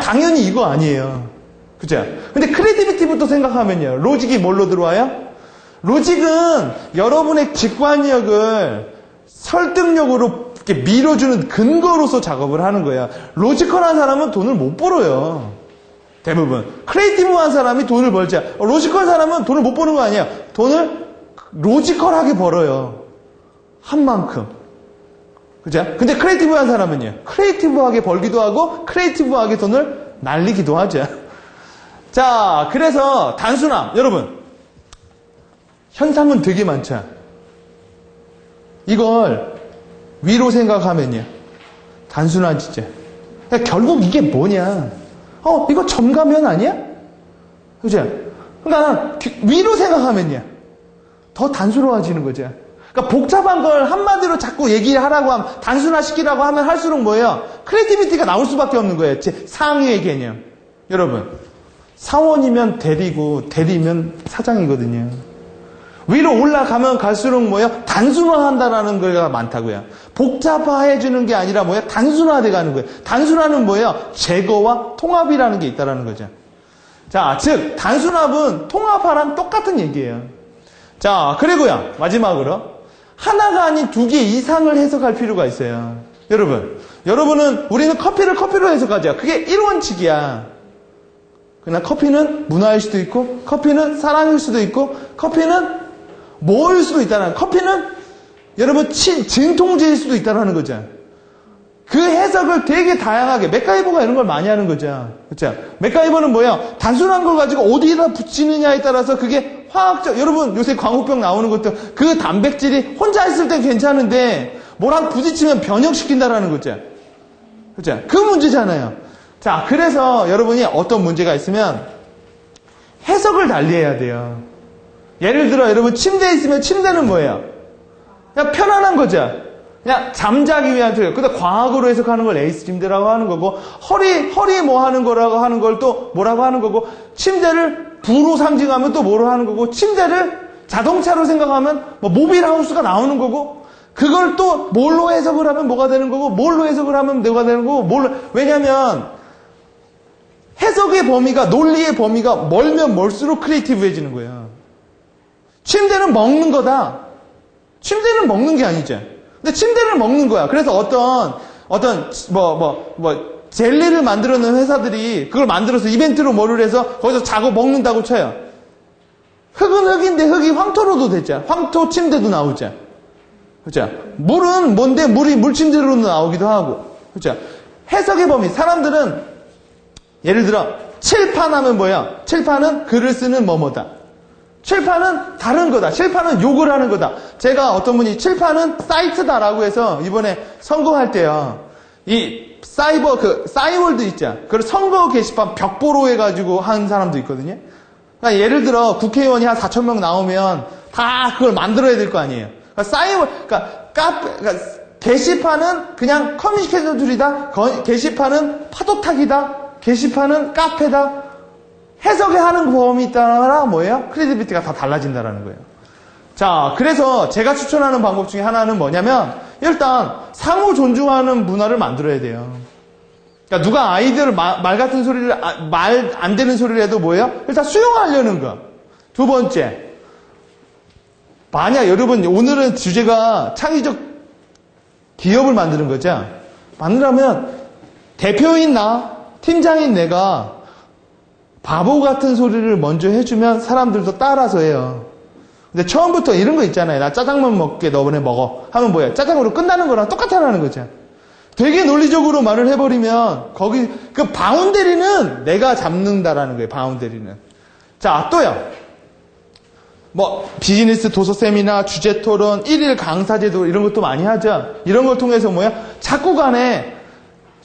당연히 이거 아니에요. 그죠? 근데 크레디비티부터 생각하면요. 로직이 뭘로 들어와요? 로직은 여러분의 직관력을 설득력으로 이렇게 밀어주는 근거로서 작업을 하는 거야. 로지컬한 사람은 돈을 못 벌어요. 대부분. 크리에이티브한 사람이 돈을 벌지. 로지컬한 사람은 돈을 못 버는 거 아니야. 돈을 로지컬하게 벌어요. 한 만큼. 그죠? 근데 크리에이티브한 사람은요. 크리에이티브하게 벌기도 하고 크리에이티브하게 돈을 날리기도 하죠. 자, 그래서 단순함. 여러분. 현상은 되게 많죠. 이걸 위로 생각하면요. 단순하지죠. 결국 이게 뭐냐. 이거 점가면 아니야? 그죠? 그러니까 위로 생각하면요. 더 단순해지는 거죠. 그러니까 복잡한 걸 한마디로 자꾸 얘기하라고 하면, 단순화시키라고 하면 할수록 뭐예요? 크리에이티비티가 나올 수밖에 없는 거예요. 상위의 개념. 여러분, 사원이면 대리고, 대리면 사장이거든요. 위로 올라가면 갈수록 뭐예요? 단순화한다라는 거가 많다고요. 복잡화해주는 게 아니라 뭐예요? 단순화돼 가는 거예요. 단순화는 뭐예요? 제거와 통합이라는 게 있다라는 거죠. 자, 즉 단순합은 통합화랑 똑같은 얘기예요. 자, 그리고요 마지막으로 하나가 아닌 두 개 이상을 해석할 필요가 있어요. 여러분은 우리는 커피를 커피로 해석하죠. 그게 일원칙이야. 그러나 커피는 문화일 수도 있고, 커피는 사랑일 수도 있고, 커피는 뭐일 수도 있다는, 커피는 여러분 진통제일 수도 있다는 거죠. 그 해석을 되게 다양하게, 맥가이버가 이런 걸 많이 하는 거죠. 그렇죠? 맥가이버는 뭐예요? 단순한 걸 가지고 어디에다 붙이느냐에 따라서 그게 화학적, 여러분 요새 광우병 나오는 것도 그 단백질이 혼자 있을 땐 괜찮은데 뭐랑 부딪히면 변형시킨다라는 거죠. 그죠? 그 문제잖아요. 자, 그래서 여러분이 어떤 문제가 있으면 해석을 달리해야 돼요. 예를 들어 여러분 침대에 있으면 침대는 뭐예요? 그냥 편안한 거죠. 그냥 잠자기 위한 토요. 근데 과학으로 해석하는 걸 에이스 침대라고 하는 거고, 허리 뭐 하는 거라고 하는 걸 또 뭐라고 하는 거고, 침대를 부로 상징하면 또 뭐로 하는 거고, 침대를 자동차로 생각하면 뭐 모빌하우스가 나오는 거고, 그걸 또 뭘로 해석을 하면 뭐가 되는 거고, 뭘로 해석을 하면 뭐가 되는 거고, 왜냐면 해석의 범위가, 논리의 범위가 멀면 멀수록 크리에이티브해지는 거예요. 침대는 먹는 거다. 침대는 먹는 게 아니죠. 근데 침대를 먹는 거야. 그래서 어떤 젤리를 만들어놓은 회사들이 그걸 만들어서 이벤트로 뭐를 해서 거기서 자고 먹는다고 쳐요. 흙은 흙인데 흙이 황토로도 됐죠. 황토 침대도 나오죠. 그죠? 물은 뭔데 물이 물침대로도 나오기도 하고. 그죠? 해석의 범위. 사람들은 예를 들어 칠판 하면 뭐야? 칠판은 글을 쓰는 뭐뭐다. 칠판은 다른 거다. 칠판은 욕을 하는 거다. 제가 어떤 분이 칠판은 사이트다라고 해서 이번에 선거할 때요. 이 싸이월드 있죠. 그걸 선거 게시판 벽보로 해가지고 한 사람도 있거든요. 그러니까 예를 들어 국회의원이 한 4,000명 나오면 다 그걸 만들어야 될 거 아니에요. 그러니까 게시판은 그냥 커뮤니케이션 툴이다. 게시판은 파도타기다. 게시판은 카페다. 해석에 하는 범위에 따라 뭐예요? 크리에이티비티가 다 달라진다라는 거예요. 자, 그래서 제가 추천하는 방법 중에 하나는 뭐냐면 일단 상호 존중하는 문화를 만들어야 돼요. 그러니까 누가 아이들 말 같은 소리를 말 안 되는 소리를 해도 뭐예요? 일단 수용하려는 거. 두 번째, 만약 여러분 오늘은 주제가 창의적 기업을 만드는 거죠. 만들려면 대표인 나, 팀장인 내가 바보 같은 소리를 먼저 해주면 사람들도 따라서 해요. 근데 처음부터 이런 거 있잖아요. 나 짜장면 먹게 너번에 먹어. 하면 뭐예요? 짜장으로 끝나는 거랑 똑같다는 거죠. 되게 논리적으로 말을 해버리면 거기 그 바운더리는 내가 잡는다라는 거예요. 바운더리는. 자, 또요. 뭐 비즈니스 도서 세미나, 주제 토론, 1일 강사제도 이런 것도 많이 하죠. 이런 걸 통해서 뭐야? 자꾸 간에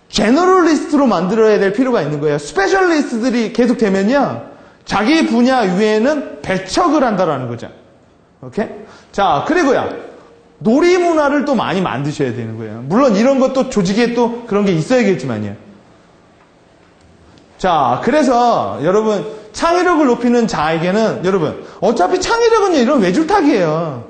제너럴리스트로 만들어야 될 필요가 있는 거예요. 스페셜리스트들이 계속 되면요. 자기 분야 외에는 배척을 한다라는 거죠. 오케이? 자, 그리고요. 놀이 문화를 또 많이 만드셔야 되는 거예요. 물론 이런 것도 조직에 또 그런 게 있어야겠지만요. 자, 그래서 여러분 창의력을 높이는 자에게는 여러분 어차피 창의력은요 이런 외줄타기예요.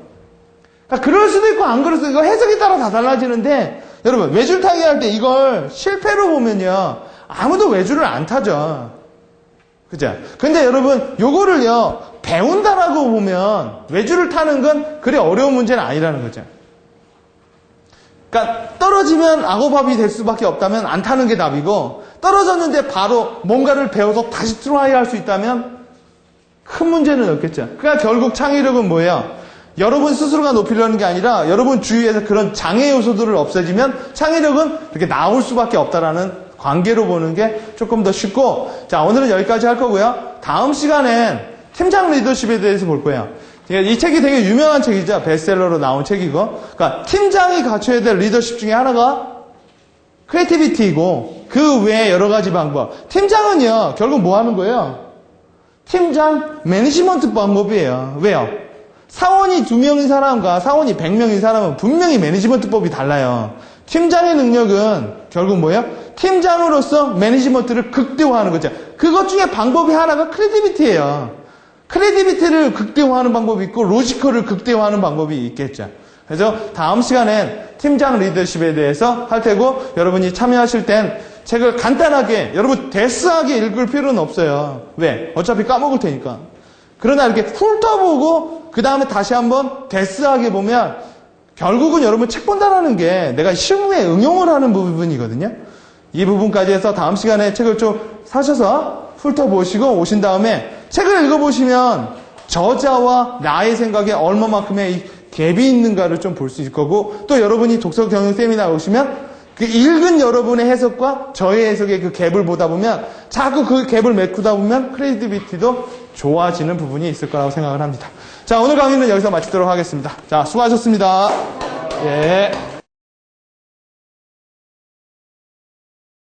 그러니까 그럴 수도 있고 안 그럴 수도 있고 해석에 따라 다 달라지는데 여러분 외줄타기 할 때 이걸 실패로 보면요 아무도 외줄을 안 타죠. 그죠? 근데 여러분 요거를요 배운다라고 보면 외줄을 타는 건 그리 어려운 문제는 아니라는 거죠. 그러니까 떨어지면 악어밥이 될 수밖에 없다면 안 타는 게 답이고 떨어졌는데 바로 뭔가를 배워서 다시 트라이 할 수 있다면 큰 문제는 없겠죠. 그러니까 결국 창의력은 뭐예요? 여러분 스스로가 높이려는 게 아니라 여러분 주위에서 그런 장애 요소들을 없애지면 창의력은 그렇게 나올 수밖에 없다라는 관계로 보는 게 조금 더 쉽고, 자, 오늘은 여기까지 할 거고요. 다음 시간엔 팀장 리더십에 대해서 볼 거예요. 이 책이 되게 유명한 책이죠. 베스트셀러로 나온 책이고. 그러니까 팀장이 갖춰야 될 리더십 중에 하나가 크리에이티비티이고 그 외에 여러 가지 방법. 팀장은요, 결국 뭐 하는 거예요? 팀장 매니지먼트 방법이에요. 왜요? 사원이 2명인 사람과 사원이 100명인 사람은 분명히 매니지먼트법이 달라요. 팀장의 능력은 결국 뭐예요? 팀장으로서 매니지먼트를 극대화하는 거죠. 그것 중에 방법이 하나가 크리에이티비티예요. 크리에이티비티를 극대화하는 방법이 있고 로지컬을 극대화하는 방법이 있겠죠. 그래서 다음 시간엔 팀장 리더십에 대해서 할 테고 여러분이 참여하실 땐 책을 간단하게 여러분 데스하게 읽을 필요는 없어요. 왜? 어차피 까먹을 테니까. 그러나 이렇게 훑어보고 그 다음에 다시 한번 데스하게 보면 결국은 여러분 책 본다라는 게 내가 실무에 응용을 하는 부분이거든요. 이 부분까지 해서 다음 시간에 책을 좀 사셔서 훑어보시고 오신 다음에 책을 읽어보시면 저자와 나의 생각에 얼마만큼의 이 갭이 있는가를 좀 볼 수 있을 거고 또 여러분이 독서 경영 세미나 오시면 그 읽은 여러분의 해석과 저의 해석의 그 갭을 보다 보면 자꾸 그 갭을 메꾸다 보면 크리에이티비티도 좋아지는 부분이 있을 거라고 생각을 합니다. 자, 오늘 강의는 여기서 마치도록 하겠습니다. 자, 수고하셨습니다. 예.